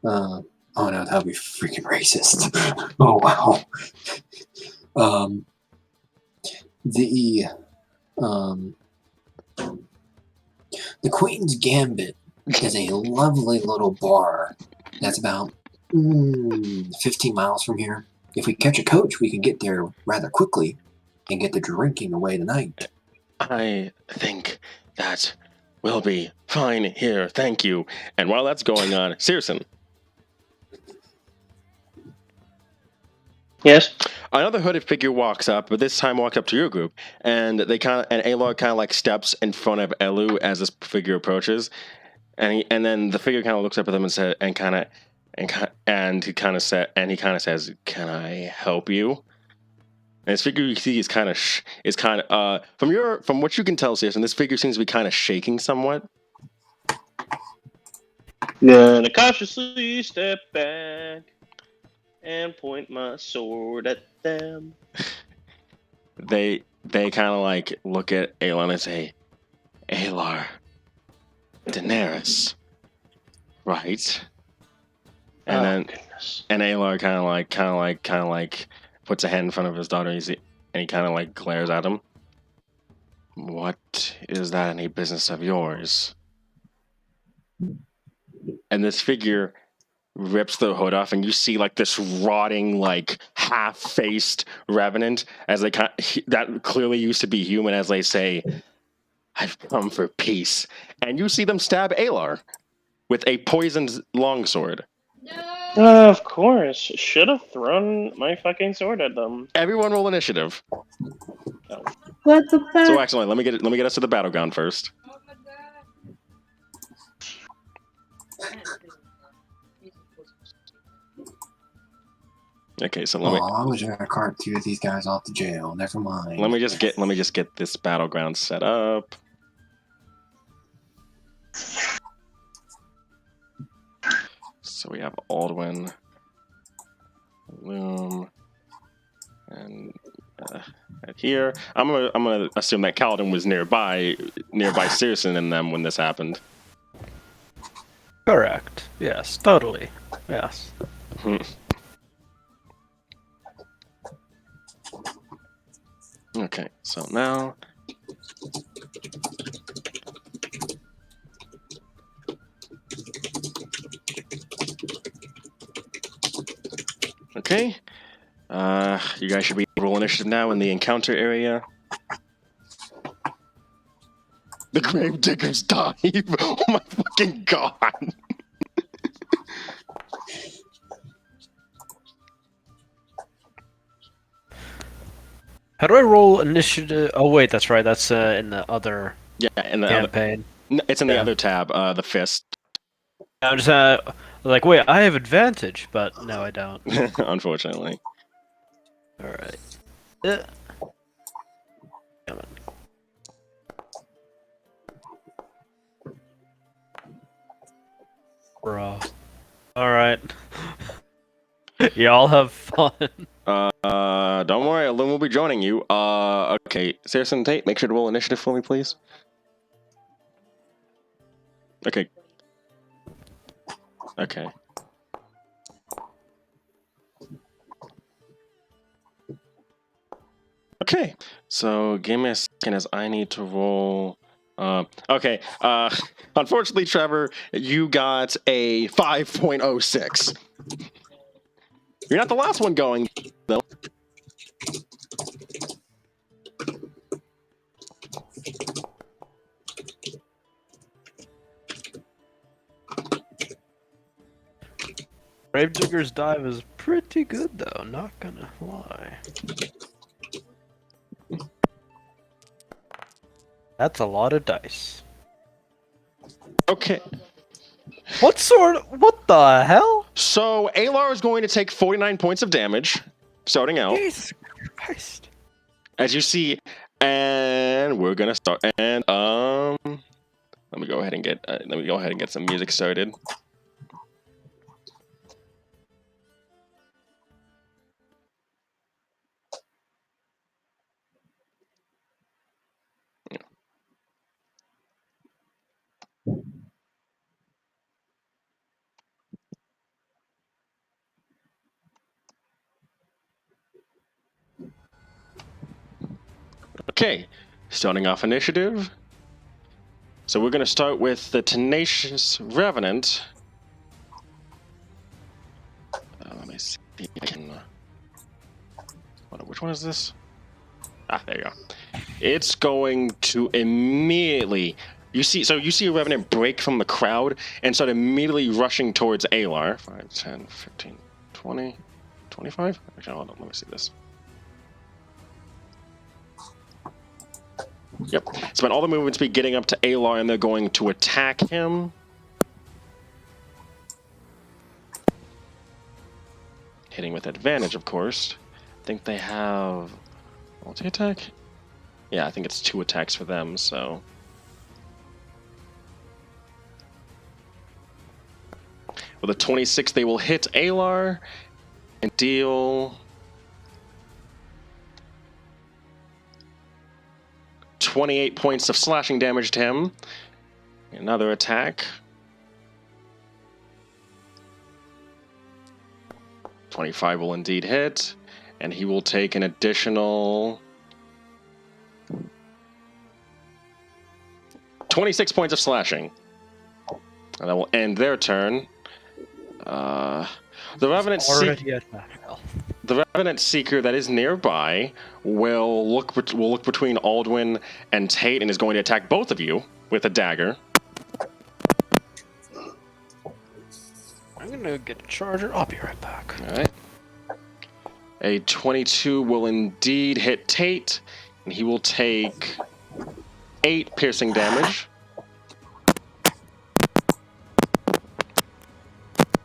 oh no, that would be freaking racist. Oh wow. The Queen's Gambit is a lovely little bar that's about 15 miles from here. If we catch a coach, we can get there rather quickly and get the drinking away tonight. I think that will be fine here. Thank you. And while that's going on, Searson. Yes. Another hooded figure walks up, but this time walks up to your group, and Alor kind of like steps in front of Elu as this figure approaches, and then the figure kind of looks up at them and says, he kind of says, "Can I help you?" And this figure you see is from what you can tell, Searson, this figure seems to be kind of shaking somewhat. Gonna cautiously step back and point my sword at them. They kind of like look at Aelon and say, "Alar, Daenerys, right?" And Goodness. and Alar kind of like puts a hand in front of his daughter, and he kind of like glares at him. "What is that any business of yours?" And this figure rips the hood off, and you see like this rotting, like half-faced revenant as that clearly used to be human, as they say, "I've come for peace." And you see them stab Alar with a poisoned longsword. Of course. Should have thrown my fucking sword at them. Everyone roll initiative. What the fuck? So actually, let me get us to the battleground first. Okay, so I wish I could cart 2 of these guys off to jail. Never mind. let me just get this battleground set up. So we have Aldwin, Loom, and here. I'm gonna assume that Kaladin was nearby Searson and them when this happened. Correct. Yes, totally. Yes. Okay, so now. Okay. You guys should be roll initiative now in the encounter area. The Gravediggers dive! Oh my fucking god! How do I roll initiative? Oh wait, that's right. That's in the other Yeah, in the campaign. it's in the other tab, the fist. I'm just like, wait, I have advantage, but no, I don't. Unfortunately. All right. Come on. Bro. All right. Y'all have fun. Don't worry, Loom will be joining you. Okay, Saracen Tate, make sure to roll initiative for me, please. Okay. Okay. Okay, so give me a second as I need to roll. Okay, unfortunately, Trevor, you got a 5.06. You're not the last one going, though. Gravedigger's dive is pretty good, though. Not gonna lie. That's a lot of dice. Okay. What the hell? So, Alar is going to take 49 points of damage, starting out. Jesus Christ. As you see, and we're gonna start. And let me go ahead and get some music started. Okay, starting off initiative. So we're going to start with the Tenacious Revenant. Let me see if I can... which one is this? Ah, there you go. It's going to immediately... You see a Revenant break from the crowd and start immediately rushing towards Alar. 5, 10, 15, 20, 25? Actually, hold on, let me see this. Yep. Spent all the movement speed getting up to Alar, and they're going to attack him. Hitting with advantage, of course. I think they have multi-attack? Yeah, I think it's 2 attacks for them, so... With a 26, they will hit Alar and deal 28 points of slashing damage to him. Another attack. 25 will indeed hit, and he will take an additional 26 points of slashing. And that will end their turn. The Revenant Seeker that is nearby will look between Aldwin and Tate and is going to attack both of you with a dagger. I'm gonna get a charger. I'll be right back. All right. A 22 will indeed hit Tate, and he will take 8 piercing damage.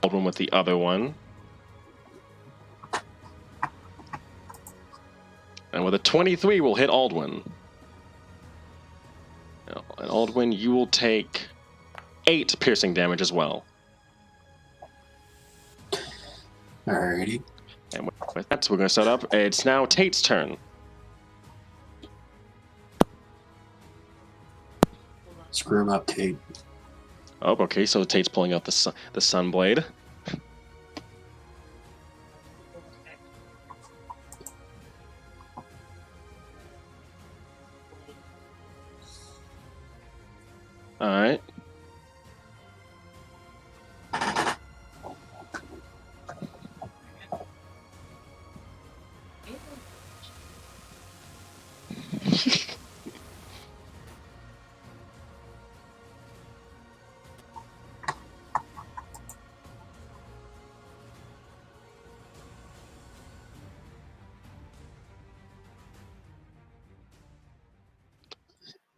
Aldwin with the other one. And with a 23 will hit Aldwin. And Aldwin, you will take 8 piercing damage as well. Alrighty. And with that, we're going to set up. It's now Tate's turn. Screw him up, Tate. Oh, okay, so Tate's pulling out the Sunblade. Alright.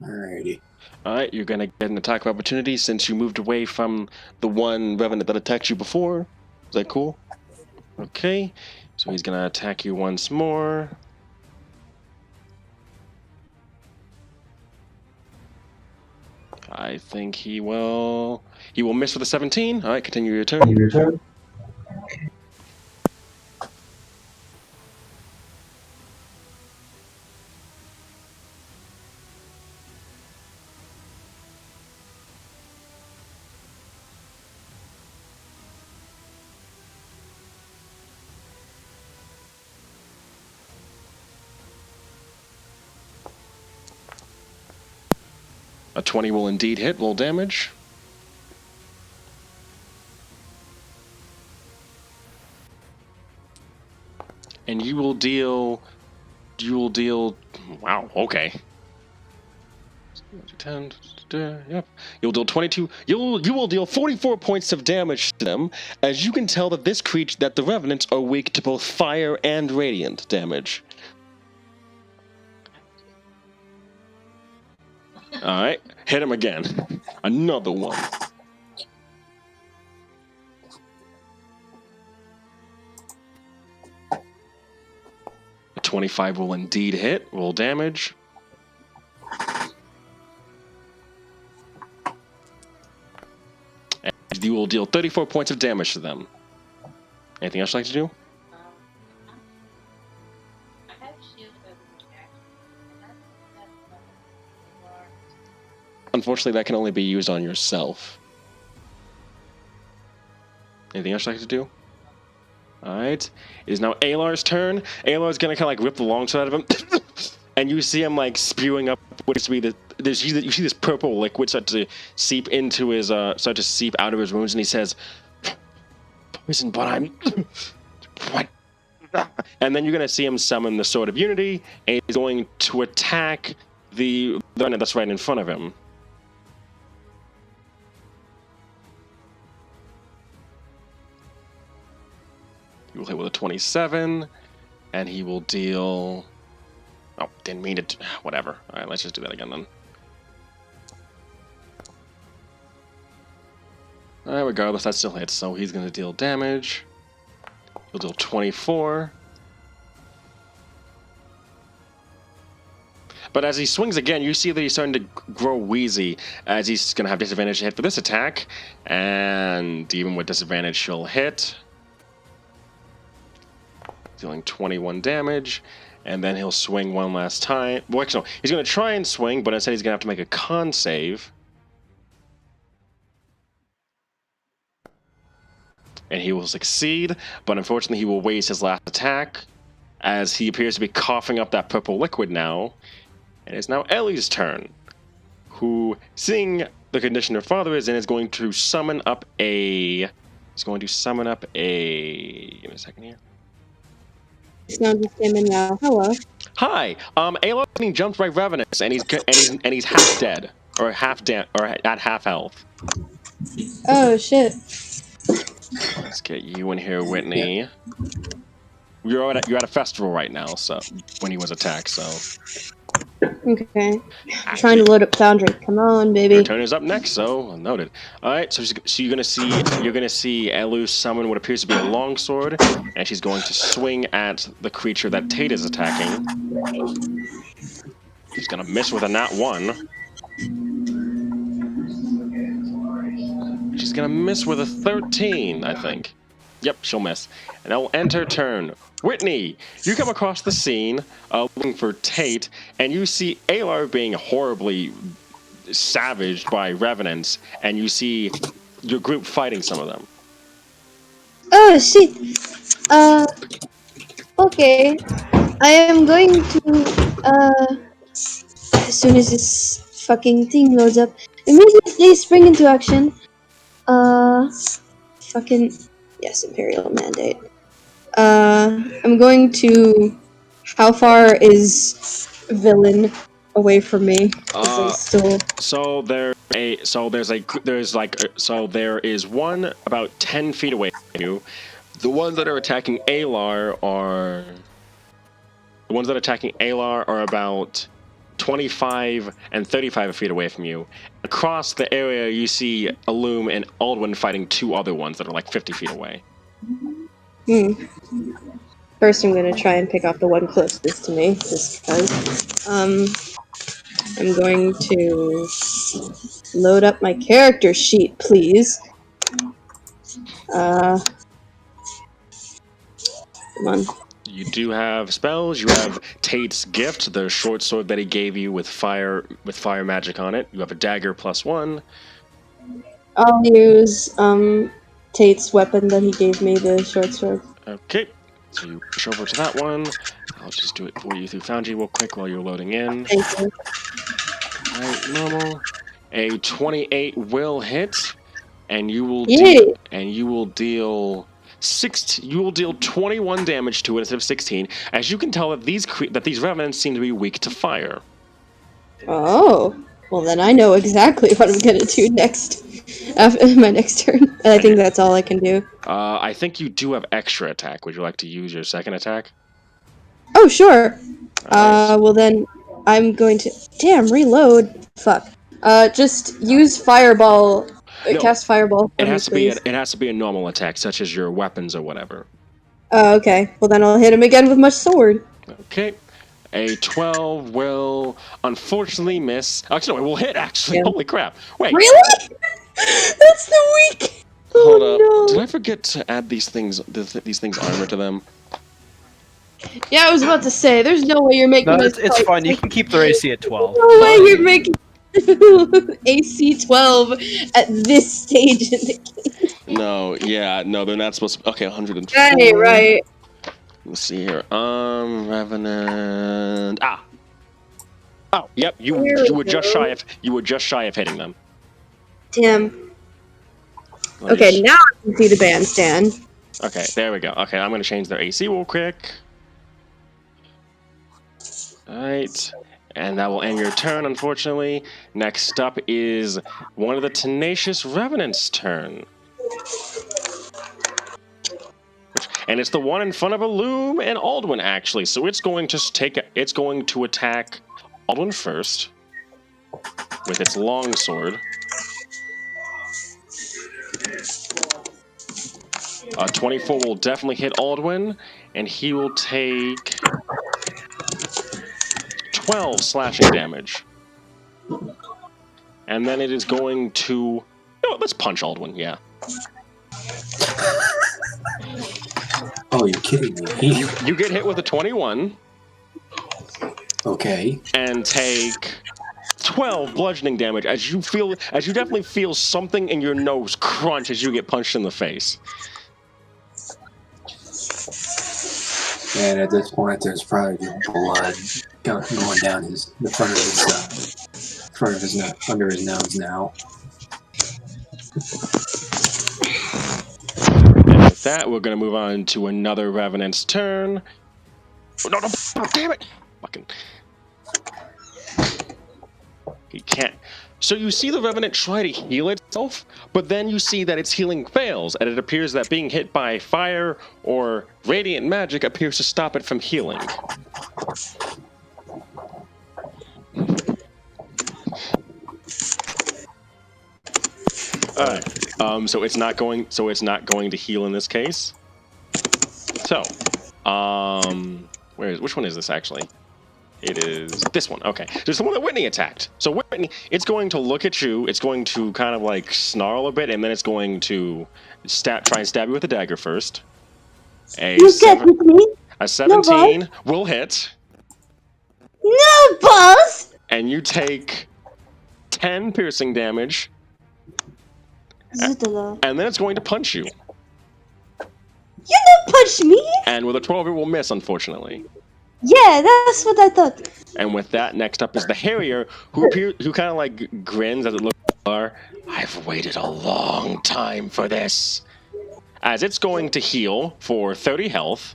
Alrighty. Alright, you're going to get an attack of opportunity since you moved away from the one Revenant that attacked you before. Is that cool? Okay, so he's going to attack you once more. I think he will miss with a 17. Alright, continue your turn. A 20 will indeed hit, roll damage. And you will deal, wow, okay. 10, yep. You'll deal 22, you will deal 44 points of damage to them, as you can tell that that the Revenants are weak to both fire and radiant damage. Alright, hit him again. Another one. A 25 will indeed hit, roll damage. And you will deal 34 points of damage to them. Anything else you'd like to do? Unfortunately, that can only be used on yourself. Anything else you'd like to do? Alright. It is now Alar's turn. Alar's gonna kind of like rip the longside of him and you see him like spewing up what is to be you see this purple liquid start to seep into his start to seep out of his wounds, and he says, "Poison, but I'm what?" And then you're gonna see him summon the Sword of Unity, and he's going to attack the runner that's right in front of him. He will hit with a 27, and he will deal. Oh, didn't mean to. Whatever. All right, let's just do that again then. All right, regardless, that still hits. So he's gonna deal damage. He'll deal 24. But as he swings again, you see that he's starting to grow wheezy, as he's going to have disadvantage to hit for this attack. And even with disadvantage, she'll hit. Dealing 21 damage. And then he'll swing one last time. Well, actually, no. He's going to try and swing, but instead he's going to have to make a con save. And he will succeed, but unfortunately he will waste his last attack, as he appears to be coughing up that purple liquid now. It is now Ellie's turn, who, seeing the condition her father is in, is going to summon up a... Give me a second here. Sound just came in now. Hello. Hi. Ayla being jumped by Revenants, and he's half dead, or at half health. Oh shit. Let's get you in here, Whitney. You're at a festival right now, so when he was attacked, so. Okay. I'm trying to load up Foundry. Come on, baby. Your turn is up next, so noted. All right, so you're gonna see Elu summon what appears to be a longsword, and she's going to swing at the creature that Tate is attacking. She's gonna miss with a nat 1. She's gonna miss with a 13, I think. Yep, she'll miss. And that will end her turn. Whitney, you come across the scene looking for Tate, and you see Alar being horribly savaged by Revenants, and you see your group fighting some of them. Oh shit. Okay. I am going to as soon as this fucking thing loads up, immediately spring into action. Fucking yes, Imperial mandate. I'm going to. How far is Villain away from me? So there is one about 10 feet away from you. The ones that are attacking Alar are about 25 and 35 feet away from you. Across the area, you see Illum and Aldwin fighting 2 other ones that are like 50 feet away. First, I'm gonna try and pick off the one closest to me, just because. I'm going to load up my character sheet, please. Come on. You do have spells. You have Tate's gift, the short sword that he gave you with fire magic on it. You have a dagger +1. I'll use Tate's weapon that he gave me, the short sword. Okay, so you push over to that one. I'll just do it for you through Foundry real quick while you're loading in. Thank you. Alright, normal. A 28 will hit, and you will deal 21 damage to it instead of 16. As you can tell that these revenants seem to be weak to fire. Oh, well then I know exactly what I'm gonna do next. After my next turn. And I think that's all I can do. I think you do have extra attack. Would you like to use your second attack? Oh, sure. Right. Well then, I'm going to... Damn, reload. Fuck. Just use Fireball. No, cast Fireball. It has to be a normal attack, such as your weapons or whatever. Oh, okay. Well then I'll hit him again with my sword. Okay. A 12 will unfortunately miss. Actually, no, it will hit, actually. Yeah. Holy crap. Wait. Really? That's the weak. Hold up. No. Did I forget to add these things armor to them? Yeah, I was about to say, there's no way you're making this. No, it's fine. You can keep their AC at 12. No way you're making AC 12 at this stage in the game. No, they're not supposed to. Okay, 104. Right. Let's see here. Revenant. Oh, yep. You There we were just go. shy of hitting them. Damn. Let me Okay, just- now I can see the bandstand. Okay, there we go. Okay, I'm gonna change their AC real quick. Alright. And that will end your turn, unfortunately. Next up is one of the Tenacious Revenant's turn. And it's the one in front of Illum and Aldwin, actually. So it's going to attack Aldwin first with its longsword. 24 will definitely hit Aldwin, and he will take 12 slashing damage. And then it is going to... No, let's punch Aldwin, yeah. Oh, you're kidding me. You get hit with a 21 Okay. and take 12 bludgeoning damage as you definitely feel something in your nose crunch as you get punched in the face. And at this point, there's probably blood going down the front of his nose, under his nose now. And with that, we're going to move on to another Revenant's turn. No, damn it! Fucking. He can't. So you see the Revenant try to heal itself, but then you see that its healing fails, and it appears that being hit by fire or radiant magic appears to stop it from healing. Alright. So it's not going to heal in this case. So, which one is this actually? It is this one. Okay. There's the one that Whitney attacked. So Whitney, it's going to look at you. It's going to kind of like snarl a bit, and then it's going to try and stab you with a dagger first. A 17 will hit. No, boss! And you take 10 piercing damage. And then it's going to punch you. You don't punch me! And with a 12, it will miss, unfortunately. Yeah, that's what I thought. And with that, next up is the Harrier, who kind of like grins as it looks at I've waited a long time for this. As it's going to heal for 30 health.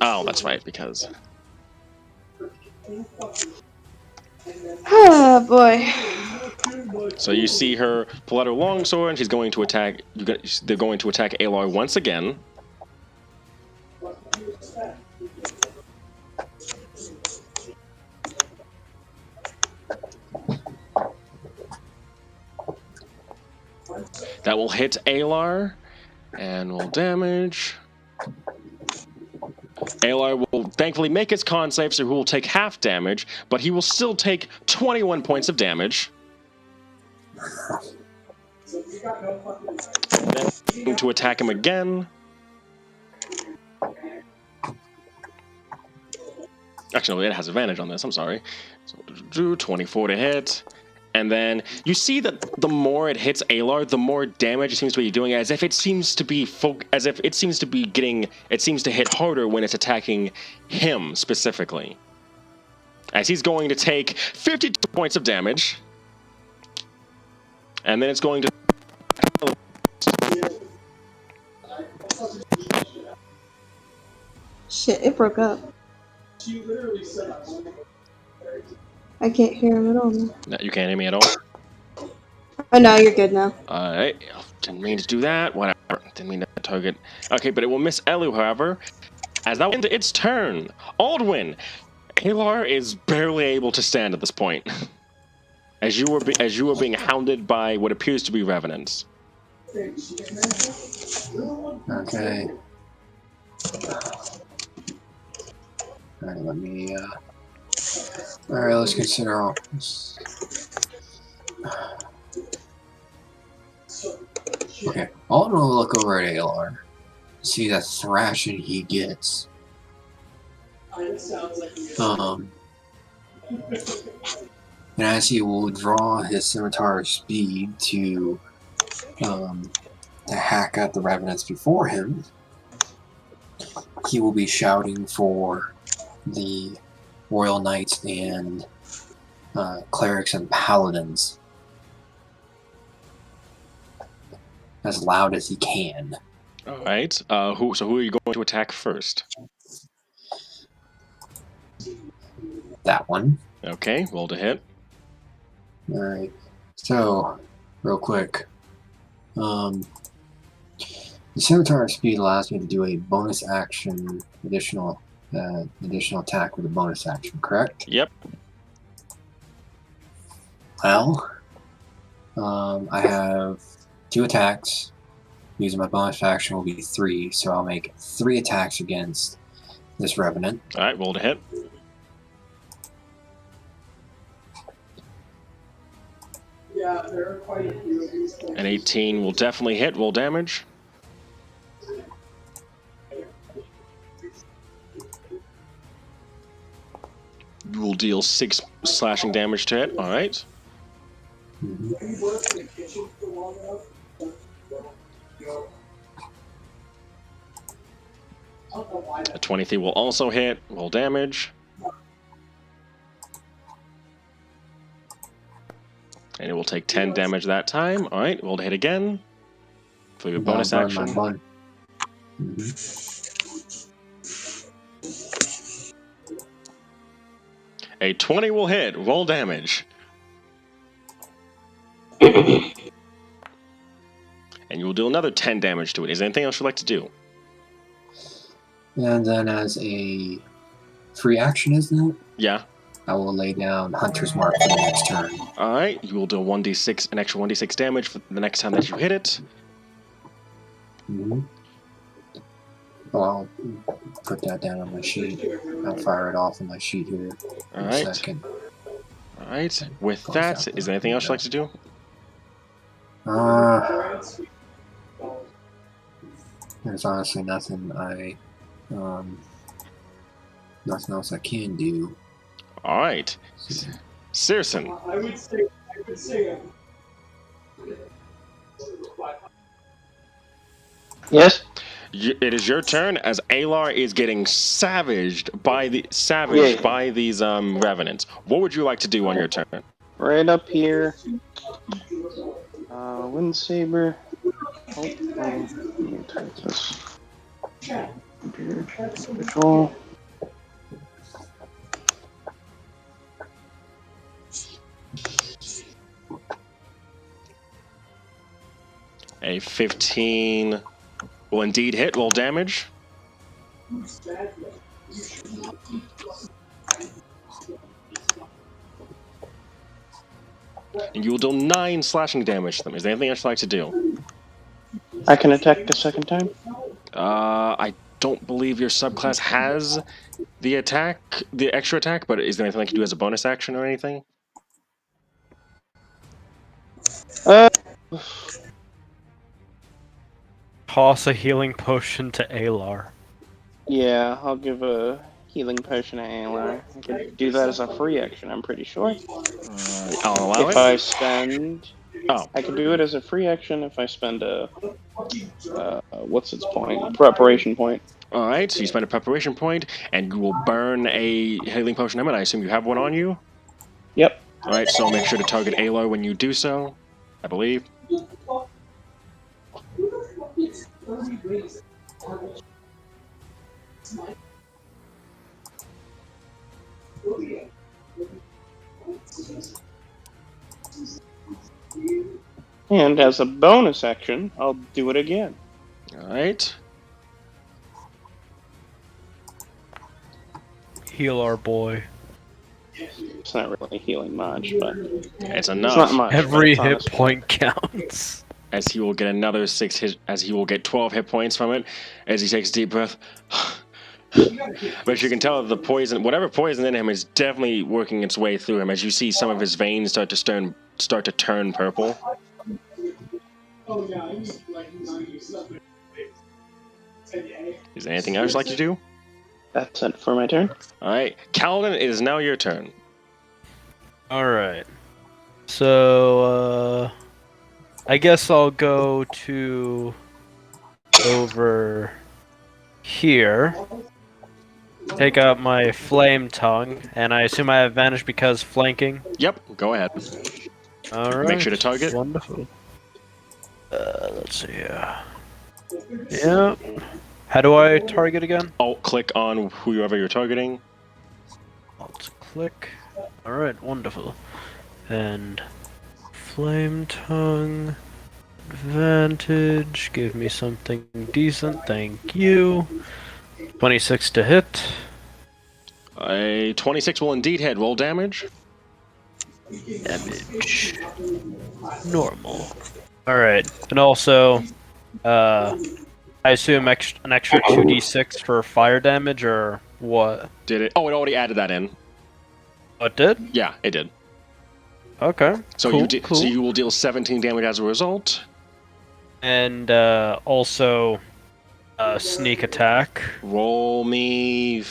Oh, that's right, because... Oh, boy. So you see her pull out her longsword, and she's going to attack... They're going to attack Alar once again. That will hit Alar, and will damage... Alar will thankfully make his con save, so he will take half damage, but he will still take 21 points of damage. Then to attack him again. Actually, no, it has advantage on this. I'm sorry. So 24 to hit. And then you see that the more it hits Alar, the more damage it seems to be doing, as if it seems to hit harder when it's attacking him specifically. As he's going to take 52 points of damage. And then it's going to... Shit, it broke up. I can't hear him at all now. No, you can't hear me at all? Oh, no, you're good now. Alright, didn't mean to do that. Whatever. Didn't mean to target. Okay, but it will miss Elu, however. As that went into its turn. Aldwin! Alar is barely able to stand at this point. As you were being hounded by what appears to be revenants. Okay. Alright, let me, Alright, let's consider all this. Okay, Alden will look over at Alar, see the thrashing he gets. And as he will draw his scimitar speed to to hack at the revenants before him. He will be shouting for the Royal Knights and clerics and paladins as loud as he can. All right. Who are you going to attack first? That one. Okay, roll to hit. Alright. So, real quick. The Scimitar of Speed allows me to do a bonus action, additional attack with a bonus action, correct? Yep. Well, I have 2 attacks. Using my bonus action will be 3, so I'll make 3 attacks against this Revenant. All right, roll to hit. Yeah, there are quite a few of these things. An 18 will definitely hit. Roll damage. You will deal 6 slashing damage to it. All right. Mm-hmm. Have you worked in the kitchen for long enough? I don't know why A 23 will also hit. Roll damage. And it will take 10 damage that time. All right, roll to hit again. For your bonus action. Mm-hmm. A 20 will hit. Roll damage. And you will do another 10 damage to it. Is there anything else you'd like to do? And then as a free action, isn't it? Yeah. I will lay down Hunter's Mark for the next turn. All right, you will do an extra 1d6 damage for the next time that you hit it. Mm-hmm. Well, I'll put that down on my sheet. I'll fire it off on my sheet here in All a right. second. All right. With that, is there anything else you'd like to do? There's honestly nothing nothing else I can do. All right. Searson. I would say Yes? It is your turn as Alar is getting savaged by these revenants. What would you like to do on your turn? Right up here. Wind Saber. Oh, let me type this. Control. A 15 will indeed hit. Roll damage. And you will deal 9 slashing damage to them. Is there anything else you'd like to do? I can attack the second time. I don't believe your subclass has the extra attack, but is there anything I can do as a bonus action or anything? Toss a healing potion to Alar. Yeah, I'll give a healing potion to Alar. I could do that as a free action, I'm pretty sure. I'll allow If it. I spend... Oh. I can do it as a free action if I spend a... what's its point? Preparation point. All right, so you spend a preparation point, and you will burn a healing potion helmet. I assume you have one on you? Yep. All right, so make sure to target Alar when you do so, I believe. And as a bonus action, I'll do it again. All right. Heal our boy. It's not really healing much, but It's it's enough. not much. Every but it's hit honestly- point counts. As he will get another 6 hit, as he will get 12 hit points from it, as he takes a deep breath. But you can tell the poison, whatever poison in him, is definitely working its way through him. As you see some of his veins start to turn purple. Is there anything else you'd like to do? That's it for my turn. All right, Kaladin, it is now your turn. Alright. So, I guess I'll go to over here. Take out my flame tongue, and I assume I have advantage because flanking. Yep, go ahead. All right. Make sure to target. Wonderful. Let's see. Yeah. How do I target again? Alt-click on whoever you're targeting. Alt-click. All right. Wonderful. And flame tongue. Advantage. Give me something decent. Thank you. 26 to hit. A 26 will indeed hit. Roll damage. Damage. Normal. Alright. And also, I assume an extra 2d6 for fire damage, or what? Did it? Oh, it already added that in. Oh, it did? Yeah, it did. Okay. So cool, so you will deal 17 damage as a result. And also, sneak attack. Roll me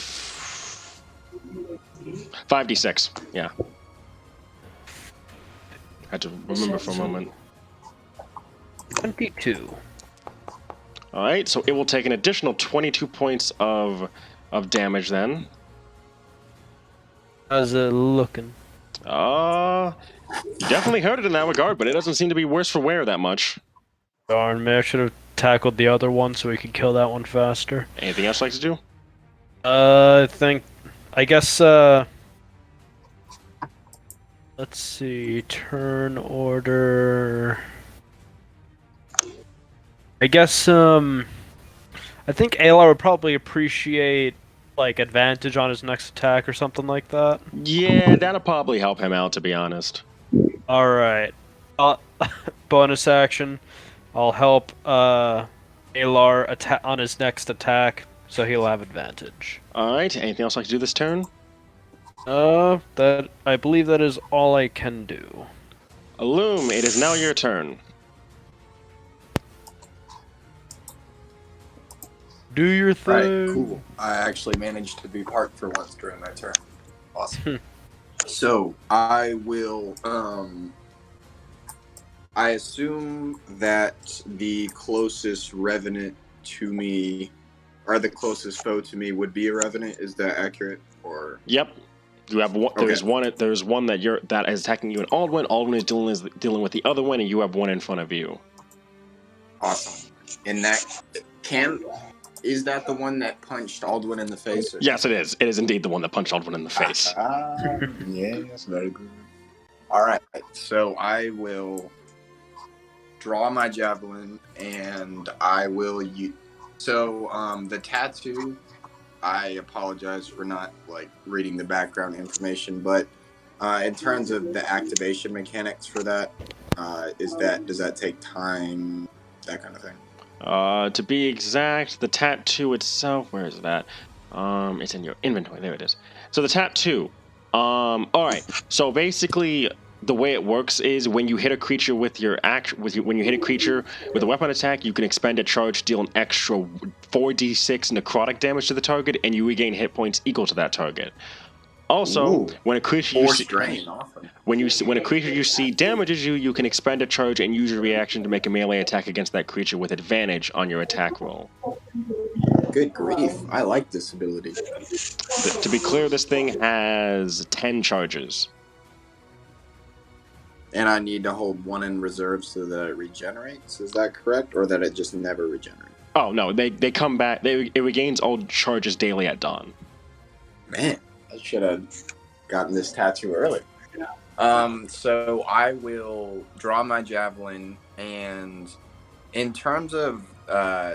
5d6. Yeah. Had to remember for a moment. 22. All right, so it will take an additional 22 points of damage then. How's it looking? You definitely hurt it in that regard, but it doesn't seem to be worse for wear that much. Darn, man, I should have tackled the other one so we could kill that one faster. Anything else you'd like to do? I guess, let's see, turn order. I guess, I think Alar would probably appreciate, like, advantage on his next attack or something like that. Yeah, that'll probably help him out, to be honest. Alright. Bonus action. I'll help, Alar attack on his next attack, so he'll have advantage. Alright, anything else I can do this turn? I believe that is all I can do. Illume, it is now your turn. Do your thing. Right, cool. I actually managed to be parked for once during my turn. Awesome. So I will, I assume that the closest revenant to me, or the closest foe to me, would be a revenant. Is that accurate? Or Yep. You have one. Okay. There's one that is attacking you in Aldwin. Aldwin is dealing with the other one, and you have one in front of you. awesome. And is that the one that punched Aldwin in the face? Or Yes, it is. It is indeed the one that punched Aldwin in the face. Yes, very good. All right, so I will draw my javelin, and I will use. So the tattoo. I apologize for not reading the background information, but in terms of the activation mechanics for that, does that take time, that kind of thing? To be exact, the tattoo itself, where is that? It's in your inventory. There it is. So the tattoo. All right. So basically, the way it works is when you hit a creature when you hit a creature with a weapon attack, you can expend a charge, deal an extra 4d6 necrotic damage to the target, and you regain hit points equal to that target. Also, when a creature when a creature you see damages you, you can expend a charge and use your reaction to make a melee attack against that creature with advantage on your attack roll. Good grief! I like this ability. To be clear, this thing has 10 charges. And I need to hold one in reserve so that it regenerates. Is that correct, or that it just never regenerates? Oh no, they come back. It regains all charges daily at dawn. Man, I should have gotten this tattoo early. So I will draw my javelin, and in terms of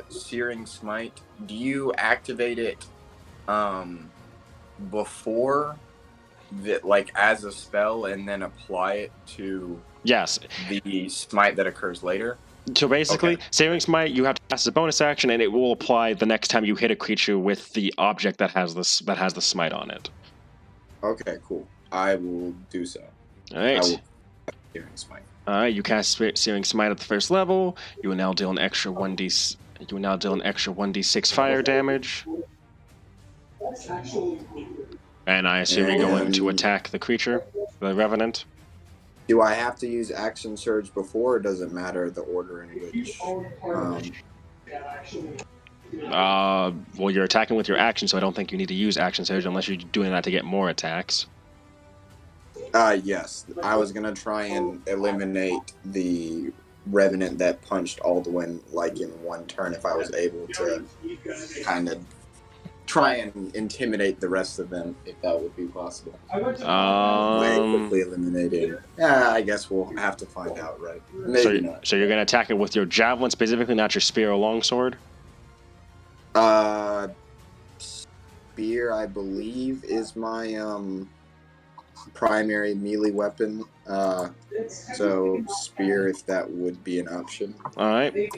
Searing Smite, do you activate it before as a spell and then apply it to the smite that occurs later? So basically, Searing Smite, you have to cast a bonus action, and it will apply the next time you hit a creature with the object that has the smite on it. Okay, cool. I will do so. All right. I will Searing Smite. All right. You cast Searing Smite at the first level. You will now deal an extra 1d6 fire damage. And I assume you're going to attack the creature, the Revenant. Do I have to use action surge before, or does it matter the order in which? Well, you're attacking with your action, so I don't think you need to use action surge unless you're doing that to get more attacks. Yes. I was gonna try and eliminate the Revenant that punched Alduin like in one turn if I was able to kind of try and intimidate the rest of them if that would be possible. Way quickly eliminating. Yeah, I guess we'll have to find out, right? Maybe not. So you're going to attack it with your javelin specifically, not your spear or longsword? Spear, I believe, is my primary melee weapon. So spear, if that would be an option. All right.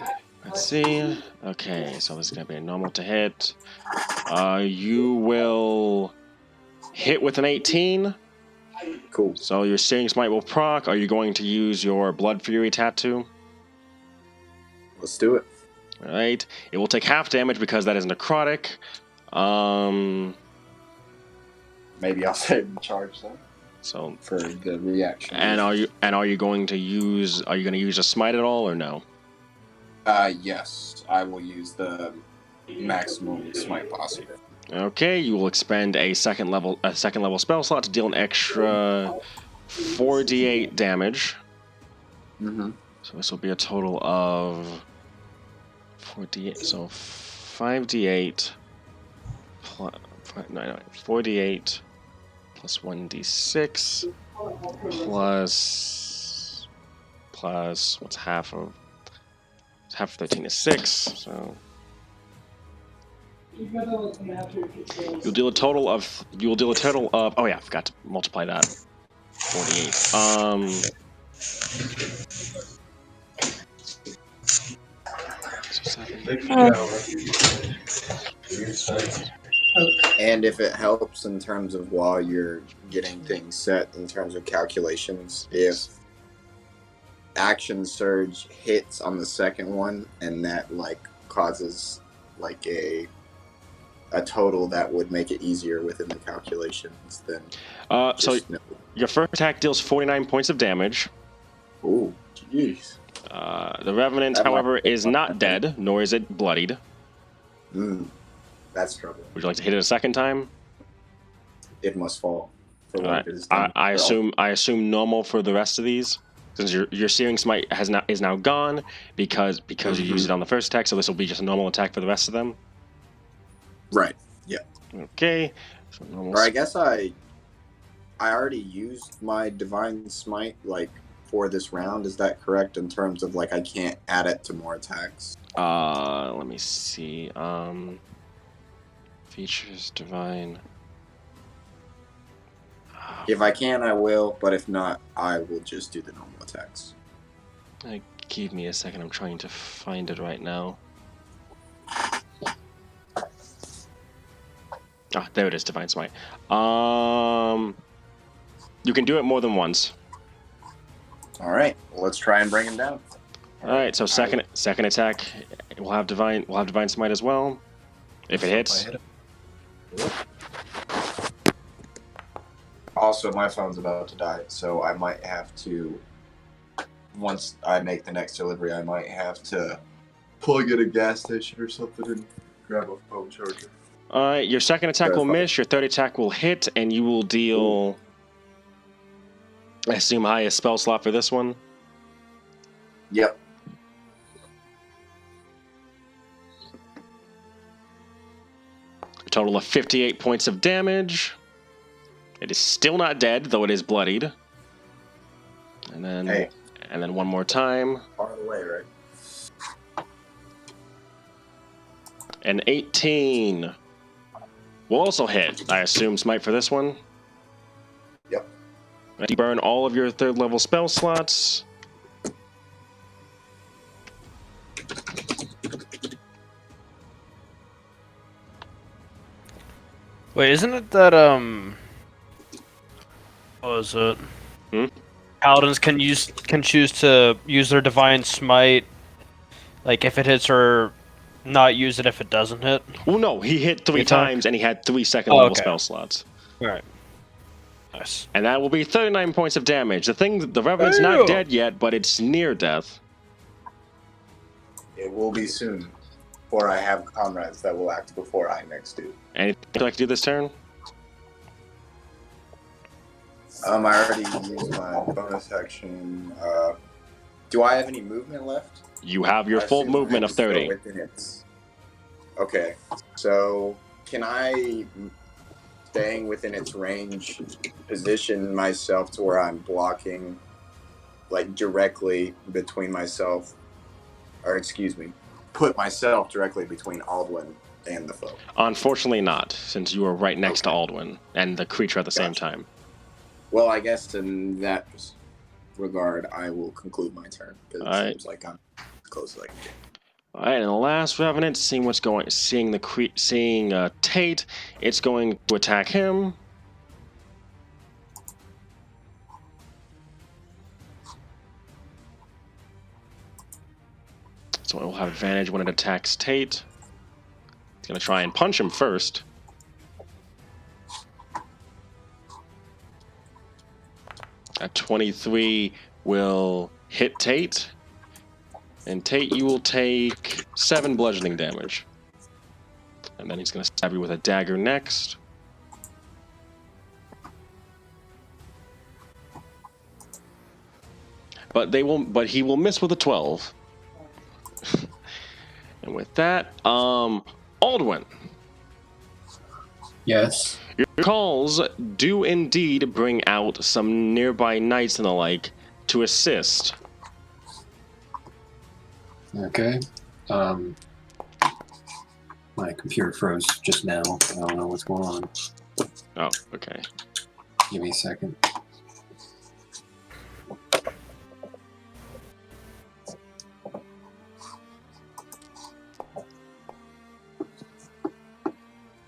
Let's see. Okay, so this is going to be a normal to hit. You will hit with an 18. Cool. So your Searing Smite will proc. Are you going to use your Blood Fury tattoo? Let's do it. All right. It will take half damage because that is necrotic. Maybe I'll save the charge then. So for the reaction. And are you going to use a smite at all or no? Yes, I will use the maximum smite possible. Okay, you will expend a second level spell slot to deal an extra 4d8 damage. Mm-hmm. So this will be a total of 4d8. So 5d8 plus 4d8 plus 1d6 plus what's half of 13 is 6. So you'll deal a total of oh yeah, I forgot to multiply that. 48. And if it helps in terms of while you're getting things set in terms of calculations, if action surge hits on the second one and that like causes like a total that would make it easier within the calculations, then so your first attack deals 49 points of damage. Ooh, jeez. The Revenant, however, is not dead, nor is it bloodied. That's trouble. Would you like to hit it a second time? It must fall. For right. I assume normal for the rest of these, since your Searing Smite is now gone because you used it on the first attack. So this will be just a normal attack for the rest of them. Right. Yeah. Okay. So normal. Or I guess I already used my Divine Smite like for this round. Is that correct in terms of like I can't add it to more attacks? Let me see. Features Divine. If I can, I will. But if not, I will just do the normal attacks. Give me a second. I'm trying to find it right now. Ah, there it is, Divine Smite. You can do it more than once. All right, well, let's try and bring him down. All right, so second attack, we'll have Divine Smite as well. If it hits. Also, my phone's about to die, so I might have to. Once I make the next delivery, I might have to plug in a gas station or something and grab a phone charger. Alright, your second attack will miss, your third attack will hit, and you will deal, I assume, highest spell slot for this one? Yep. A total of 58 points of damage. It is still not dead, though it is bloodied. And then one more time. Far away, right? An 18. Will also hit. I assume smite for this one. Yep. You burn all of your third level spell slots. Wait, isn't it that what was it? Paladins can choose to use their Divine Smite, like if it hits, or not use it if it doesn't hit? Well, no, he hit 3 times and he had 3 second level spell slots. All right. Nice. And that will be 39 points of damage. The Revenant's Damn. not dead yet, but it's near death. It will be soon, for I have comrades that will act before I next do. Anything you'd like to do this turn? I already used my bonus action. Do I have any movement left? You have your I full assume I movement have of to go 30. within its... Okay, so can I, staying within its range, position myself to where I'm blocking, like, directly between myself, or excuse me, put myself directly between Aldwin and the foe? Unfortunately not, since you are right next to Okay. Aldwin and the creature at the same Gotcha. time. Well, I guess in that regard, I will conclude my turn, because it Alright. seems like I'm as close as I can get. All right, and the last Revenant, seeing Tate, it's going to attack him. So it will have advantage when it attacks Tate. It's going to try and punch him first. A 23 will hit Tate. And Tate, you will take 7 bludgeoning damage. And then he's going to stab you with a dagger next. But he will miss with a 12. And with that, Aldwin. Yes. Your calls do indeed bring out some nearby knights and the like to assist. Okay. My computer froze just now. I don't know what's going on. Oh, okay. Give me a second.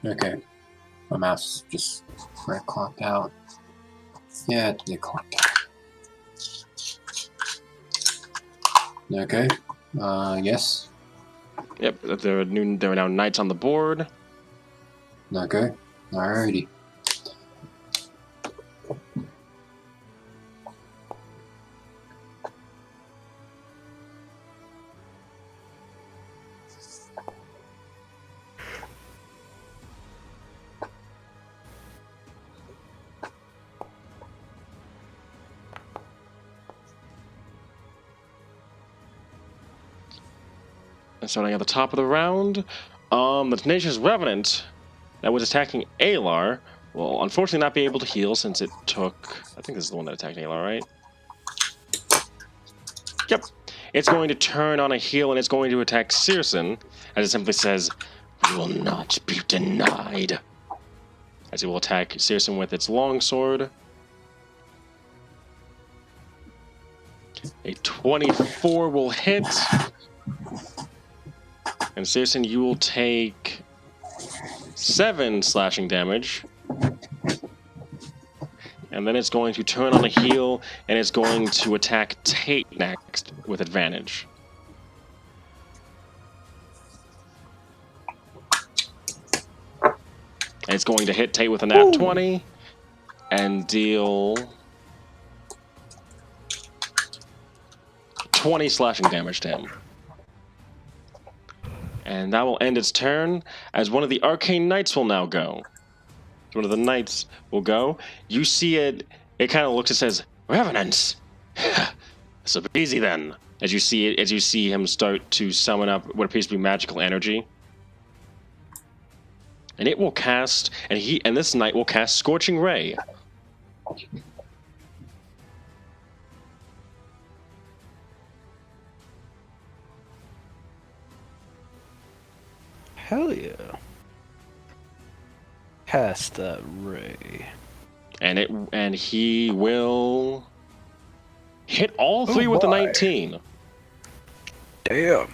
Okay. My mouse just clocked out. Yeah, it did clock out. Okay. Yes. Yep, there are now knights on the board. Okay. Alrighty. And starting at the top of the round, the Tenacious Revenant that was attacking Alar will unfortunately not be able to heal since it took... I think this is the one that attacked Alar, right? Yep. It's going to turn on a heel and it's going to attack Searson, as it simply says, "You will not be denied." As it will attack Searson with its longsword. A 24 will hit. And Searson, you will take 7 slashing damage. And then it's going to turn on a heel, and it's going to attack Tate next with advantage. And it's going to hit Tate with a nat 20 and deal 20 slashing damage to him. And that will end its turn, as one of the Arcane Knights will now go. One of the Knights will go. You see it kind of looks and says, "Revenants! This will be easy then." As you see him start to summon up what appears to be magical energy. And it will cast, and this knight will cast Scorching Ray. Hell yeah. Cast that ray. And he will hit all 3 with a 19. Damn.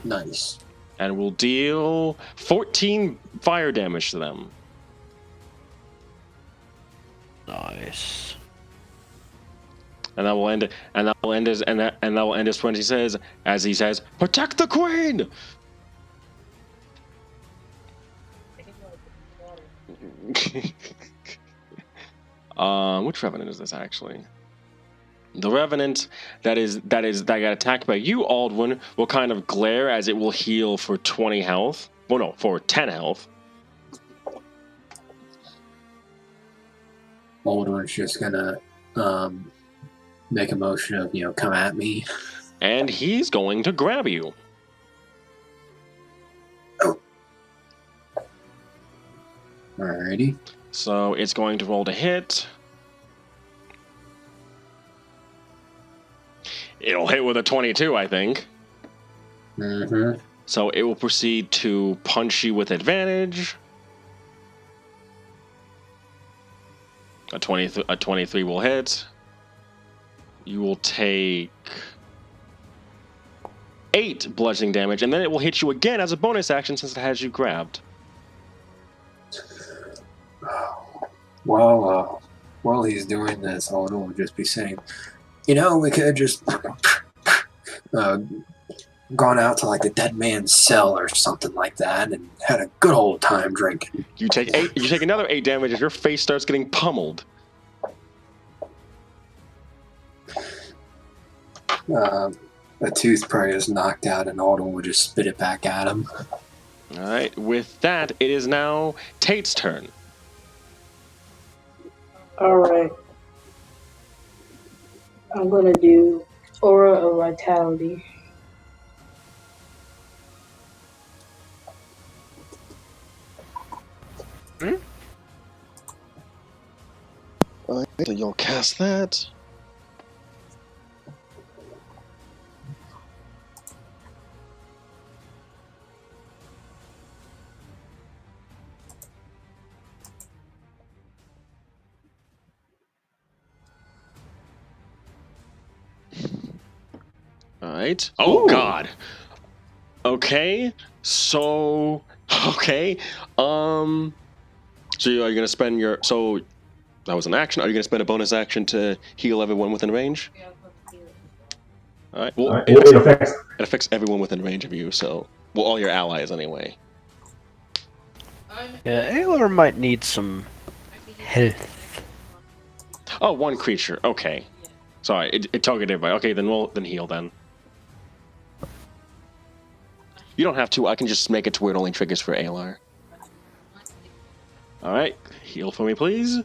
Nice. And will deal 14 fire damage to them. Nice. And that will end it. And that will end his. And that will end his when he says, "Protect the queen." Which Revenant is this actually? The Revenant that got attacked by you, Aldwin, will kind of glare as it will heal for 20 health. Well, no, for 10 health. Aldwin's just gonna make a motion of, come at me. And he's going to grab you. Oh. Alrighty. So it's going to roll to hit. It'll hit with a 22, I think. Mm-hmm. So it will proceed to punch you with advantage. A 23 will hit. You will take 8 bludgeoning damage, and then it will hit you again as a bonus action since it has you grabbed. Well, while he's doing this, Aldwin will just be saying, we could have just gone out to like a dead man's cell or something like that and had a good old time drinking. You take another 8 damage as your face starts getting pummeled. A tooth probably is knocked out, and Aldwin will just spit it back at him. All right. With that, it is now Tate's turn. Alright. I'm gonna do Aura of Vitality. All right, so you'll cast that. All right. Oh, Ooh. God. Okay. So, okay. So are you going to spend your... So, that was an action. Are you going to spend a bonus action to heal everyone within range? All right. Well, it affects everyone within range of you, so... Well, all your allies, anyway. Yeah, Aelor might need some health. Oh, one creature. Okay. Sorry, it targeted everybody. Okay, then heal then. You don't have to. I can just make it to where it only triggers for Alar. All right, heal for me, please.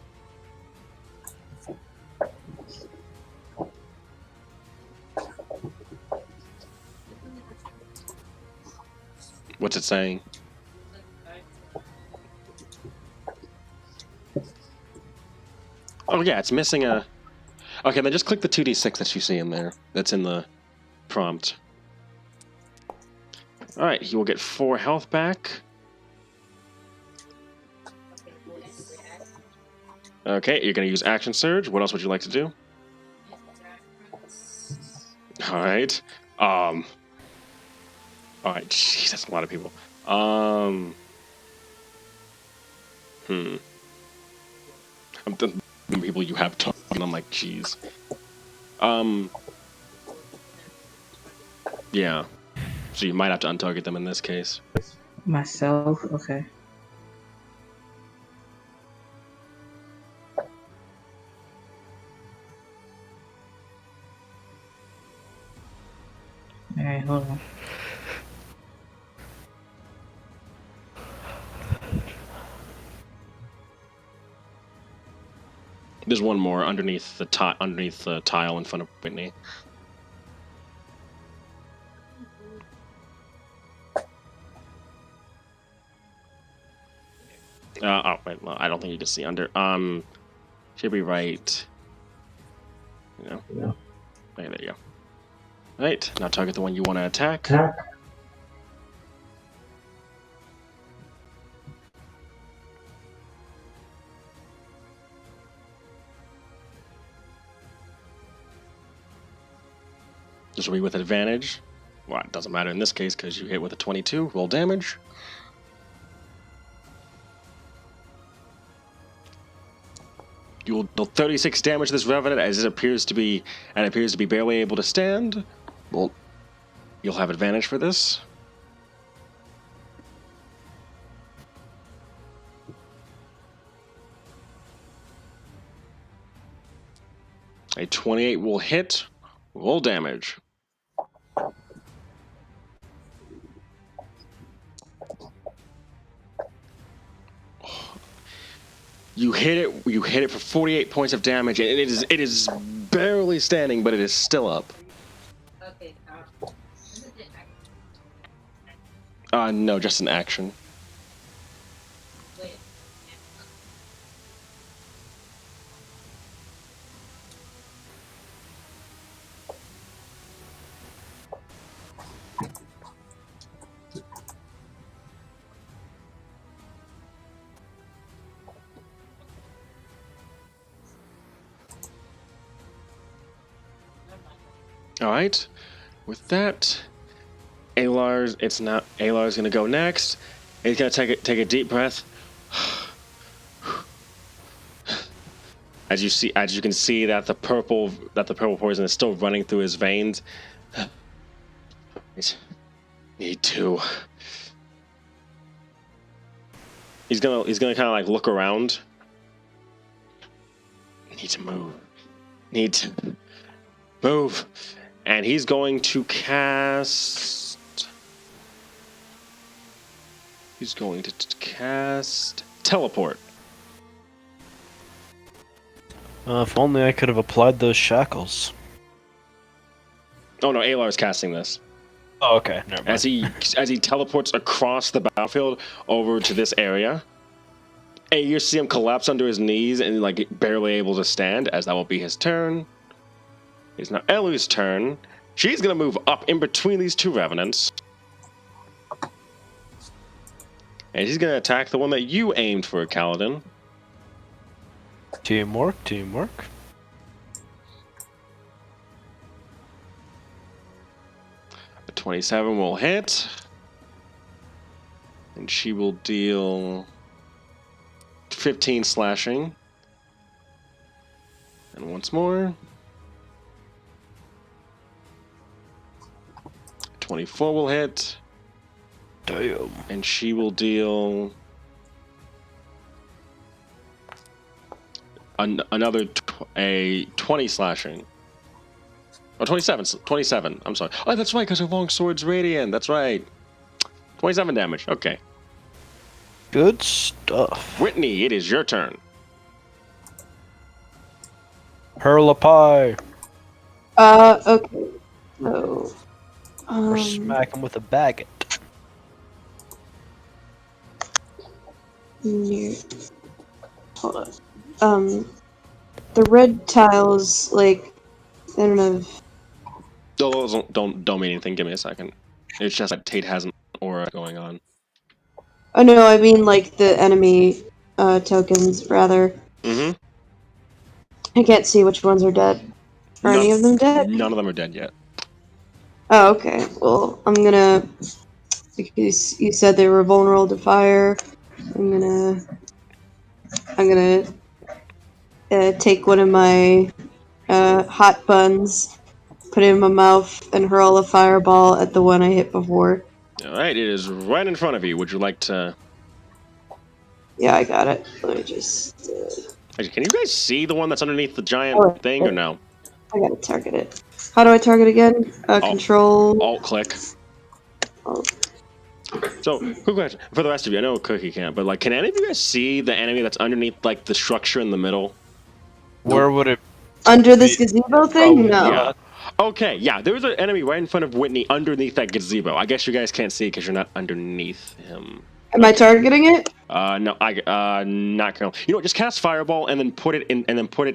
What's it saying? Oh yeah, it's missing a... Okay, then just click the 2d6 that you see in there. That's in the prompt. Alright, he will get 4 health back. Okay, you're going to use Action Surge. What else would you like to do? Alright. Alright, jeez, that's a lot of people. I'm the people you have talking, and I'm like, jeez. Yeah. So you might have to untarget them in this case. Myself? Okay. Alright, hold on. There's one more underneath the tile in front of Whitney. Oh wait, well, I don't think you can see under. Should be right. Yeah. Okay, there you go. All right, now target the one you want to attack. This will be with advantage. Well, it doesn't matter in this case because you hit with a 22. Roll damage. You will deal 36 damage to this Revenant as it appears to be barely able to stand. Well, you'll have advantage for this. A 28 will hit. Roll damage. You hit it. You hit it for 48 points of damage, and it is barely standing, but it is still up. Okay. No, just an action. Wait. All right. With that, Alar's going to go next. He's going to take a deep breath. As you can see that the purple poison is still running through his veins. Need to. He's gonna kind of like look around. Need to move. Need to move. And he's going to cast. He's going to cast teleport. If only I could have applied those shackles. Oh no, Alar is casting this. Oh, okay. Never mind. As he teleports across the battlefield over to this area, and you see him collapse under his knees and like barely able to stand. As that will be his turn. It's now Elu's turn. She's gonna move up in between these two revenants, and she's gonna attack the one that you aimed for, Kaladin. Teamwork. A 27 will hit, and she will deal 15 slashing. And once more. 24 will hit. Damn. And she will deal another 20 slashing. Oh, 27. I'm sorry. Oh, that's right, because her long sword's radiant. That's right. 27 damage. Okay. Good stuff. Whitney, it is your turn. Hurl a pie. Okay. So, Or smack him with a baguette. Hold on. The red tiles, like, I don't know. Those don't mean anything. Give me a second. It's just that Tate has an aura going on. Oh no, I mean like the enemy tokens, rather. Mm-hmm. I can't see which ones are dead. Are any of them dead? None of them are dead yet. Oh, okay. Well, I'm gonna, because you said they were vulnerable to fire, I'm gonna take one of my hot buns, put it in my mouth, and hurl a fireball at the one I hit before. All right, it is right in front of you. Would you like to? Yeah, I got it. Let me just. Can you guys see the one that's underneath the giant thing, or no? I gotta target it. How do I target again? Control. Alt click. So, quick question for the rest of you. I know Cookie can't, but like, can any of you guys see the enemy that's underneath like the structure in the middle? Where would it? Under this gazebo thing? No. Yeah. Okay, yeah, there's an enemy right in front of Whitney underneath that gazebo. I guess you guys can't see because you're not underneath him. Am I targeting it? No, not gonna. You know what? Just cast Fireball and then put it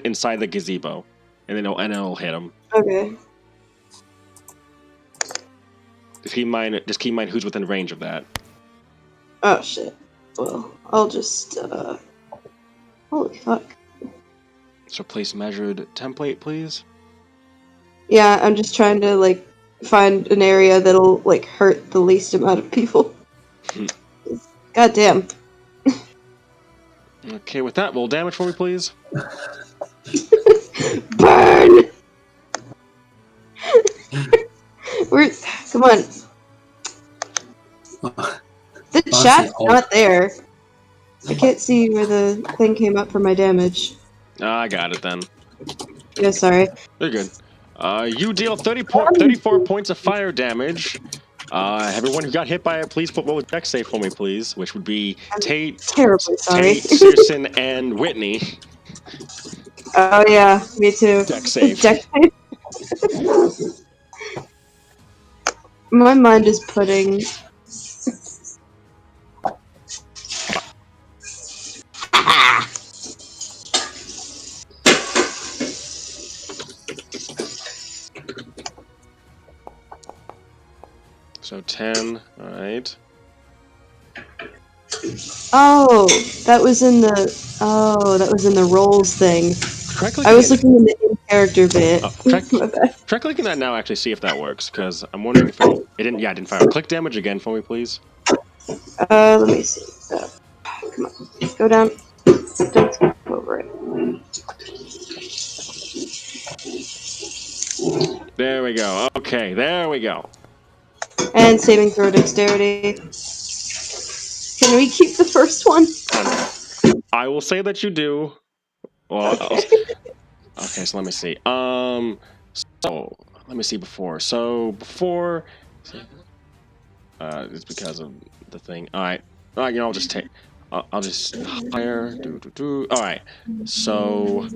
inside the gazebo, and then it'll hit him. Okay. Just keep in mind who's within range of that. Oh shit. Well, I'll just. Holy fuck. So place measured template, please. Yeah, I'm just trying to like find an area that'll like hurt the least amount of people. God damn. Okay, with that, roll damage for me, please. Burn! Come on. The chat's not there. I can't see where the thing came up for my damage. I got it then. Yeah, sorry. You're good. You deal 34 points of fire damage. Everyone who got hit by it, please roll a dex save for me, please. Which would be Tate, Terribly sorry. Searson, and Whitney. Oh yeah, me too. Dex save. Dex save. My mind is pudding. So 10. All right. Oh, that was in the roles thing. Try I clicking was it. looking in the in-character bit. My bad. Try clicking that now. Actually, see if that works. Because I'm wondering if it didn't. Yeah, it didn't fire. Click damage again for me, please. Let me see. Come on, go down. Don't skip over it. There we go. Okay, there we go. And saving throw dexterity. Can we keep the first one? I will say that you do. Well, okay. So let me see. So let me see before. So before. It's because of the thing. All right. I'll just take. I'll just hire. All right. So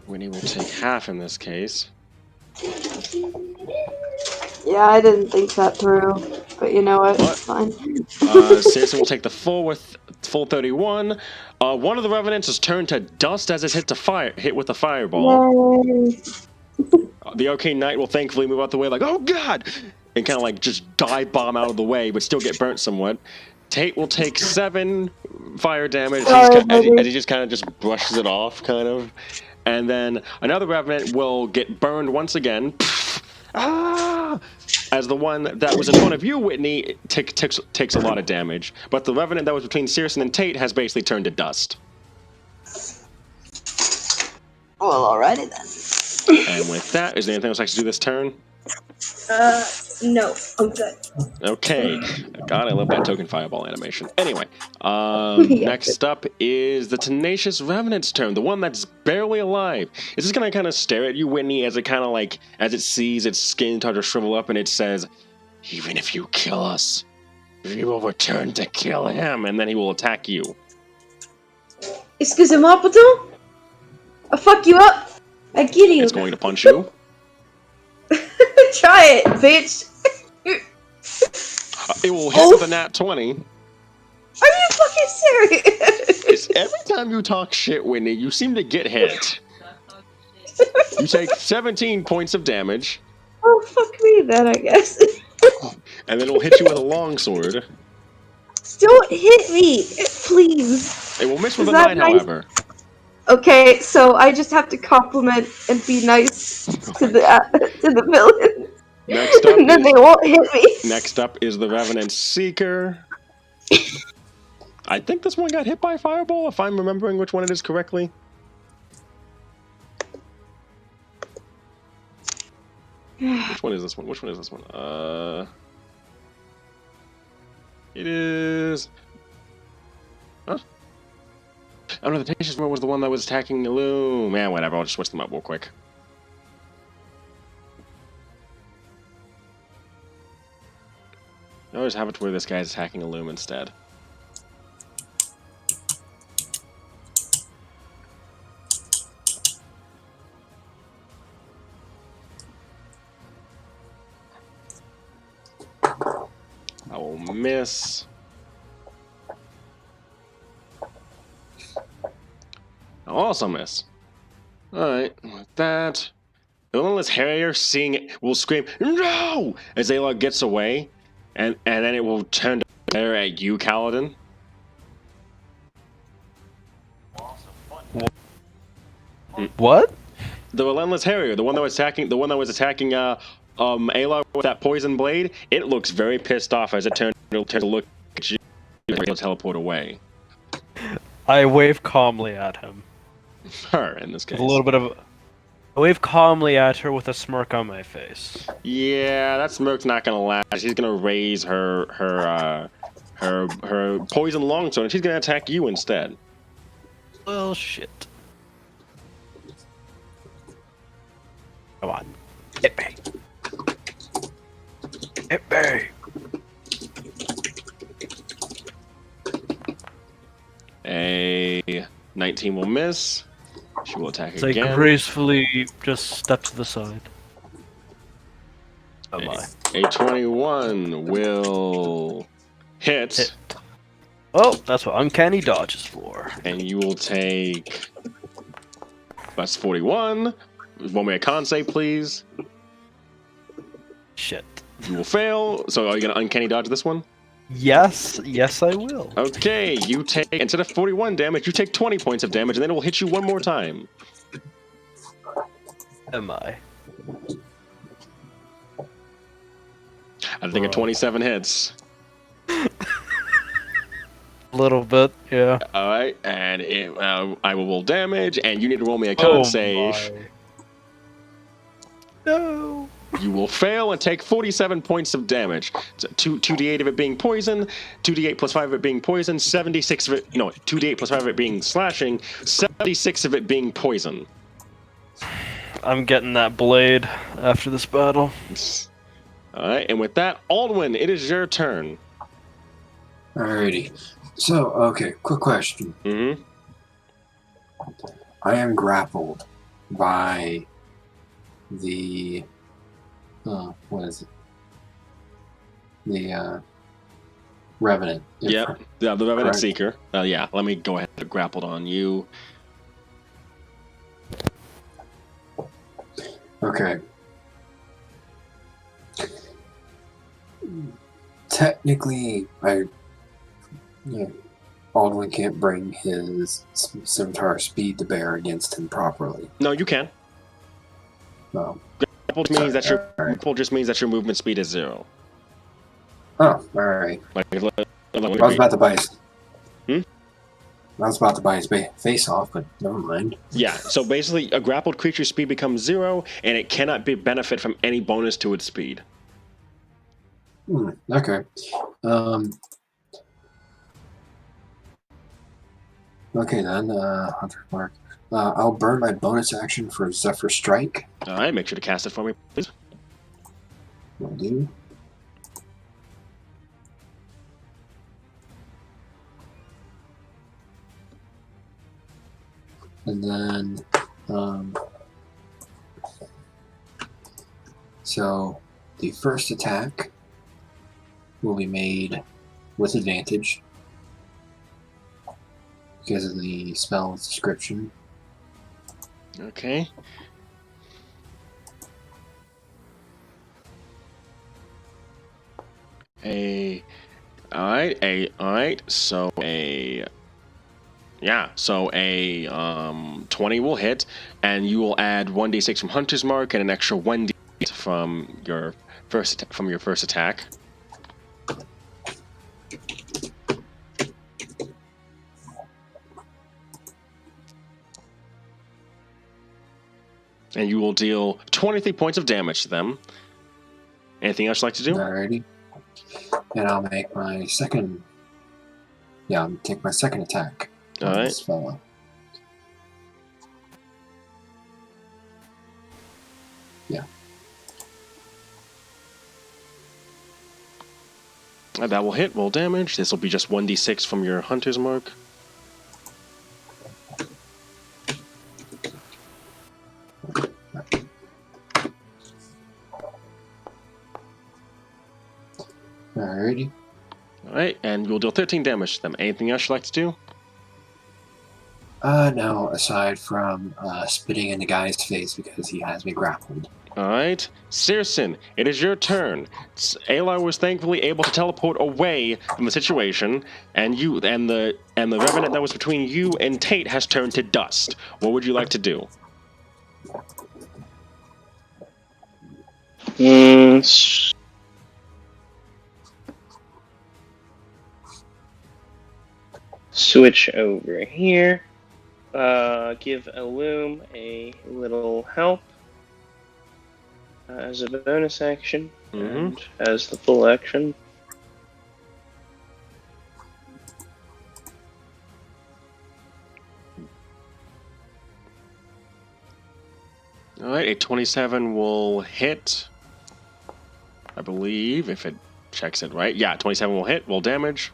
Winnie will take half in this case. Yeah, I didn't think that through, but you know what? What? It's fine. Searson will take the full with full 31. One of the revenants is turned to dust as it's hit with a fireball. Yay. The Arcane Knight will thankfully move out the way, like, oh god, and kind of like just dive bomb out of the way, but still get burnt somewhat. Tate will take 7 fire damage as he just kind of just brushes it off, kind of. And then another revenant will get burned once again. As the one that was in front of you, Whitney, takes a lot of damage. But the revenant that was between Searson and Tate has basically turned to dust. Well, alrighty then. And with that, is there anything else I should do this turn? No, I'm good. Okay. God, I love that token fireball animation. Anyway, Yeah. next up is the Tenacious Revenant's turn, the one that's barely alive. It's just gonna kind of stare at you, Whitney, as it sees its skin start to shrivel up, and it says, "Even if you kill us, we will return to kill him," and then he will attack you. Excusez-moi, putain? I'll fuck you up. I get you. It's going to punch you. Try it, bitch. It will hit with a nat 20. Are you fucking serious? Every time you talk shit, Whitney, you seem to get hit. You take 17 points of damage. Oh, fuck me then, I guess. And then it will hit you with a longsword. Don't hit me, please. It will miss with a 9, nice? however. Okay, so I just have to compliment and be nice to the villain. Next up, and then they won't hit me. Next up is the Revenant Seeker. I think this one got hit by a fireball, if I'm remembering which one it is correctly. Which one is this one? Which one is this one? It is... Huh? Oh no, the Tenacious one was the one that was attacking the loom. Man, whatever, I'll just switch them up real quick. I always have it to where this guy's attacking a loom instead. I will miss. I'll also miss. Alright, with that. The Relentless Harrier, seeing it, will scream, "No!" as Ayla gets away, and then it will turn to fire at you, Kaladin. What? The Relentless Harrier, the one that was attacking Ayla with that poison blade, it looks very pissed off as it turns to look at you and it'll teleport away. I wave calmly at him. Her, in this case. With a little bit of... I wave calmly at her with a smirk on my face. Yeah, that smirk's not gonna last. She's gonna raise her poison longsword, and she's gonna attack you instead. Well, shit. Hit me. A 19 will miss. She will attack Say again. gracefully just step to the side. Oh my. A 21 will hit. Oh, that's what uncanny dodge is for. And you will take. That's 41. Roll me a con save, please. Shit. You will fail. So are you going to uncanny dodge this one? Yes, I will. Okay, you take, instead of 41 damage, you take 20 points of damage, and then it will hit you one more time. Am I? I think a 27 hits. A little bit, yeah. All right, and I will roll damage, and you need to roll me a con save. My. No. You will fail and take 47 points of damage. So 2d8 of it being poison, 2d8 plus 5 of it being poison, 76 of it, 2d8 plus 5 of it being slashing, 76 of it being poison. I'm getting that blade after this battle. All right, and with that, Aldwin, it is your turn. Alrighty. So, okay, quick question. Mm-hmm. I am grappled by the what is it? The Revenant. Yep. Yeah, the Revenant Correct. Seeker. Yeah, let me go ahead and grappled on you. Okay. Technically, Aldwin can't bring his scimitar speed to bear against him properly. No, you can. No. Grappled means that your Alright. grappled just means that your movement speed is 0. Oh, alright. Like, I was about to buy his. I was about to buy his face off, but never mind. Yeah, so basically, a grappled creature's speed becomes 0, and it cannot benefit from any bonus to its speed. Okay. Okay then, Hunter Mark. I'll burn my bonus action for Zephyr Strike. All right, make sure to cast it for me, please. Will do. And then, so the first attack will be made with advantage because of the spell's description. Okay. So a 20 will hit, and you will add 1d6 from Hunter's Mark and an extra 1d8 from your first attack. And you will deal 23 points of damage to them. Anything else you'd like to do? Alrighty. And I'll make my second. Yeah, I'll take my second attack on Alright. this fella. Yeah. That will hit. Roll damage. This will be just 1d6 from your Hunter's Mark. Alrighty. Alright, and you'll deal 13 damage to them. Anything else you'd like to do? No, aside from spitting in the guy's face because he has me grappled. Alright. Searson, it is your turn. Alar was thankfully able to teleport away from the situation, and the Revenant that was between you and Tate has turned to dust. What would you like to do? Switch over here. Give Illum a little help as a bonus action and as the full action. Alright, a 27 will hit. I believe, if it checks it right. Yeah, 27 will hit, will damage.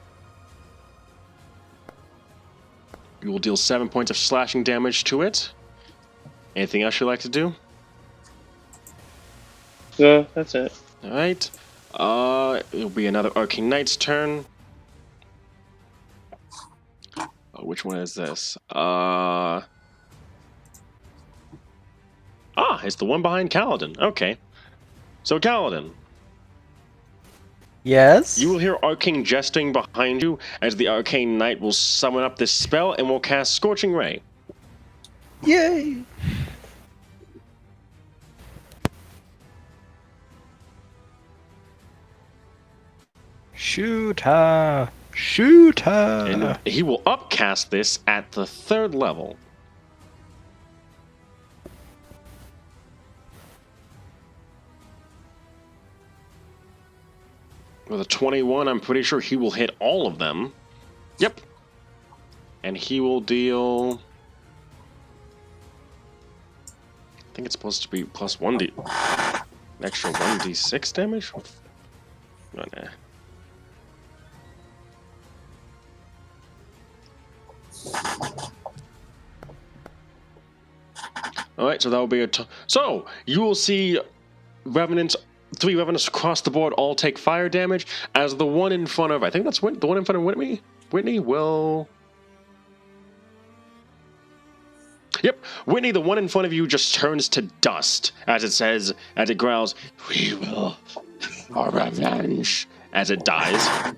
You will deal 7 points of slashing damage to it. Anything else you'd like to do? So that's it. Alright. It'll be another Arcane Knight's turn. Oh, which one is this? It's the one behind Kaladin. Okay. So, Kaladin, Yes? you will hear arcane jesting behind you as the Arcane Knight will summon up this spell and will cast Scorching Ray. Yay! Shoot her! Shoot her! And he will upcast this at the 3rd level. With a 21, I'm pretty sure he will hit all of them. Yep. And he will deal... I think it's supposed to be plus 1d... An extra 1d6 damage? No, nah. Alright, so that will be a... So, you will see Revenants... 3 Revenants across the board all take fire damage, as the one in front of... I think that's the one in front of Whitney. Whitney will... Yep, Whitney, the one in front of you just turns to dust, as it growls, "We will for revenge," as it dies.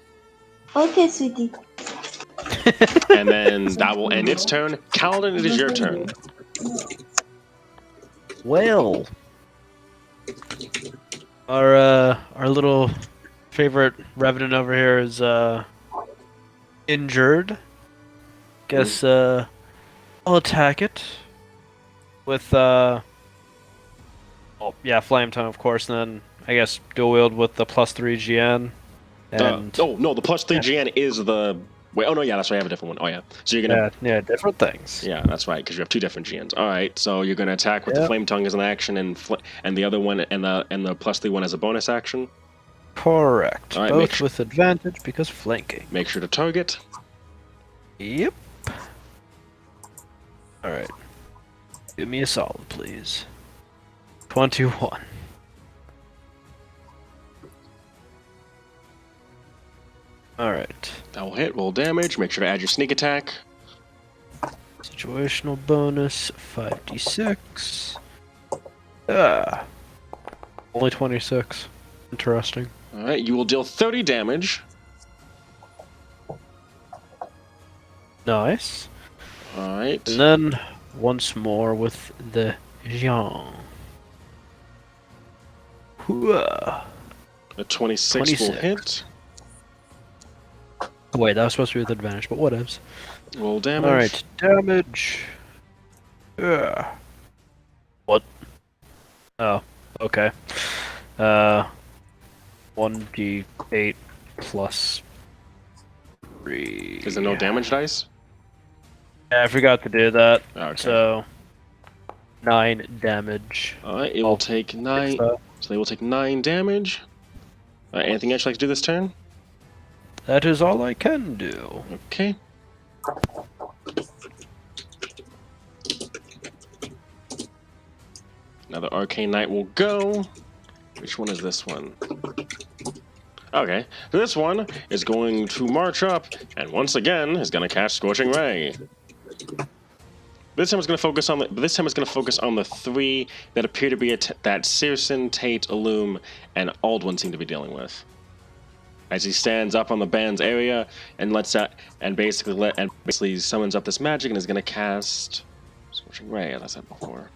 Okay, sweetie. And then that will end its turn. Kaladin, it is your turn. Well, our little favorite Revenant over here is injured. Guess I'll attack it with Flame Tongue, of course, and then I guess dual wield with the +3 GN. And The +3 GN is the... Wait, oh no, yeah, that's right, I have a different one. Oh yeah, so you're gonna... Yeah, different things. Yeah, that's right, because you have 2 different GNs. Alright, so you're gonna attack with the Flame Tongue as an action, and the other one, and the +3 one as a bonus action? Correct. All right, both with advantage because flanking. Make sure to target. Yep. Alright. Give me a solid, please. 21. Alright. That will hit, roll damage, make sure to add your sneak attack. Situational bonus, 5d6. Only 26. Interesting. Alright, you will deal 30 damage. Nice. Alright. And then, once more with the Jean. Hooah. A 26 will hit. Wait, that was supposed to be with advantage, but whatevs. Roll damage. Alright, damage. What? Oh, okay. 1d8 plus 3. Is there no damage dice? Yeah, I forgot to do that. Okay. So, 9 damage. Alright, it will take 9. So they will take 9 damage. Anything else you'd like to do this turn? That is all I can do. Okay. Another Arcane Knight will go. Which one is this one? Okay, so this one is going to march up, and once again is going to cast Scorching Ray. This time it's going to focus on the 3 that appear to be that Searson, Tate, Illum, and Aldwin seem to be dealing with. As he stands up on the band's area and basically summons up this magic and is going to cast Scorching Ray, as I said before.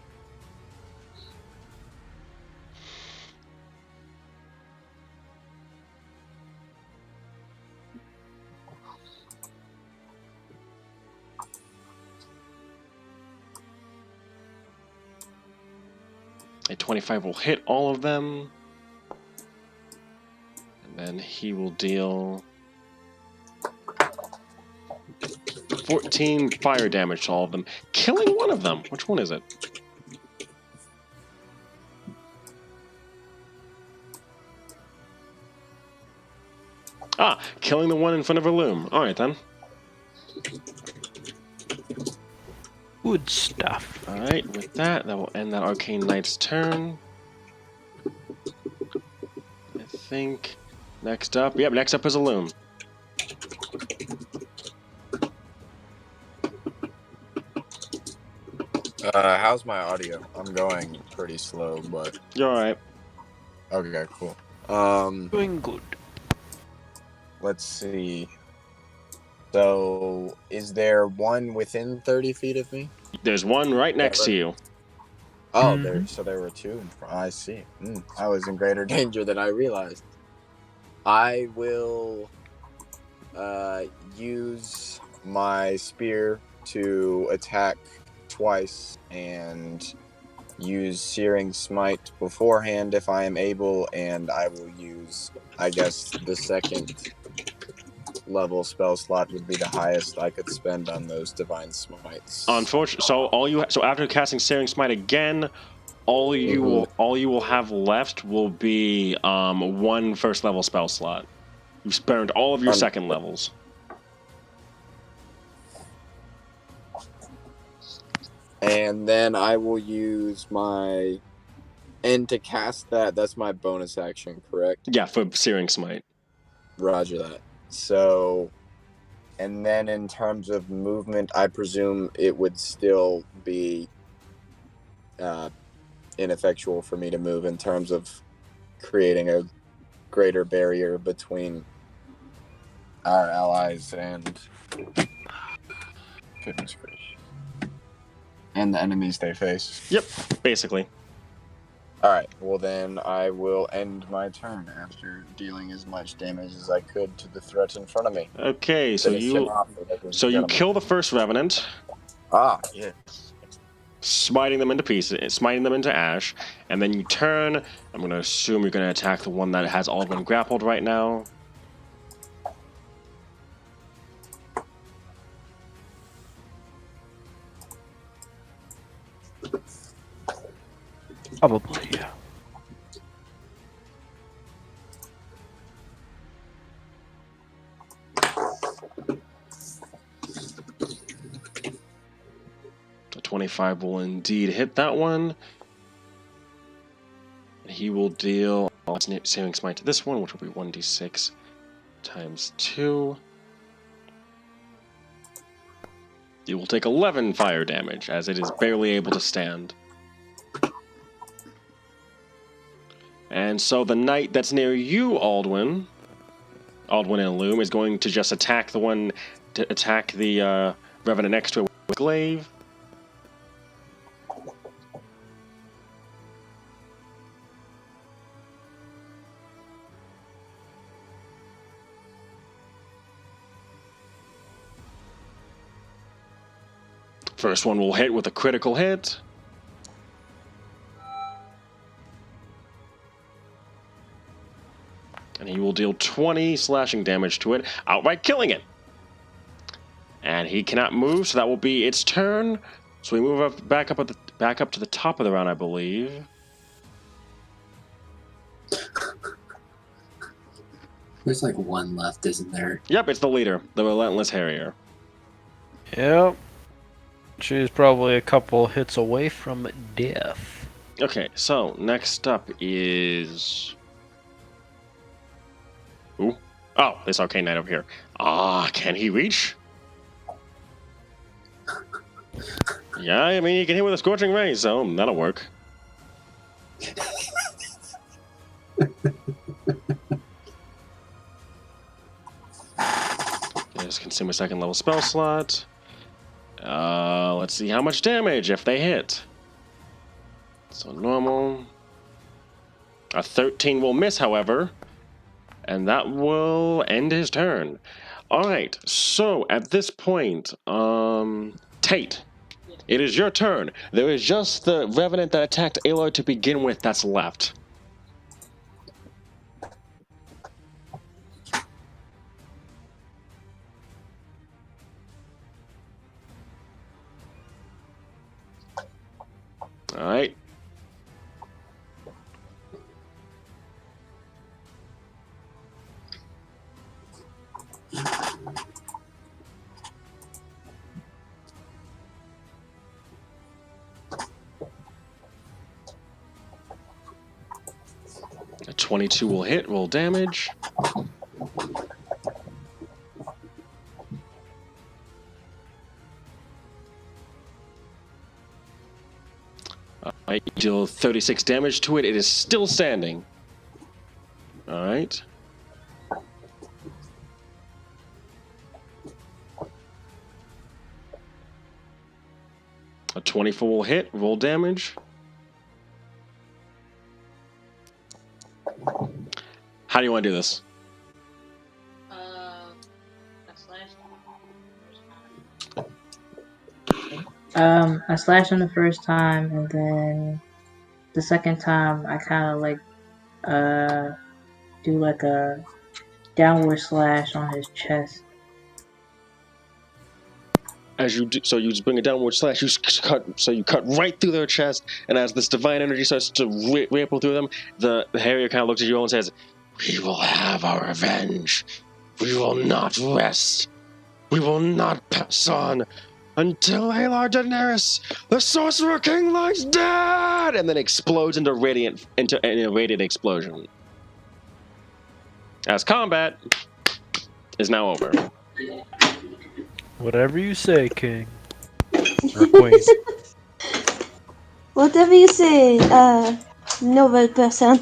A 25 will hit all of them. And then he will deal 14 fire damage to all of them, killing one of them. Which one is it? Ah, killing the one in front of Loom. All right then. Good stuff. All right, with that will end that Arcane Knight's turn. I think next up, next up is Loom. How's my audio? I'm going pretty slow, but You're all right. okay, cool. Doing good. Let's see. So, is there one within 30 feet of me? There's one right next to you. Oh, Mhm. there were two in front. I see. I was in greater danger than I realized. I will use my spear to attack twice and use Searing Smite beforehand if I am able, and I will use, I guess, the second level spell slot would be the highest I could spend on those Divine Smites. Unfortunately, so after casting Searing Smite again, all you will have left will be one first level spell slot. You've burned all of your second levels. And then I will use my end to cast that. That's my bonus action, correct? Yeah, for Searing Smite. Roger that. So, and then in terms of movement, I presume it would still be ineffectual for me to move in terms of creating a greater barrier between our allies and goodness gracious, and the enemies they face. Yep, basically. All right. Well, then I will end my turn after dealing as much damage as I could to the threat in front of me. Okay, so Finish him you off, ladies and so you gentlemen. kill the first Revenant, Ah, yes. smiting them into pieces, smiting them into ash, and then you turn. I'm going to assume you're going to attack the one that has Aldwin grappled right now. Probably. 25 will indeed hit that one. And he will deal Searing Smite to this one, which will be 1d6 times 2. You will take 11 fire damage, as it is barely able to stand. And so the knight that's near you, Aldwin and Loom, is going to just attack the one, to attack the Revenant next to it with Glaive. First one will hit with a critical hit. And he will deal 20 slashing damage to it, outright killing it. And he cannot move, so that will be its turn. So we move up, back up to the top of the round, I believe. There's like one left, isn't there? Yep, it's the leader, the Relentless Harrier. Yep. She's probably a couple hits away from death. Okay, so next up is... Ooh. Oh, this Arcane Knight over here. Ah, can he reach? Yeah, I mean, you can hit with a Scorching Ray, so that'll work. Just consume a second level spell slot. Let's see how much damage if they hit. So normal. A 13 will miss, however. And that will end his turn. Alright, so at this point, Tate, it is your turn. There is just the Revenant that attacked Aloy to begin with that's left. Alright. 22 will hit. Roll damage. Alright, you deal 36 damage to it. It is still standing. Alright. A 24 will hit. Roll damage. How do you want to do this? I slash him the first time, and then the second time I kind of like do like a downward slash on his chest. As you do, so you just bring a downward slash. You cut right through their chest, and as this divine energy starts to ripple through them, the Harrier kind of looks at you all and says, "We will have our revenge. We will not rest. We will not pass on until Alar Daenerys, the Sorcerer King, lies dead," and then explodes into a radiant explosion. As combat is now over. Whatever you say, King. Or Queen. Whatever you say, noble person.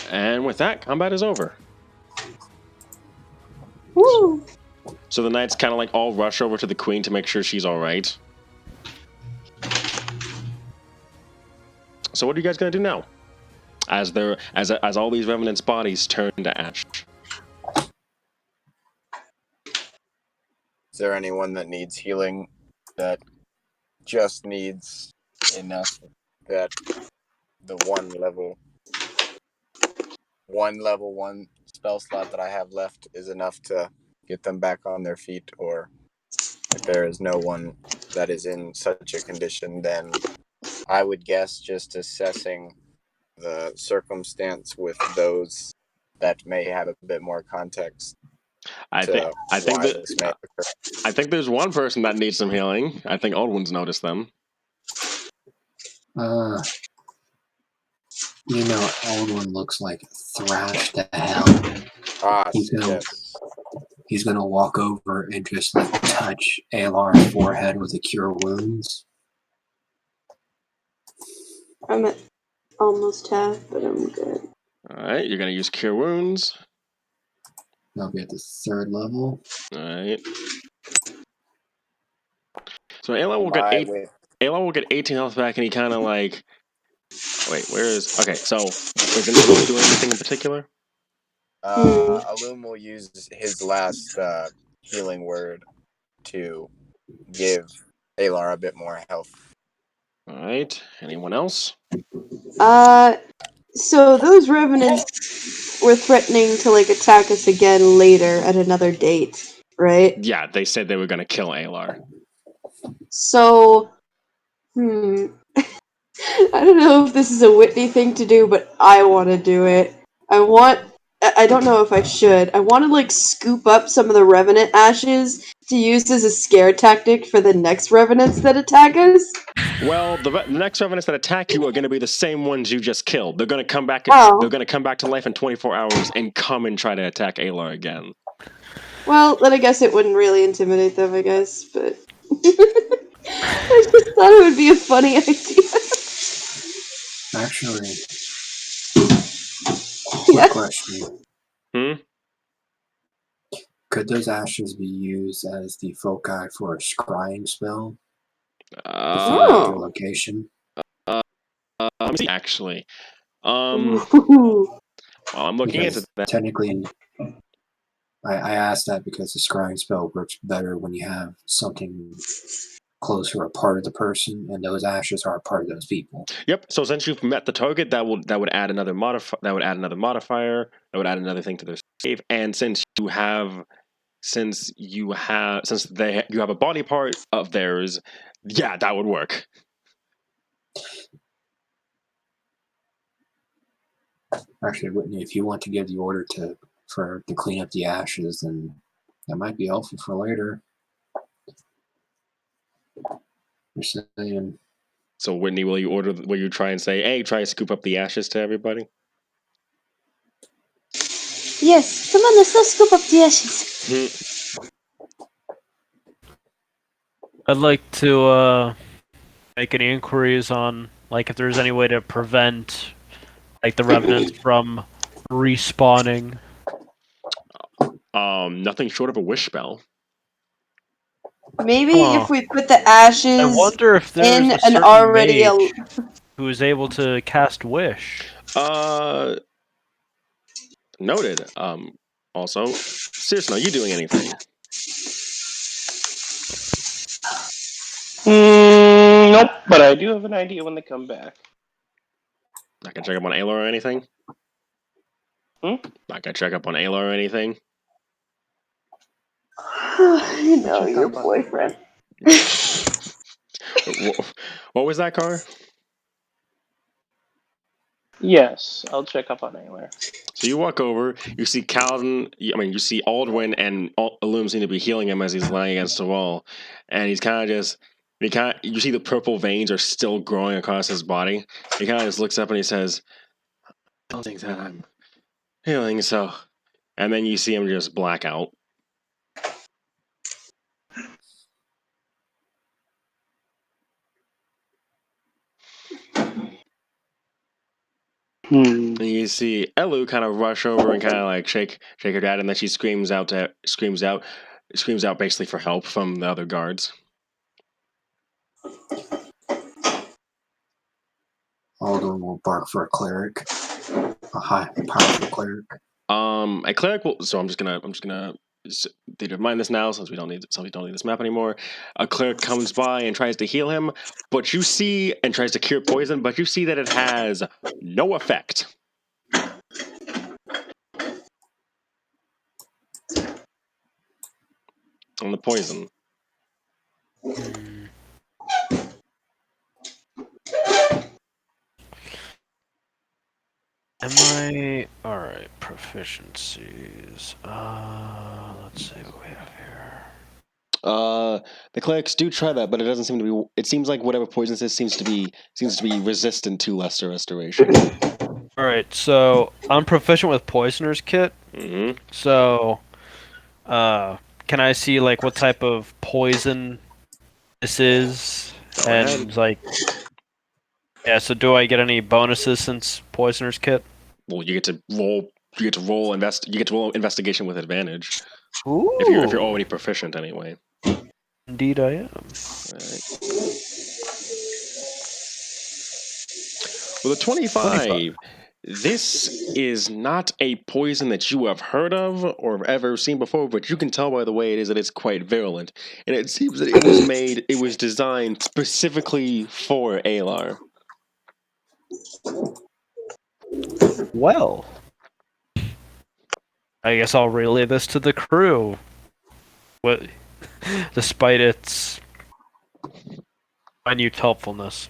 And with that, combat is over. Woo! So the knights kind of like all rush over to the queen to make sure she's all right. So what are you guys gonna do now? As all these revenants' bodies turn to ash. Is there anyone that needs healing that just needs enough that the one level one spell slot that I have left is enough to get them back on their feet? Or if there is no one that is in such a condition, then I would guess just assessing the circumstance with those that may have a bit more context. I think there's one person that needs some healing. I think Aldwin's noticed them. Aldwin looks like thrashed to hell. He's gonna walk over and just like touch Alar's forehead with a cure wounds. I'm at almost half, but I'm good. Alright, you're gonna use cure wounds. That'll be at the 3rd level. Alright. So Alar will get 18 health back, and he kind of like. Wait, where is? Okay, so is anyone doing anything in particular? Alum will use his last healing word to give Alar a bit more health. Alright, anyone else? So those revenants were threatening to like attack us again later at another date, right? Yeah, they said they were gonna kill Alar. So, I don't know if this is a Whitney thing to do, but I want to do it. I don't know if I should. I want to like scoop up some of the revenant ashes to use as a scare tactic for the next revenants that attack us. Well, the next revenants that attack you are going to be the same ones you just killed. They're going to come back. Oh. They're going to come back to life in 24 hours and come and try to attack Alar again. Well, then I guess it wouldn't really intimidate them, I guess, but I just thought it would be a funny idea. Actually, Yeah. quick question. Could those ashes be used as the foci for a scrying spell? To figure out their location? Actually. Well, I'm looking into that. Technically, I asked that because the scrying spell works better when you have something close or a part of the person, and those ashes are a part of those people. Yep. So since you've met the target, that would add another modifier. That would add another thing to their save. And since you have a body part of theirs, yeah, that would work. Actually, Whitney, if you want to give the order to clean up the ashes, then that might be helpful for later. You're saying, So Whitney, will you try and say, hey, try to scoop up the ashes to everybody? Yes, come on, let's go scoop up the ashes. I'd like to make any inquiries on like if there's any way to prevent like the revenants from respawning. Nothing short of a wish spell. Maybe Huh. if we put the I ashes wonder if there's in a an certain already mage who is able to cast wish. Noted. Also, seriously, are you doing anything? Nope, but I do have an idea when they come back. Not gonna check up on Ayla or anything? Not gonna check up on Ayla or anything? you know, Check your up on boyfriend. What was that, Car? Yes, I'll check up on Ayla. So you walk over, you see Calvin, you see Aldwin and Illum seem to be healing him as he's lying against the wall. And he's kind of just, you see the purple veins are still growing across his body. He kind of just looks up and he says, I don't think that I'm healing, so. And then you see him just black out. And you see Elu kind of rush over and kind of like shake her dad, and then she screams out basically for help from the other guards. Alden will bark for a cleric, a high, powerful cleric. A cleric will. So I'm just gonna mind this now since we don't need this map anymore. A cleric comes by and tries to heal him, but you see, and tries to cure poison, but you see that it has no effect on the poison. Am I alright? Proficiencies. Let's see what we have here. The clerics do try that, but it doesn't seem to be. It seems like whatever poison is seems to be resistant to lesser restoration. Alright, so I'm proficient with Poisoner's Kit. Mm-hmm. So, can I see like what type of poison this is? Go ahead. Like, yeah. So, do I get any bonuses since Poisoner's Kit? Well, you get to roll. You get to roll investigation with advantage. Ooh. If you're already proficient, anyway. Indeed, I am. Right. With a 25, this is not a poison that you have heard of or ever seen before, but you can tell by the way it is that it's quite virulent. And it seems that it was designed specifically for Alar. Well, I guess I'll relay this to the crew. What, despite its minute helpfulness.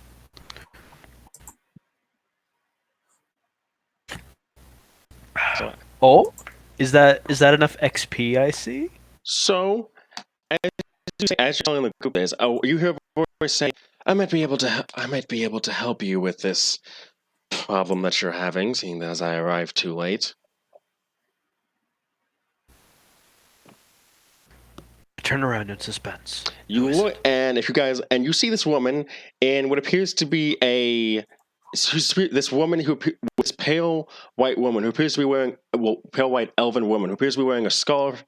Oh, is that enough XP? I see. So, as you're telling the group this, you hear a voice say, "I might be able to help you with this problem that you're having, seeing as I arrived too late." Turn around in suspense. You look, and if you guys, and you see this woman in what appears to be this woman this pale white woman who appears to be wearing, pale white elven woman who appears to be wearing a scarf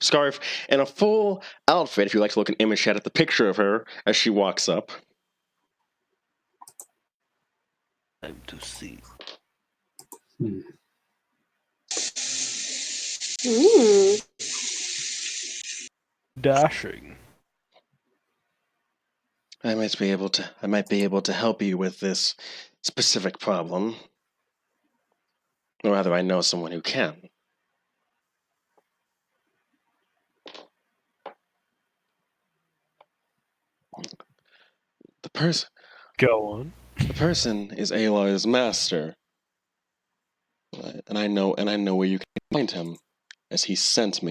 and a full outfit. If you like to look an image chat at the picture of her as she walks up. Time to see. Dashing. I might be able to help you with this specific problem. Or rather, I know someone who can. The person. Go on. The person is Aloy's master, and I know where you can find him, as he sent me.